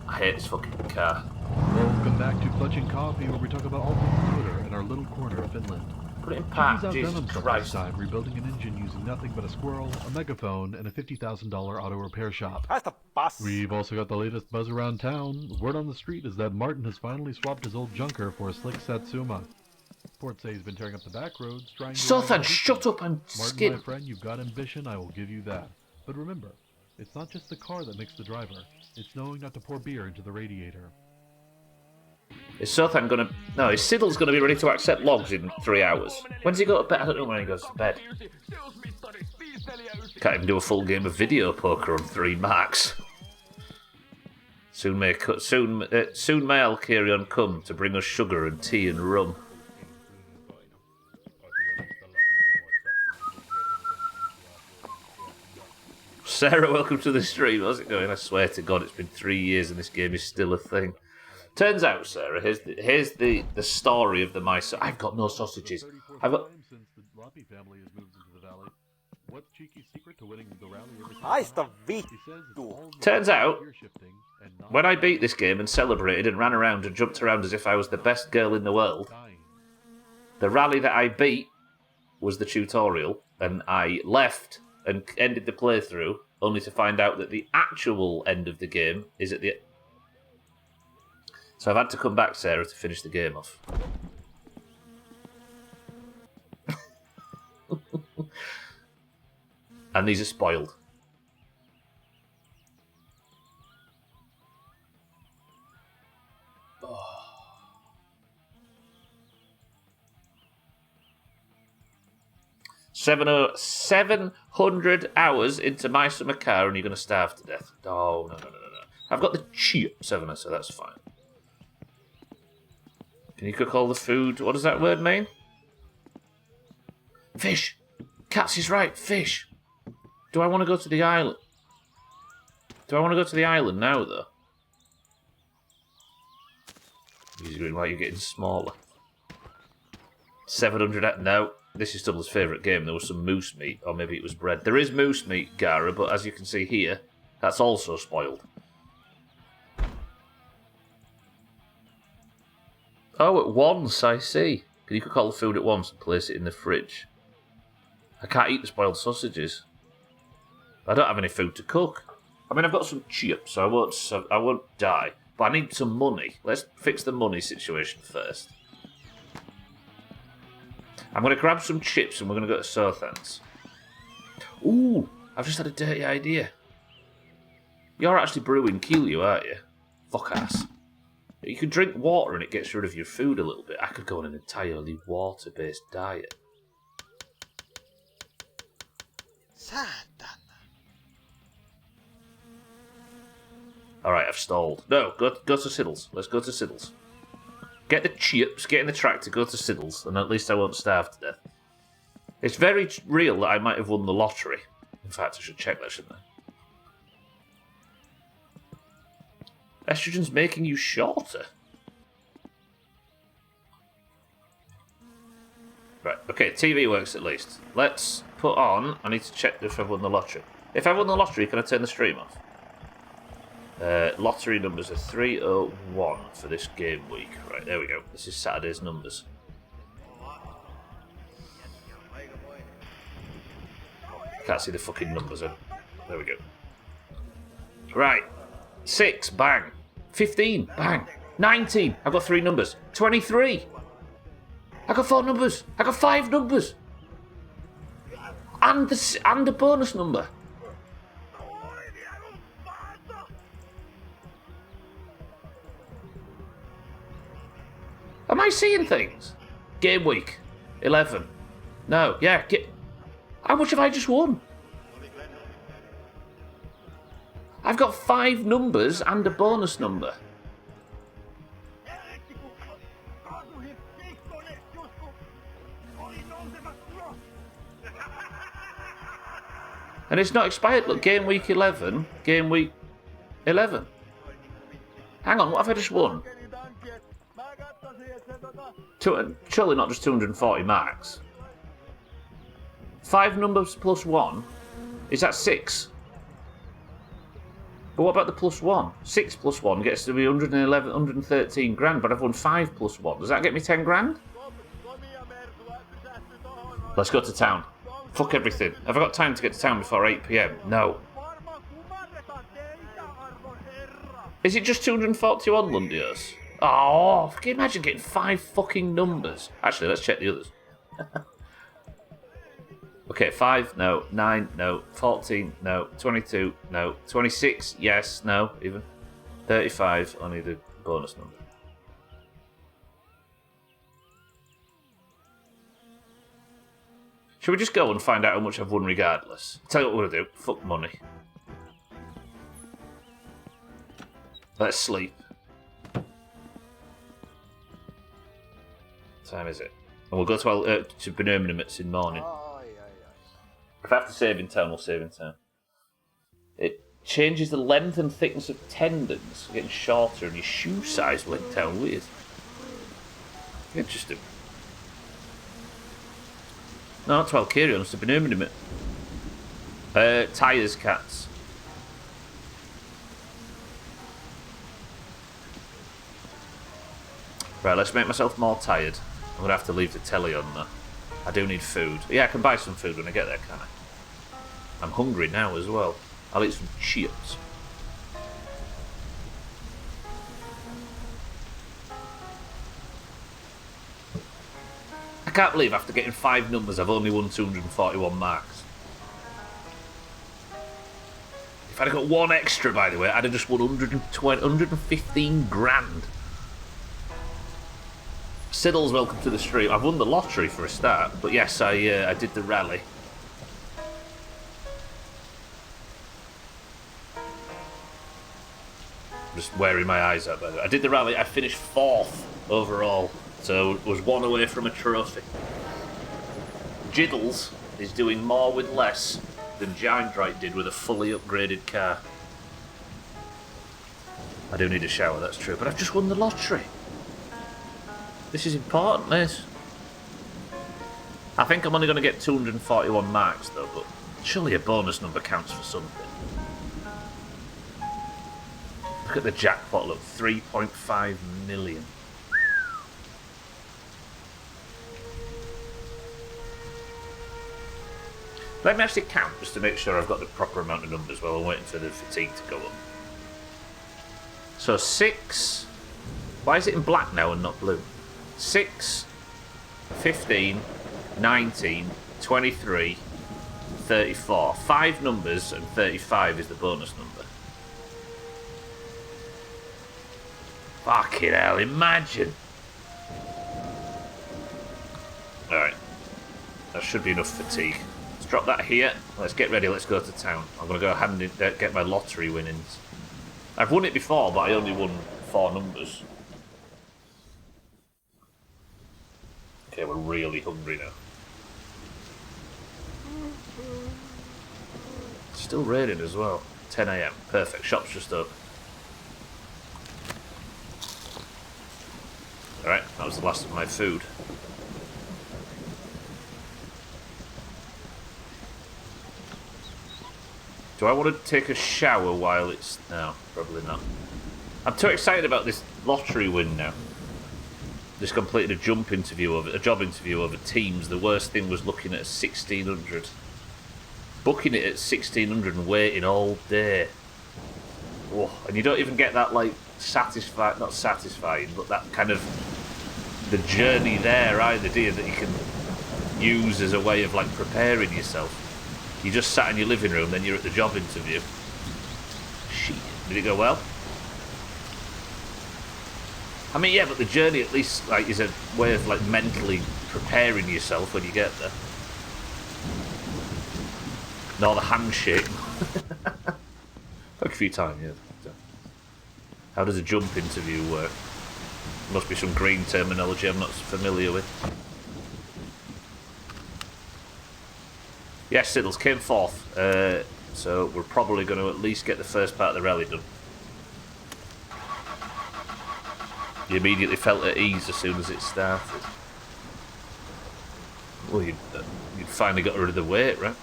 I hate this fucking car. Welcome back to Clutching Coffee, where we talk about all things motor in our little corner of Finland. Put it in park, Cheeky's Jesus outdone himself Christ. this time, rebuilding an engine using nothing but a squirrel, a megaphone, and a $50,000 auto repair shop. We've also got the latest buzz around town. Word on the street is that Martin has finally swapped his old junker for a slick Satsuma. Reports say he's been tearing up the back roads, trying to... Sothan, shut up, I'm Martin, scared. my friend, you've got ambition, I will give you that. But remember, it's not just the car that makes the driver. It's knowing not to pour beer into the radiator. Is Sothan gonna... No, is Siddle's gonna be ready to accept logs in 3 hours? When's he go to bed? I don't know when he goes to bed. Can't even do a full game of video poker on 3 marks. Soon may Alkirion come to bring us sugar and tea and rum. Sarah, welcome to the stream. How's it going? I swear to God, it's been 3 years and this game is still a thing. Turns out, Sarah, here's the story of the mice. I've got no sausages. I've got... Since the Loppy family has moved into the valley. What's Cheeky's secret to winning the rally every Turns out, when I beat this game and celebrated and ran around and jumped around as if I was the best girl in the world, the rally that I beat was the tutorial, and I left and ended the playthrough, only to find out that the actual end of the game is at the... So I've had to come back, Sarah, to finish the game off. And these are spoiled. Oh. 700 hours into my summer car and you're going to starve to death. Oh, no. I've got the chips, haven't I? So that's fine. Can you cook all the food? What does that word mean? Fish. Cats is right. Fish. Do I want to go to the island? Do I want to go to the island now, though? He's going like you're getting smaller. 700... No. This is Stubble's favourite game. There was some moose meat, or maybe it was bread. There is moose meat, Gara, but as you can see here, that's also spoiled. Oh, at once, I see. Can you cook all the food at once and place it in the fridge? I can't eat the spoiled sausages. I don't have any food to cook. I mean, I've got some chips, so I won't die. But I need some money. Let's fix the money situation first. I'm going to grab some chips and we're going to go to Southan's. Ooh, I've just had a dirty idea. You're actually brewing Keelio, aren't you? Fuck ass. You can drink water and it gets rid of your food a little bit. I could go on an entirely water-based diet. Alright, I've stalled. No, go to Siddles. Let's go to Siddles. Get the chips, get in the tractor, go to Siddles, and at least I won't starve to death. It's very real that I might have won the lottery. In fact, I should check that, shouldn't I? Estrogen's making you shorter. Right, okay, TV works at least. Let's put on... I need to check if I've won the lottery. If I won the lottery, can I turn the stream off? Lottery numbers are 301 for this game week. Right, there we go. This is Saturday's numbers. Can't see the fucking numbers then. There we go. Right. 6, bang. 15, bang. 19, I've got 3 numbers. 23. I got 4 numbers. I got 5 numbers. And the bonus number. Am I seeing things? Game week 11. No, yeah. How much have I just won? I've got 5 numbers and a bonus number. And it's not expired. Look, game week 11. Game week 11. Hang on, what have I just won? Surely not just 240 marks. 5 numbers plus 1. Is that 6? But what about the plus 1? 6 plus 1 gets to be 111, 113 grand, but I've won 5 plus 1. Does that get me 10 grand? Let's go to town. Fuck everything. Have I got time to get to town before 8 PM? No. Is it just 241 Lundios? Oh, can you imagine getting 5 fucking numbers? Actually, let's check the others. Okay, 5, no. 9, no. 14, no. 22, no. 26, yes, no, even. 35, only the bonus number. Should we just go and find out how much I've won regardless? Tell you what we're going to do. Fuck money. Let's sleep. What time is it? And we'll go to Birmingham in the morning. If I have to save in town, we'll save in town. Changes the length and thickness of tendons, getting shorter, and your shoe size went down. Weird. Interesting. No, not 12 Valkyria, must have been aiming him at. Tyres, cats. Right, let's make myself more tired. I'm going to have to leave the telly on there. I do need food. Yeah, I can buy some food when I get there, can't I? I'm hungry now as well. I'll eat some chips. I can't believe after getting 5 numbers I've only won 241 marks. If I'd have got 1 extra, by the way, I'd have just won 115 grand. Siddles, welcome to the stream. I've won the lottery for a start, but yes, I did the rally. I'm just wearing my eyes out, by the way. I did the rally, I finished 4th overall, so was 1 away from a trophy. Jiddles is doing more with less than Giant did with a fully upgraded car. I do need a shower, that's true, but I've just won the lottery. This is important, this. I think I'm only going to get 241 marks, though, but surely a bonus number counts for something. Look at the jackpot, look, 3.5 million. Let me actually count, just to make sure I've got the proper amount of numbers while I'm waiting for the fatigue to go up. So 6... Why is it in black now and not blue? 6, 15, 19, 23, 34. 5 numbers and 35 is the bonus number. Fucking hell, imagine. Alright. That should be enough fatigue. Let's drop that here. Let's get ready, let's go to town. I'm going to go get my lottery winnings. I've won it before, but I only won 4 numbers. Okay, we're really hungry now. It's still raining as well. 10 AM. Perfect. Shop's just open. Alright, that was the last of my food. Do I want to take a shower while it's... No, probably not. I'm too excited about this lottery win now. Just completed a job interview over Teams. The worst thing was looking at 1600. Booking it at 1600 and waiting all day. Oh, and you don't even get that, like, not satisfying, but that kind of the journey there either, do you, that you can use as a way of, like, preparing yourself. You just sat in your living room, then you're at the job interview. Shit. Did it go well? I mean, yeah, but the journey at least like is a way of like mentally preparing yourself when you get there. Not the handshake. Took a few times, yeah. How does a jump interview work? Must be some green terminology I'm not familiar with. Yes, Siddles came 4th, so we're probably going to at least get the first part of the rally done. You immediately felt at ease as soon as it started. Well, you'd finally got rid of the weight, right?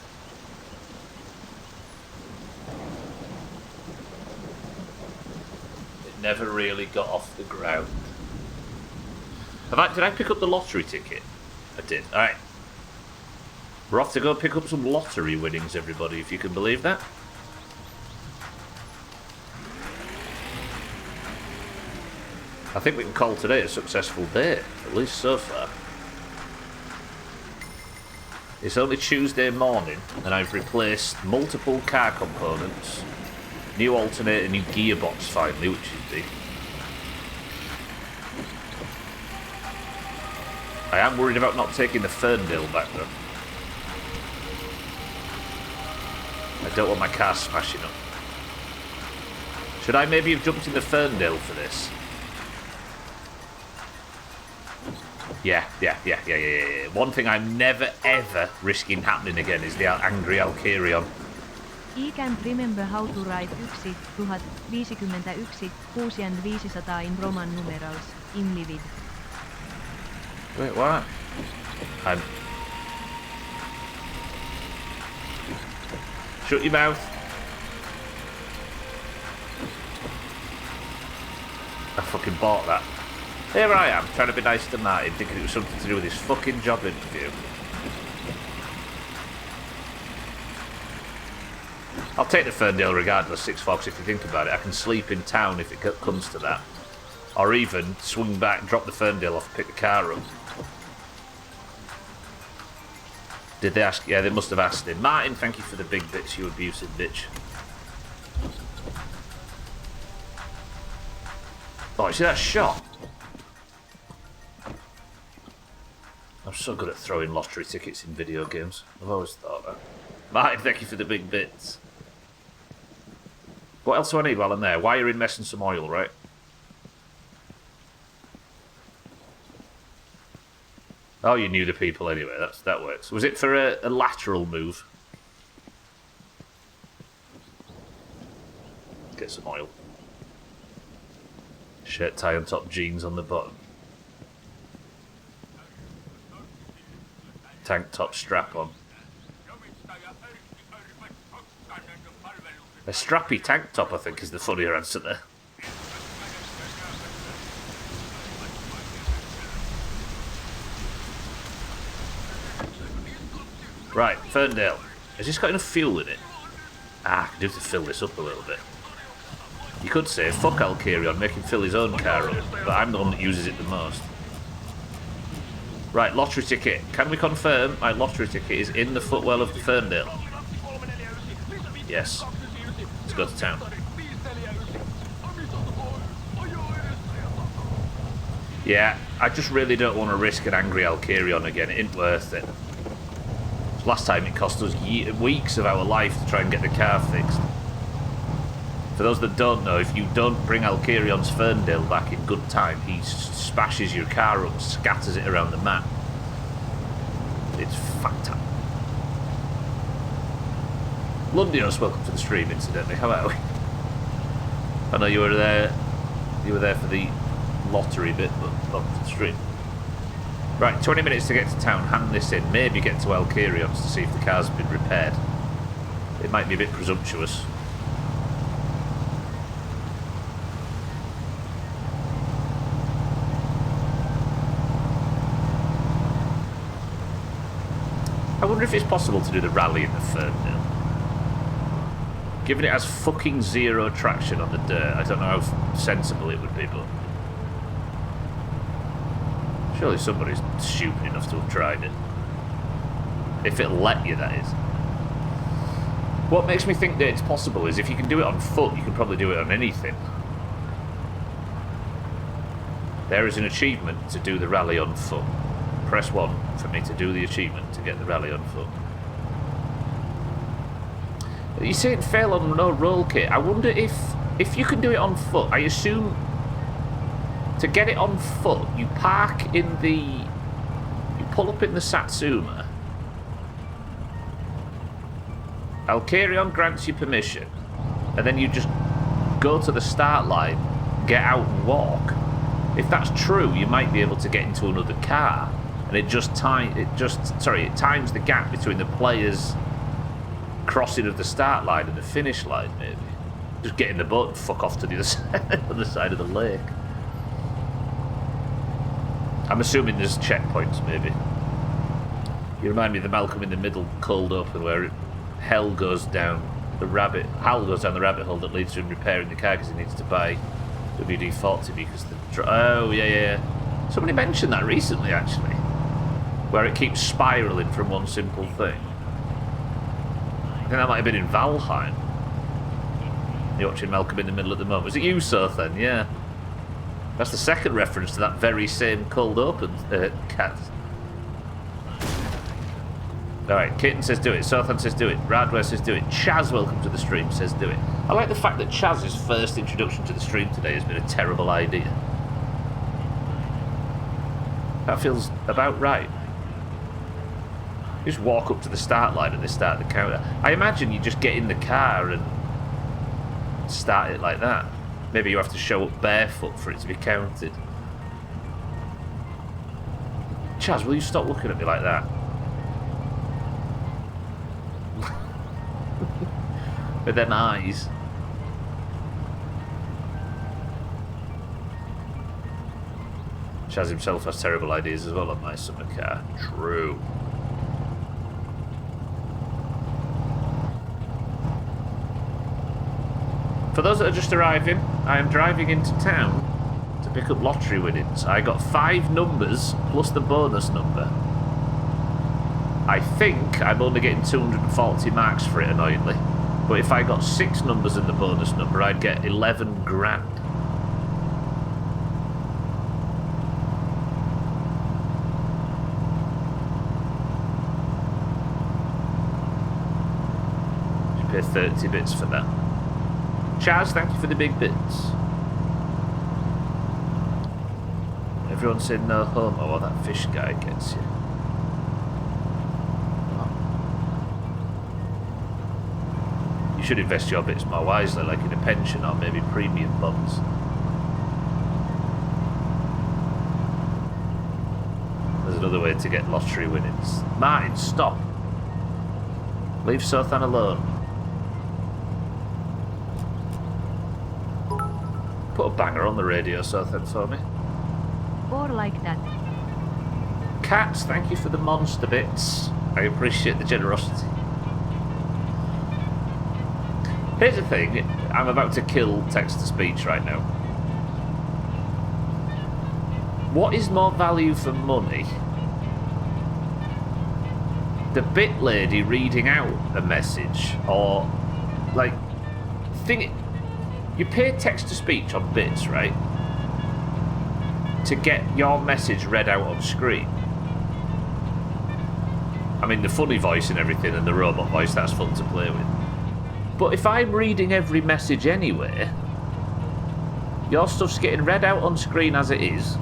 It never really got off the ground. Did I pick up the lottery ticket? I did. Alright. We're off to go pick up some lottery winnings, everybody, if you can believe that. I think we can call today a successful day, at least so far. It's only Tuesday morning, and I've replaced multiple car components, new alternator, new gearbox finally, which is big. I am worried about not taking the Ferndale back though. I don't want my car smashing up. Should I maybe have jumped in the Ferndale for this? Yeah. One thing I'm never ever risking happening again is the angry Alkirion. I can't remember how to write 1, 1000, 51, 6 and 500 in Roman numerals. I'm livid. Wait, what? Shut your mouth. I fucking bought that. Here I am, trying to be nice to Martin, thinking it was something to do with his fucking job interview. I'll take the Ferndale regardless, Six Fox, if you think about it. I can sleep in town if it comes to that. Or even swing back, drop the Ferndale off, pick the car up. Did they ask? Yeah, they must have asked him. Martin, thank you for the big bits, you abusive bitch. Oh, you see that shot? I'm so good at throwing lottery tickets in video games. I've always thought that. Martin, thank you for the big bits. What else do I need while I'm there? Wiring, mess and some oil, right? Oh, you knew the people anyway. That works. Was it for a lateral move? Get some oil. Shirt tie on top, jeans on the bottom. Tank top strap on. A strappy tank top, I think, is the funnier answer there. Right, Ferndale. Has this got enough fuel in it? Ah, I can do to fill this up a little bit. You could say, fuck Alkirion, make him fill his own car up, but I'm the one that uses it the most. Right, lottery ticket. Can we confirm my lottery ticket is in the footwell of the Ferndale? Yes. Let's go to town. Yeah, I just really don't want to risk an angry Alkirion again. It ain't worth it. Last time it cost us weeks of our life to try and get the car fixed. For those that don't know, if you don't bring Alkirion's Ferndale back in good time, he smashes your car up, scatters it around the map. It's fact. Lundios, welcome to the stream, incidentally. How are we? I know you were there. You were there for the lottery bit, but welcome to the stream. Right, 20 minutes to get to town. Hand this in. Maybe get to Alkirion's to see if the car's been repaired. It might be a bit presumptuous. I wonder if it's possible to do the rally in the Ferndale. Given it has fucking zero traction on the dirt, I don't know how sensible it would be, but... surely somebody's stupid enough to have tried it. If it'll let you, that is. What makes me think that it's possible is if you can do it on foot, you can probably do it on anything. There is an achievement to do the rally on foot. Press 1 for me to do the achievement to get the rally on foot. You say it fail on no roll kit. I wonder if you can do it on foot. I assume to get it on foot, you park in the... you pull up in the Satsuma. Alkirion grants you permission, and then you just go to the start line, get out and walk. If that's true, you might be able to get into another car, and it times the gap between the players crossing of the start line and the finish line, maybe. Just get in the boat and fuck off to the other side of the lake. I'm assuming there's checkpoints, maybe. You remind me of the Malcolm in the Middle cold open where Hal goes down the rabbit hole that leads to him repairing the car because he needs to buy WD-40 because the... oh, yeah. Somebody mentioned that recently, actually. Where it keeps spiralling from one simple thing. I think that might have been in Valheim. You're watching Malcolm in the Middle at the moment. Was it you, Sothan? Yeah. That's the second reference to that very same cold open cat. Alright, Kitten says do it. Sothan says do it. Radware says do it. Chaz, welcome to the stream, says do it. I like the fact that Chaz's first introduction to the stream today has been a terrible idea. That feels about right. just walk up to the start line and they start the counter. I imagine you just get in the car and start it like that. Maybe you have to show up barefoot for it to be counted. Chaz, will you stop looking at me like that? With them eyes. Chaz himself has terrible ideas as well on my summer car. True. For those that are just arriving, I am driving into town to pick up lottery winnings. I got 5 numbers plus the bonus number. I think I'm only getting 240 marks for it, annoyingly. But if I got 6 numbers in the bonus number, I'd get 11 grand. You pay 30 bits for that. Chaz, thank you for the big bits. Everyone said no homo or that fish guy gets you. You should invest your bits more wisely, like in a pension or maybe premium bonds. There's another way to get lottery winnings. Martin, stop. Leave Sothan alone. Put a banger on the radio, Sothan, for me. Or like that. Cats, thank you for the monster bits. I appreciate the generosity. Here's the thing, I'm about to kill text-to-speech right now. What is more value for money? The bit lady reading out a message, or, like, you pay text-to-speech on bits, right? To get your message read out on screen. I mean, the funny voice and everything and the robot voice, that's fun to play with. But if I'm reading every message anyway, your stuff's getting read out on screen as it is.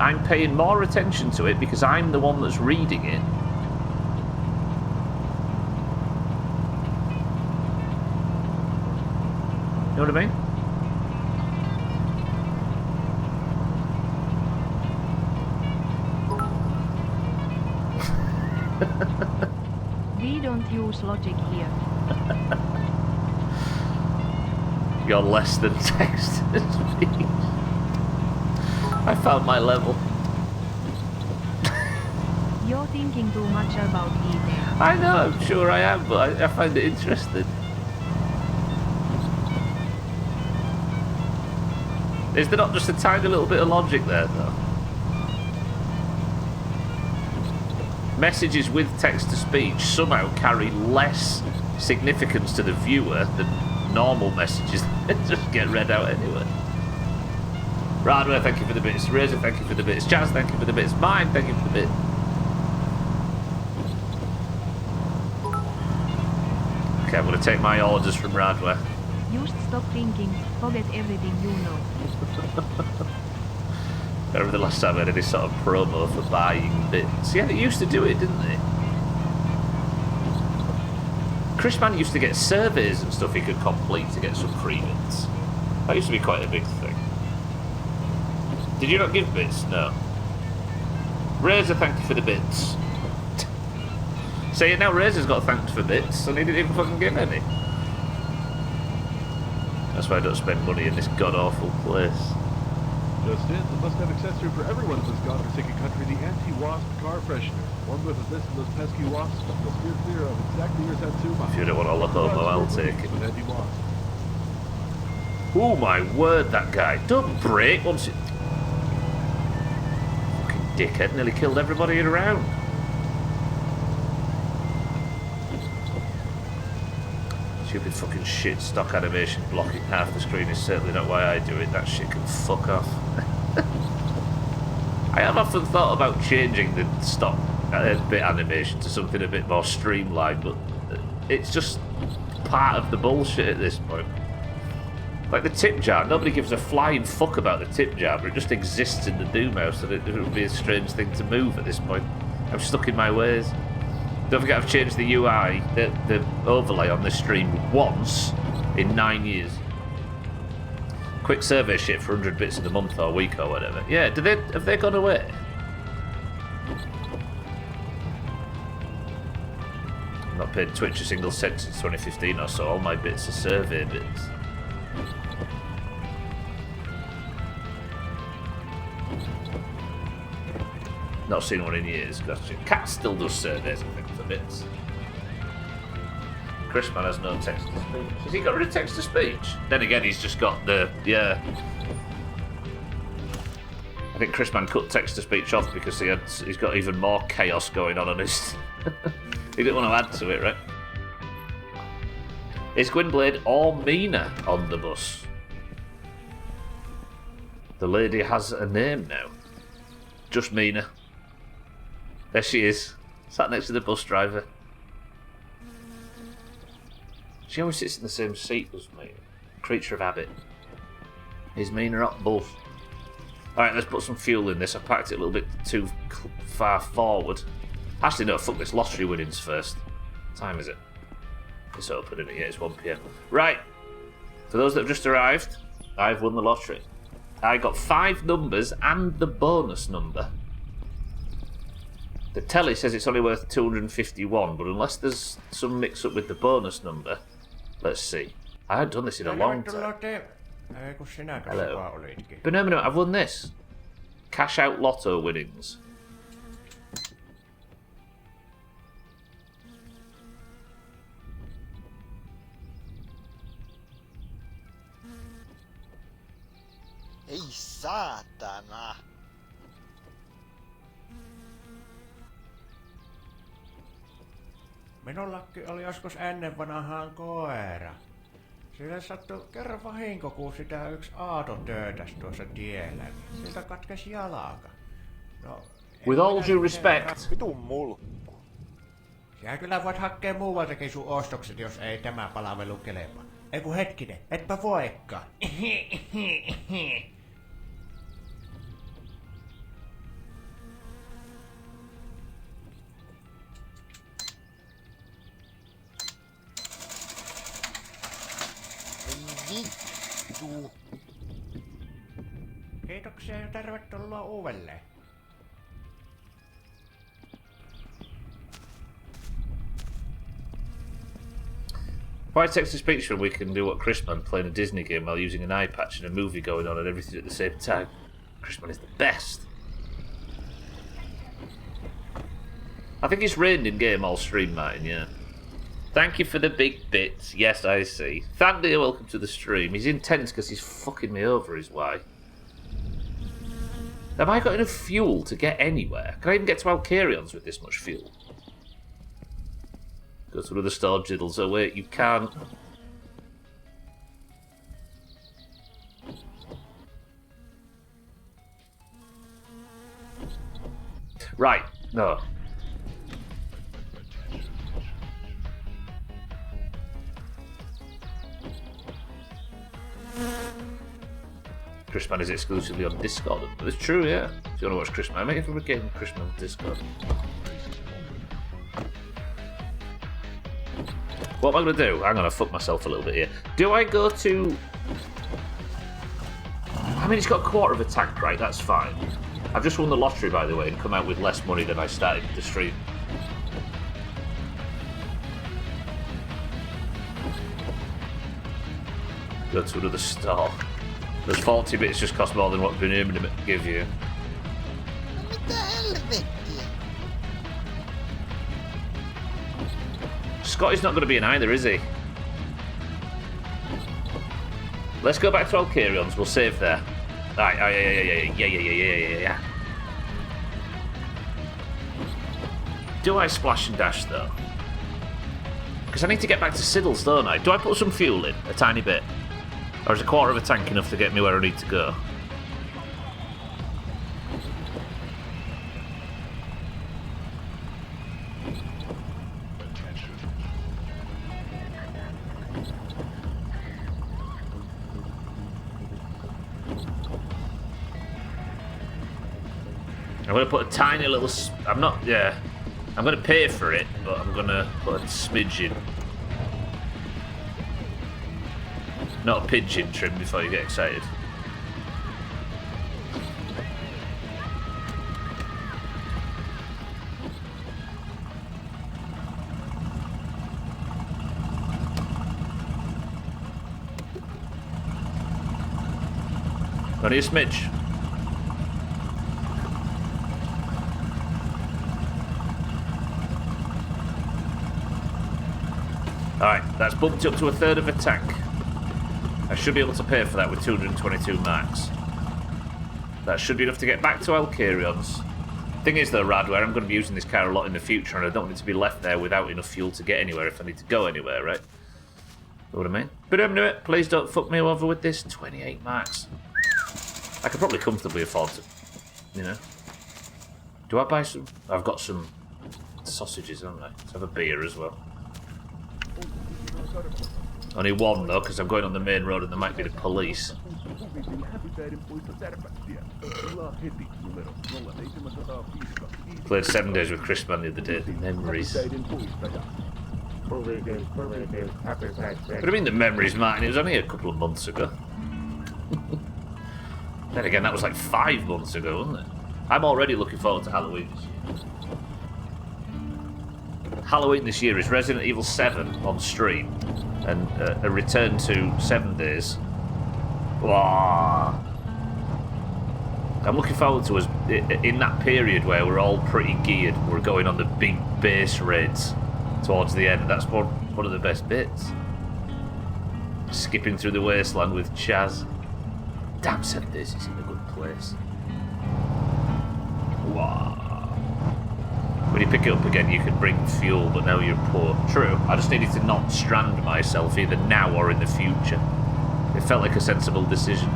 I'm paying more attention to it because I'm the one that's reading it. You know what I mean? We don't use logic here. You're less than text to speech. I found my level. You're thinking too much about eating. I know, I'm sure I am, but I find it interesting. Is there not just a tiny little bit of logic there, though? Messages with text-to-speech somehow carry less significance to the viewer than normal messages that just get read out anyway. Radway, thank you for the bits. Razor, thank you for the bits. Jazz, thank you for the bits. Mine, thank you for the bit. Okay, I'm going to take my orders from Radway. Just stop thinking, forget everything you know. I remember the last time I had any sort of promo for buying bits. Yeah, they used to do it, didn't they? Chris Mann used to get surveys and stuff he could complete to get some free bits. That used to be quite a big thing. Did you not give bits? No. Razor, thank you for the bits. So yeah, now Razor's got thanked for bits and he didn't even fucking give any. That's why I don't spend money in this god-awful place. Just in, the must-have accessory for everyone in this godforsaken country, the anti-wasp car freshener. One with a list of those pesky wasps will steer clear of exactly your Satsuma. If you don't want to look over, I'll take it. With anti-wasp. Oh my word, that guy. Don't break once it... Fucking dickhead, nearly killed everybody around. Stupid fucking shit stock animation blocking half the screen is certainly not why I do it. That shit can fuck off. I have often thought about changing the stock bit animation to something a bit more streamlined, but it's just part of the bullshit at this point. Like the tip jar, nobody gives a flying fuck about the tip jar, but it just exists in the Doomhaus, and it would be a strange thing to move at this point. I'm stuck in my ways. Don't forget I've changed the UI, the overlay on this stream once in 9 years. Quick survey shit for 100 bits in a month or week or whatever. Yeah, have they gone away? I've not paid Twitch a single cent since 2015 or so. All my bits are survey bits. Not seen one in years. Cat still does surveys, I think, for bits. Chrisman has no text to speech. Has he got rid of text to speech? Then again, he's just got the I think Chrisman cut text to speech off because he's got even more chaos going on his. He didn't want to add to it, right? Is Gwynblade or Mina on the bus? The lady has a name now. Just Mina. There she is, sat next to the bus driver. She always sits in the same seat as me. Creature of habit. Is Mina up bus? Alright, let's put some fuel in this. I packed it a little bit too far forward. Actually, no, fuck this. Lottery winnings first. What time is it? It's open, isn't it? Yeah, it's 1 PM. Right. For those that have just arrived, I've won the lottery. I got 5 numbers and the bonus number. The telly says it's only worth 251, but unless there's some mix-up with the bonus number, let's see. I hadn't done this in a long time. Hello. But no, I've won this. Cash out lotto winnings. Ei saatana. Minullakin oli joskus ennen vanhaan koira. Sille sattui kerran vahinko, kun sitä yksi aato töötäs tuossa tiellä. Siltä katkesi jalaka. No, with all due respect. Vitun mulkku. Sä kyllä voit hakea muualtakin sun ostokset, jos ei tämä palvelu kelpaa. Ei kun hetkinen, etpä voikaan. Vittu. Kiitoksia ja tervetuloa uudelleen. Why text to speech when we can do what Chrisman playing a Disney game while using an eye patch and a movie going on and everything at the same time? Chrisman is the best. I think it's rained in game all stream, Martin, yeah. Thank you for the big bits. Yes, I see. Thandy, welcome to the stream. He's intense because he's fucking me over, is why. Have I got enough fuel to get anywhere? Can I even get to Alcarions with this much fuel? Go to another store, Jiddles. Oh wait, you can't. Right, no. Chrisman is exclusively on Discord. But it's true, yeah. If you want to watch Chrisman, I make it from a game Chrisman on Discord. What am I going to do? I'm going to fuck myself a little bit here. Do I go to... I mean, it's got a quarter of a tank, right? That's fine. I've just won the lottery, by the way, and come out with less money than I started the stream. Go to another store. Those 40 bits just cost more than what Benjamin give you. Mitä helvettiä? Scotty's not going to be in either, is he? Let's go back to Alcarions. We'll save there. Right, yeah. Do I splash and dash, though? Because I need to get back to Siddles, don't I? Do I put some fuel in? A tiny bit? Or is a quarter of a tank enough to get me where I need to go? I'm gonna put a tiny little. I'm not. Yeah. I'm gonna pay for it, but I'm gonna put a smidge in. Not a pigeon trim before you get excited. Only a smidge. Alright, that's bumped up to a third of a tank. I should be able to pay for that with 222 marks. That should be enough to get back to Alcarion's. Thing is though, Radware, I'm going to be using this car a lot in the future and I don't want it to be left there without enough fuel to get anywhere if I need to go anywhere, right? Know what I mean? But I'm new it. Please don't fuck me over with this. 28 marks. I could probably comfortably afford to, you know. Do I buy some? I've got some sausages, haven't I? Let's have a beer as well. Only one though, because I'm going on the main road and there might be the police. Played 7 Days with Chris Man the other day. Memories. What do you mean the memories, Martin? It was only a couple of months ago. Then again, that was like 5 months ago, wasn't it? I'm already looking forward to Halloween this year. Halloween this year is Resident Evil 7 on stream and a return to 7 Days. Wow. I'm looking forward to us in that period where we're all pretty geared. We're going on the big base raids towards the end. That's one of the best bits. Skipping through the wasteland with Chaz. Damn, 7 Days is in a good place. Wow. When you pick it up again, you can bring fuel, but now you're poor. True. I just needed to not strand myself either now or in the future. It felt like a sensible decision.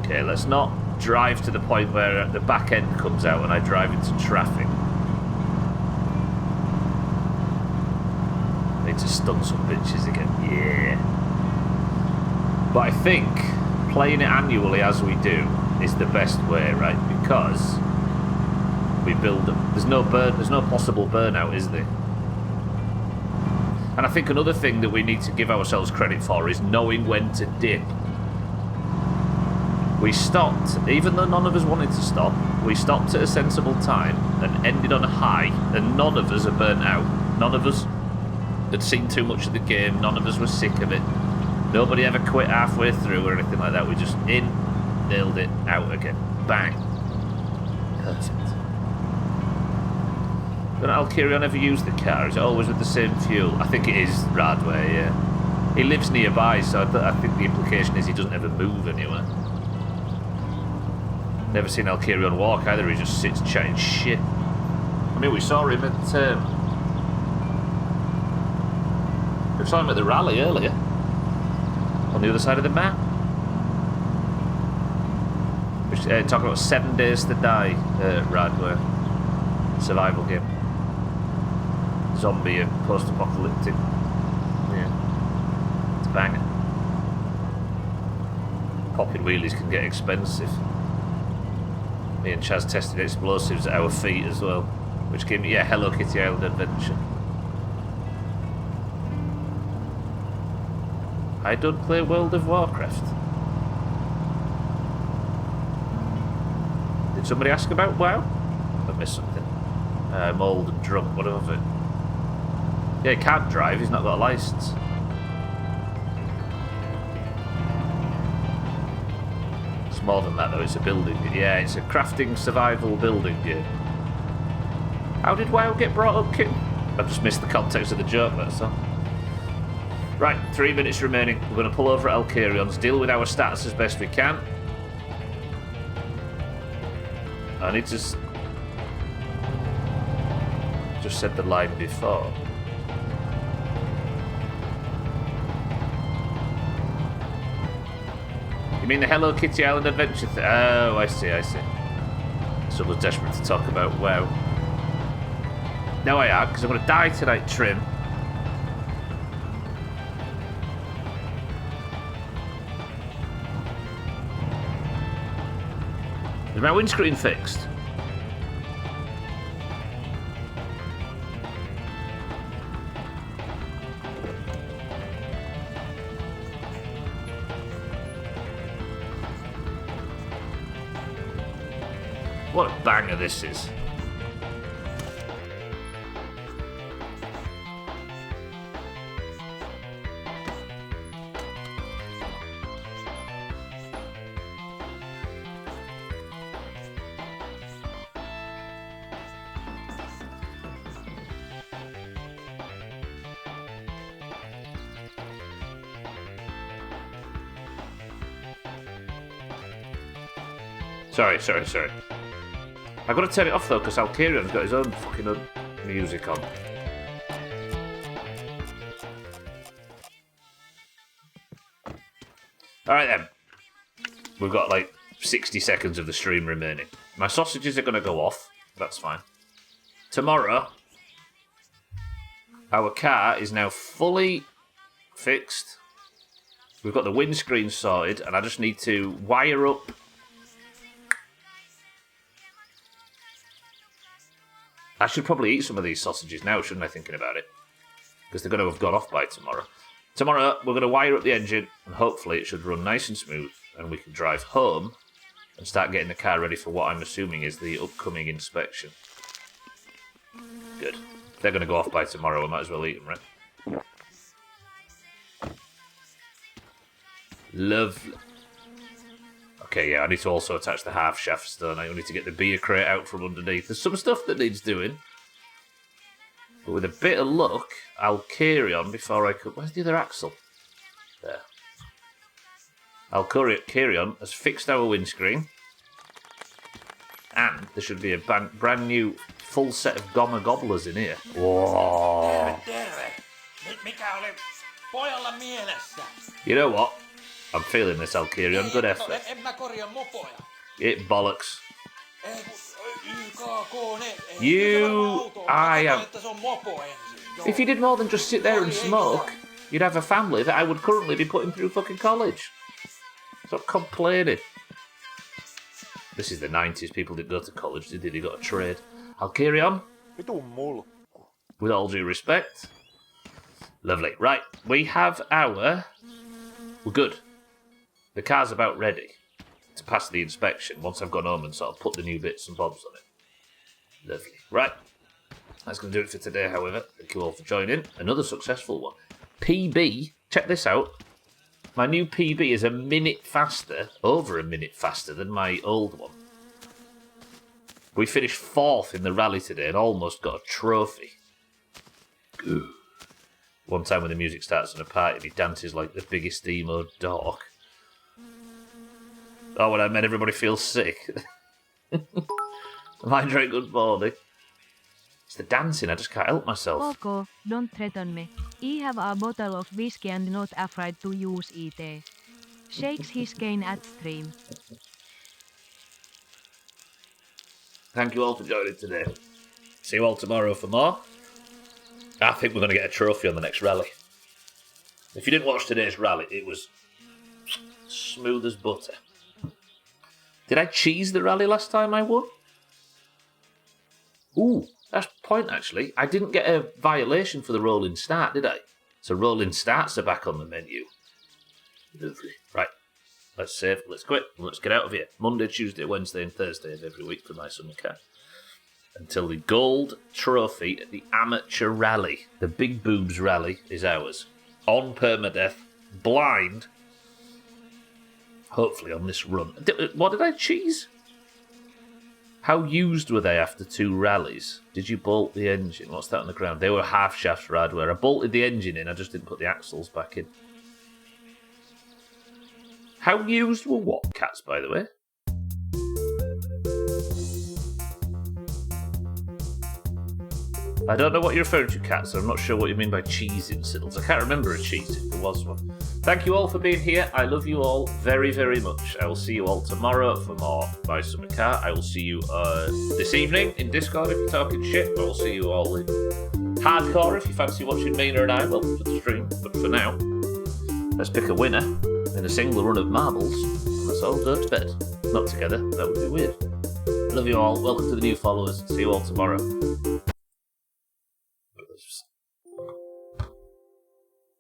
Okay, let's not drive to the point where the back end comes out and I drive into traffic. Need to stun some bitches again. Yeah. But I think playing it annually as we do is the best way, right? Because we build up. There's no possible burnout, is there? And I think another thing that we need to give ourselves credit for is knowing when to dip. We stopped, even though none of us wanted to stop, we stopped at a sensible time and ended on a high, and none of us are burnt out. None of us had seen too much of the game, none of us were sick of it. Nobody ever quit halfway through or anything like that. We just in, nailed it, out again. Bang. Perfect. Don't Alcurion ever use the car? Is it always with the same fuel? I think it is Radway, yeah. He lives nearby, so I think the implication is he doesn't ever move anywhere. Never seen Alcurion walk either, he just sits chatting shit. I mean, we saw him at the rally earlier. On the other side of the map. We're talking about 7 Days to Die, Radware. Survival game. Zombie and post-apocalyptic. Yeah. It's a banger. Popping wheelies can get expensive. Me and Chaz tested explosives at our feet as well. Which gave me, yeah, Hello Kitty Island Adventure. I don't play World of Warcraft. Did somebody ask about WoW? I missed something. I'm old and drunk, what of it? Yeah, he can't drive, he's not got a licence. It's more than that though, it's a building. Yeah, it's a crafting survival building game. How did WoW get brought up, Kim? I've just missed the context of the joke, that's all. Right, 3 minutes remaining. We're going to pull over at Alcarion's, deal with our stats as best we can. I need to... Just said the line before. You mean the Hello Kitty Island Adventure thing? Oh, I see. Someone's desperate to talk about WoW. No, I am, because I'm going to die tonight, Trim. Is my windscreen fixed? What a banger this is. Sorry. I've got to turn it off though, because Alcarion's got his own fucking music on. Alright then. We've got like 60 seconds of the stream remaining. My sausages are going to go off. That's fine. Tomorrow, our car is now fully fixed. We've got the windscreen sorted, and I just need to wire up. I should probably eat some of these sausages now, shouldn't I, thinking about it? Because they're going to have gone off by tomorrow. Tomorrow, we're going to wire up the engine, and hopefully it should run nice and smooth, and we can drive home and start getting the car ready for what I'm assuming is the upcoming inspection. Good. If they're going to go off by tomorrow, we might as well eat them, right? Lovely. Okay, yeah, I need to also attach the half shafts, don't I? I need to get the beer crate out from underneath. There's some stuff that needs doing. But with a bit of luck, I'll carry on before I could... Where's the other axle? There. I'll carry on has fixed our windscreen. And there should be a brand new full set of Gomma Gobblers in here. Whoa. You know what? I'm feeling this, Alcarion. Good effort. It bollocks. I am... If you did more than just sit there and smoke, you'd have a family that I would currently be putting through fucking college. Stop complaining. This is the 90s. People didn't go to college, did they? They got a trade. Alcarion. With all due respect. Lovely. Right, we have our... We're good. The car's about ready to pass the inspection once I've gone home and sort of put the new bits and bobs on it. Lovely. Right. That's going to do it for today, however. Thank you all for joining. Another successful one. PB. Check this out. My new PB is a minute faster, over a minute faster than my old one. We finished 4th in the rally today and almost got a trophy. Ooh. One time when the music starts on a party, he dances like the biggest emo dog. Oh, when I made everybody feel sick. Mind right, good morning. It's the dancing, I just can't help myself. Coco, don't threaten me. I have a bottle of whiskey and not afraid to use it. Shakes his cane at stream. Thank you all for joining today. See you all tomorrow for more. I think we're going to get a trophy on the next rally. If you didn't watch today's rally, it was smooth as butter. Did I cheese the rally last time I won? Ooh, that's the point, actually. I didn't get a violation for the rolling start, did I? So rolling starts are back on the menu. Lovely. Right, let's save, let's quit, and let's get out of here. Monday, Tuesday, Wednesday and Thursday of every week for my summer car. Until the gold trophy at the amateur rally, the Big Boobs rally, is ours. On permadeath, blind, hopefully on this run. What did I cheese? How used were they after 2 rallies? Did you bolt the engine? What's that on the ground? They were half shafts hardware. I bolted the engine in, I just didn't put the axles back in. How used were what cats, by the way? I don't know what you're referring to, Kat, so I'm not sure what you mean by cheese-in, Siddles. I can't remember a cheese if there was one. Thank you all for being here. I love you all very, very much. I will see you all tomorrow for more My Summer Car. I will see you this evening in Discord if you're talking shit. I will see you all in Hardcore if you fancy watching Mina and I. Welcome to the stream. But for now, let's pick a winner in a single run of marbles. And let's all go to bed. Not together. That would be weird. Love you all. Welcome to the new followers. See you all tomorrow.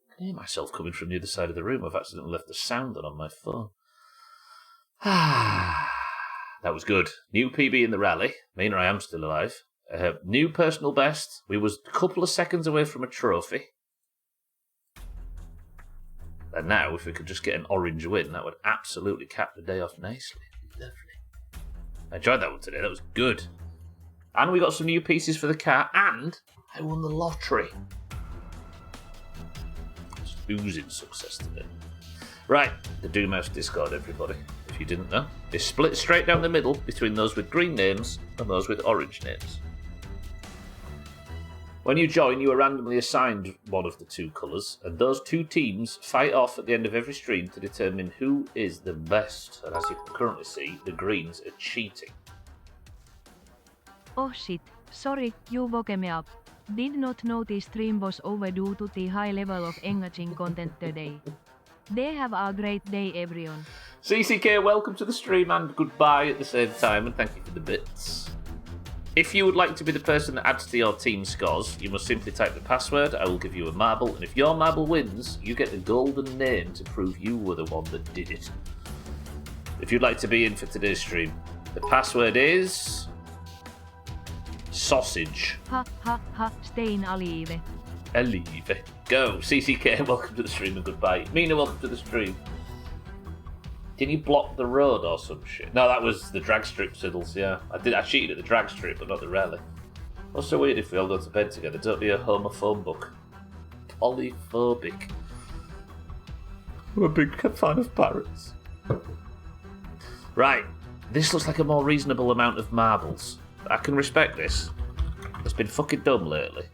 I can hear myself coming from the other side of the room. I've accidentally left the sound on my phone. That was good. New PB in the rally. Mina, I am still alive. New personal best. We was a couple of seconds away from a trophy. And now, if we could just get an orange win, that would absolutely cap the day off nicely. Lovely. I enjoyed that one today. That was good. And we got some new pieces for the car, and I won the lottery. Just oozing success today. Right, the Doomhaus Discord, everybody. If you didn't know, it's split straight down the middle between those with green names and those with orange names. When you join, you are randomly assigned one of the two colours, and those two teams fight off at the end of every stream to determine who is the best. And as you can currently see, the greens are cheating. Oh shit, sorry, you woke me up. Did not know this stream was over due to the high level of engaging content today. They have a great day, everyone. CCK, welcome to the stream and goodbye at the same time, and thank you for the bits. If you would like to be the person that adds to your team scores, you must simply type the password. I will give you a marble, and if your marble wins, you get the golden name to prove you were the one that did it. If you'd like to be in for today's stream, the password is sausage. Ha ha ha, stay alive. Alive. Go. CCK, welcome to the stream and goodbye. Mina, welcome to the stream. Did you block the road or some shit? No, that was the drag strip, Siddles, yeah. I cheated at the drag strip, but not the rally. What's so weird if we all go to bed together? Don't be a homophobe book. Polyphobic. I'm a big fan of parrots. Right. This looks like a more reasonable amount of marbles. I can respect this. It's been fucking dumb lately.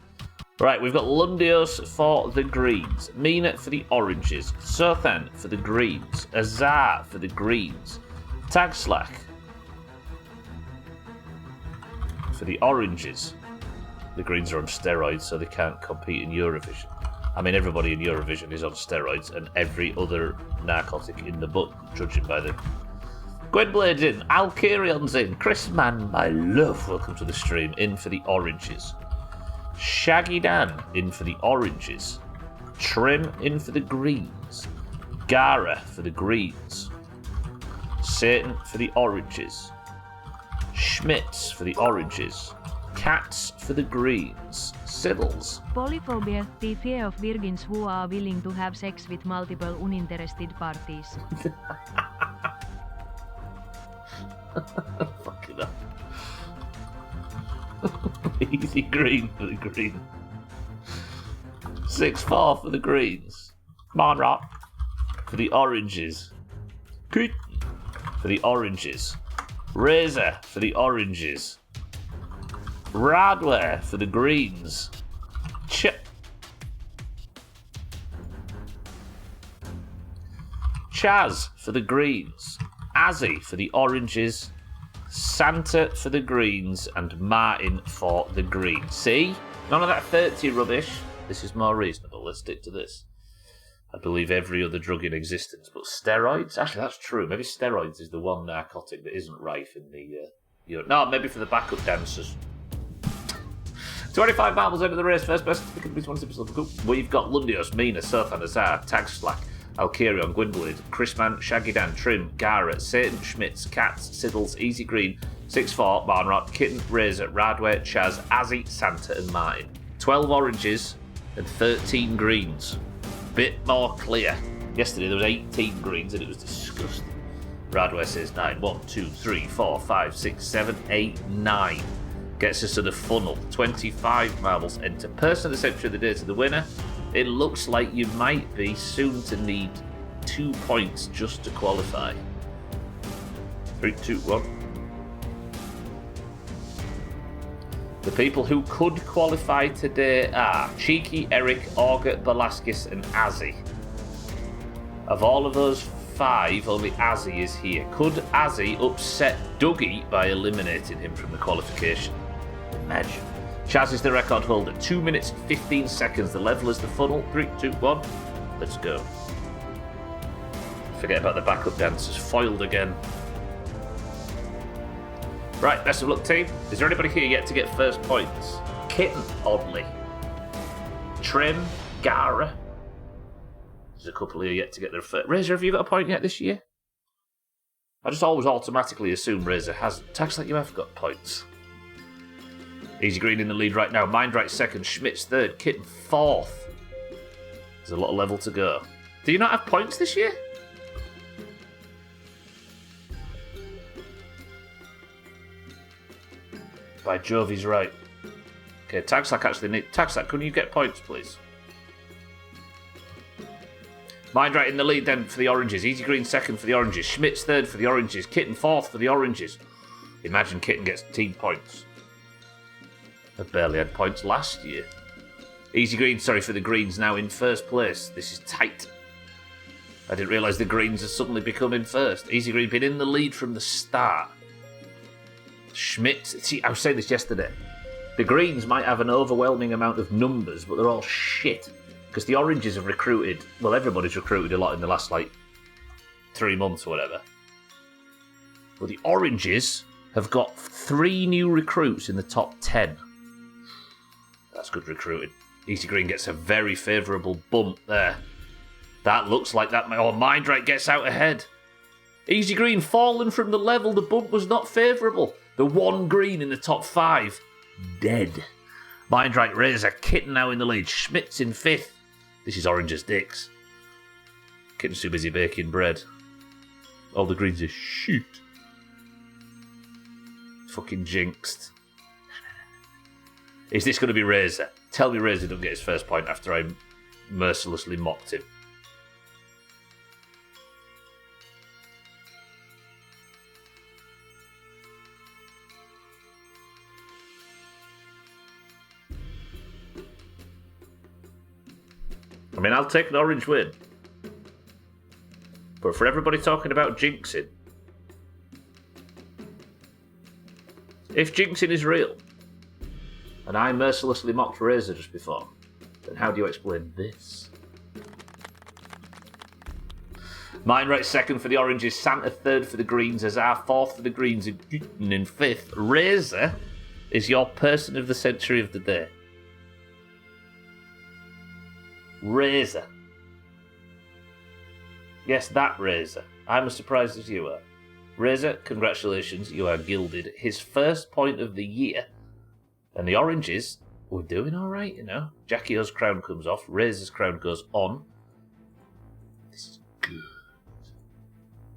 Right, we've got Lundios for the greens, Mina for the oranges, Sothan for the greens, Azar for the greens, Tagslack for the oranges. The greens are on steroids, so they can't compete in Eurovision. I mean, everybody in Eurovision is on steroids, and every other narcotic in the book, judging by the... Gwynblade's in, Alcarion's in, Chris Mann, my love, welcome to the stream, in for the oranges. Shaggy Dan in for the oranges. Trim in for the greens. Gara for the greens. Satan for the oranges. Schmitz for the oranges. Cats for the greens. Siddles. Polyphobia, the fear of virgins who are willing to have sex with multiple uninterested parties. Fucking hell. Easy green for the green. 6-4 for the greens. Monrock for the oranges. Kitten for the oranges. Razor for the oranges. Radware for the greens. Chaz for the greens. Azzy for the oranges. Santa for the greens, and Martin for the green. See? None of that 30 rubbish. This is more reasonable. Let's stick to this. I believe every other drug in existence, but steroids? Actually, that's true. Maybe steroids is the one narcotic that isn't rife in the... No, maybe for the backup dancers. 25 marbles into the race. First best to become this 100%. We've got Lundios, Mina, Sothan, Azar, Tagslack, Alcarion, Gwynblade, Chrisman, Shaggy Dan, Trim, Gara, Satan, Schmitz, Cats, Siddles, Easy Green, 6-4, Barnrot, Kitten, Razor, Radware, Chaz, Azzy, Santa and Martin. 12 oranges and 13 greens. Bit more clear. Yesterday there was 18 greens and it was disgusting. Radware says 9. 1, 2, 3, 4, 5, 6, 7, 8, 9. Gets us to the funnel. 25 marbles. Enter person of the century of the day to the winner. It looks like you might be soon to need 2 points just to qualify. 3, 2, 1. The people who could qualify today are Cheeky, Eric, Auger, Velasquez, and Azzy. Of all of those 5, only Azzy is here. Could Azzy upset Dougie by eliminating him from the qualification? Imagine. Chaz is the record holder. 2 minutes and 15 seconds. The level is the funnel. 3, 2, 1. Let's go. Forget about the backup dancers. Foiled again. Right, best of luck, team. Is there anybody here yet to get first points? Kitten, oddly. Trim, Gara. There's a couple here yet to get their first. Razor, have you got a point yet this year? I just always automatically assume Razor hasn't. Tax like you have got points. Easy Green in the lead right now. Mindright second, Schmitz third, Kitten fourth. There's a lot of level to go. Do you not have points this year? By Jove, he's right. Okay, Tagsack actually need... Tagsack, can you get points, please? Mindright in the lead then for the oranges. Easy Green second for the oranges. Schmitz third for the oranges. Kitten fourth for the oranges. Imagine Kitten gets team points. I barely had points last year. Easy Green, sorry, for the greens, now in first place. This is tight. I didn't realise the greens had suddenly become in first. Easy Green been in the lead from the start. Schmidt, see, I was saying this yesterday. The greens might have an overwhelming amount of numbers, but they're all shit. Because the oranges have recruited, well, everybody's recruited a lot in the last, 3 months or whatever. But the oranges have got 3 new recruits in the top 10. That's good recruiting. Easy Green gets a very favourable bump there. That looks like that. Oh, Mindright gets out ahead. Easy Green fallen from the level. The bump was not favourable. The 1 green in the top 5. Dead. Mindright Razor. Kitten now in the lead. Schmitz in 5th. This is Orange's dicks. Kitten's too busy baking bread. All the greens are shit. Fucking jinxed. Is this going to be Razor? Tell me Razor don't get his first point after I mercilessly mocked him. I mean, I'll take an orange win. But for everybody talking about jinxing, if jinxing is real, and I mercilessly mocked Razor just before, then how do you explain this? Mindright second for the oranges, Santa third for the greens, Azar fourth for the greens, and in 5th. Razor is your person of the century of the day. Razor. Yes, that Razor. I'm as surprised as you are. Razor, congratulations, you are gilded. His first point of the year. And the oranges were doing alright, you know. Jackie O's crown comes off, Razor's crown goes on. This is good.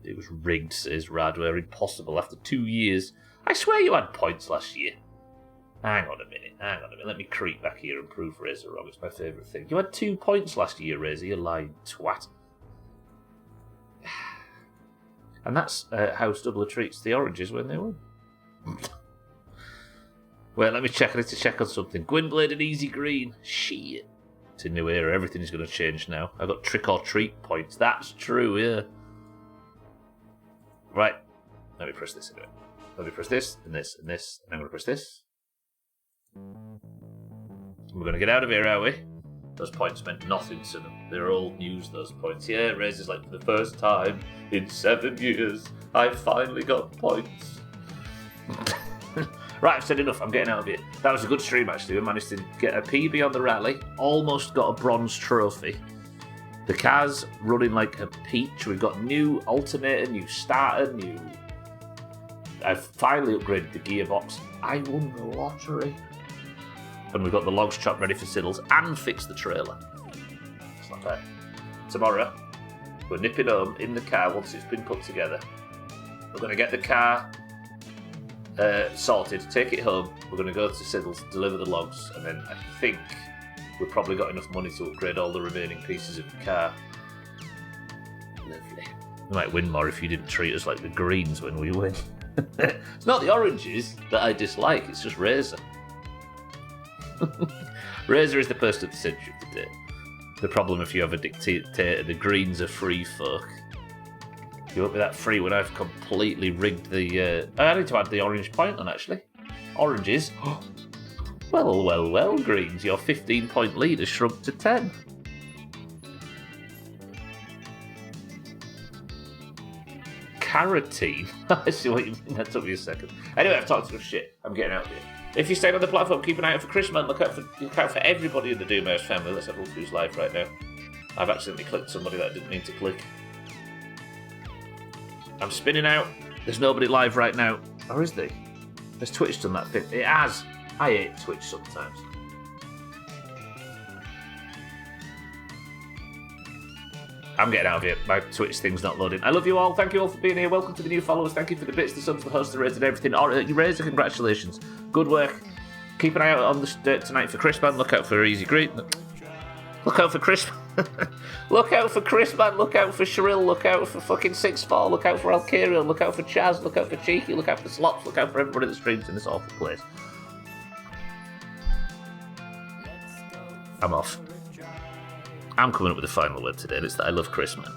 It was rigged, says Radware. Impossible after 2 years. I swear you had points last year. Hang on a minute. Let me creep back here and prove Razor wrong. It's my favourite thing. You had 2 points last year, Razor, you lying twat. And that's how Stubbler treats the oranges when they win. Well, let me check. I need to check on something. Gwynblade and Easy Green. Shit. It's a new era. Everything is going to change now. I got trick or treat points. That's true, yeah. Right. Let me press this anyway. Let me press this, and this, and this. And I'm going to press this. We're going to get out of here, are we? Those points meant nothing to them. They're old news, those points. Yeah, Razor's like, for the first time in 7 years, I finally got points. Right, I've said enough. I'm getting out of here. That was a good stream, actually. We managed to get a PB on the rally. Almost got a bronze trophy. The car's running like a peach. We've got new alternator, new starter, new... I've finally upgraded the gearbox. I won the lottery. And we've got the logs chopped ready for Siddles and fixed the trailer. It's not bad. Tomorrow, we're nipping home in the car once it's been put together. We're going to get the car sorted, take it home. We're going to go to Siddles, deliver the logs, and then I think we've probably got enough money to upgrade all the remaining pieces of the car. Lovely. We might win more if you didn't treat us like the greens when we win. It's not the oranges that I dislike, it's just Razor. Razor is the person of the century today. The problem if you have a dictator, the Greens are free fuck. You won't be that free when I've completely rigged the... I need to add the orange point on, actually. Oranges. Well, Greens. Your 15-point lead has shrunk to 10. Carotene? I see what you mean. That took me a second. Anyway, I've talked enough shit. I'm getting out of here. If you're staying on the platform, keep an eye out for Chris, man. Look out for everybody in the Doomhaus family. Let's have a look who's live right now. I've accidentally clicked somebody that I didn't mean to click. I'm spinning out. There's nobody live right now. Or is there? Has Twitch done that thing? It has. I hate Twitch sometimes. I'm getting out of here. My Twitch thing's not loading. I love you all. Thank you all for being here. Welcome to the new followers. Thank you for the bits, the subs, the hosts, the raids, and everything. You Razor, congratulations. Good work. Keep an eye out on the tonight for Chris, man. Look out for Easy Greet. Look out for Chris. Look out for Chris, man. Look out for Shrill. Look out for fucking 6-4. Look out for Alcario. Look out for Chaz. Look out for Cheeky. Look out for Slops. Look out for everybody that streams in this awful place. I'm off. I'm coming up with the final word today, and it's that I love Chris, man.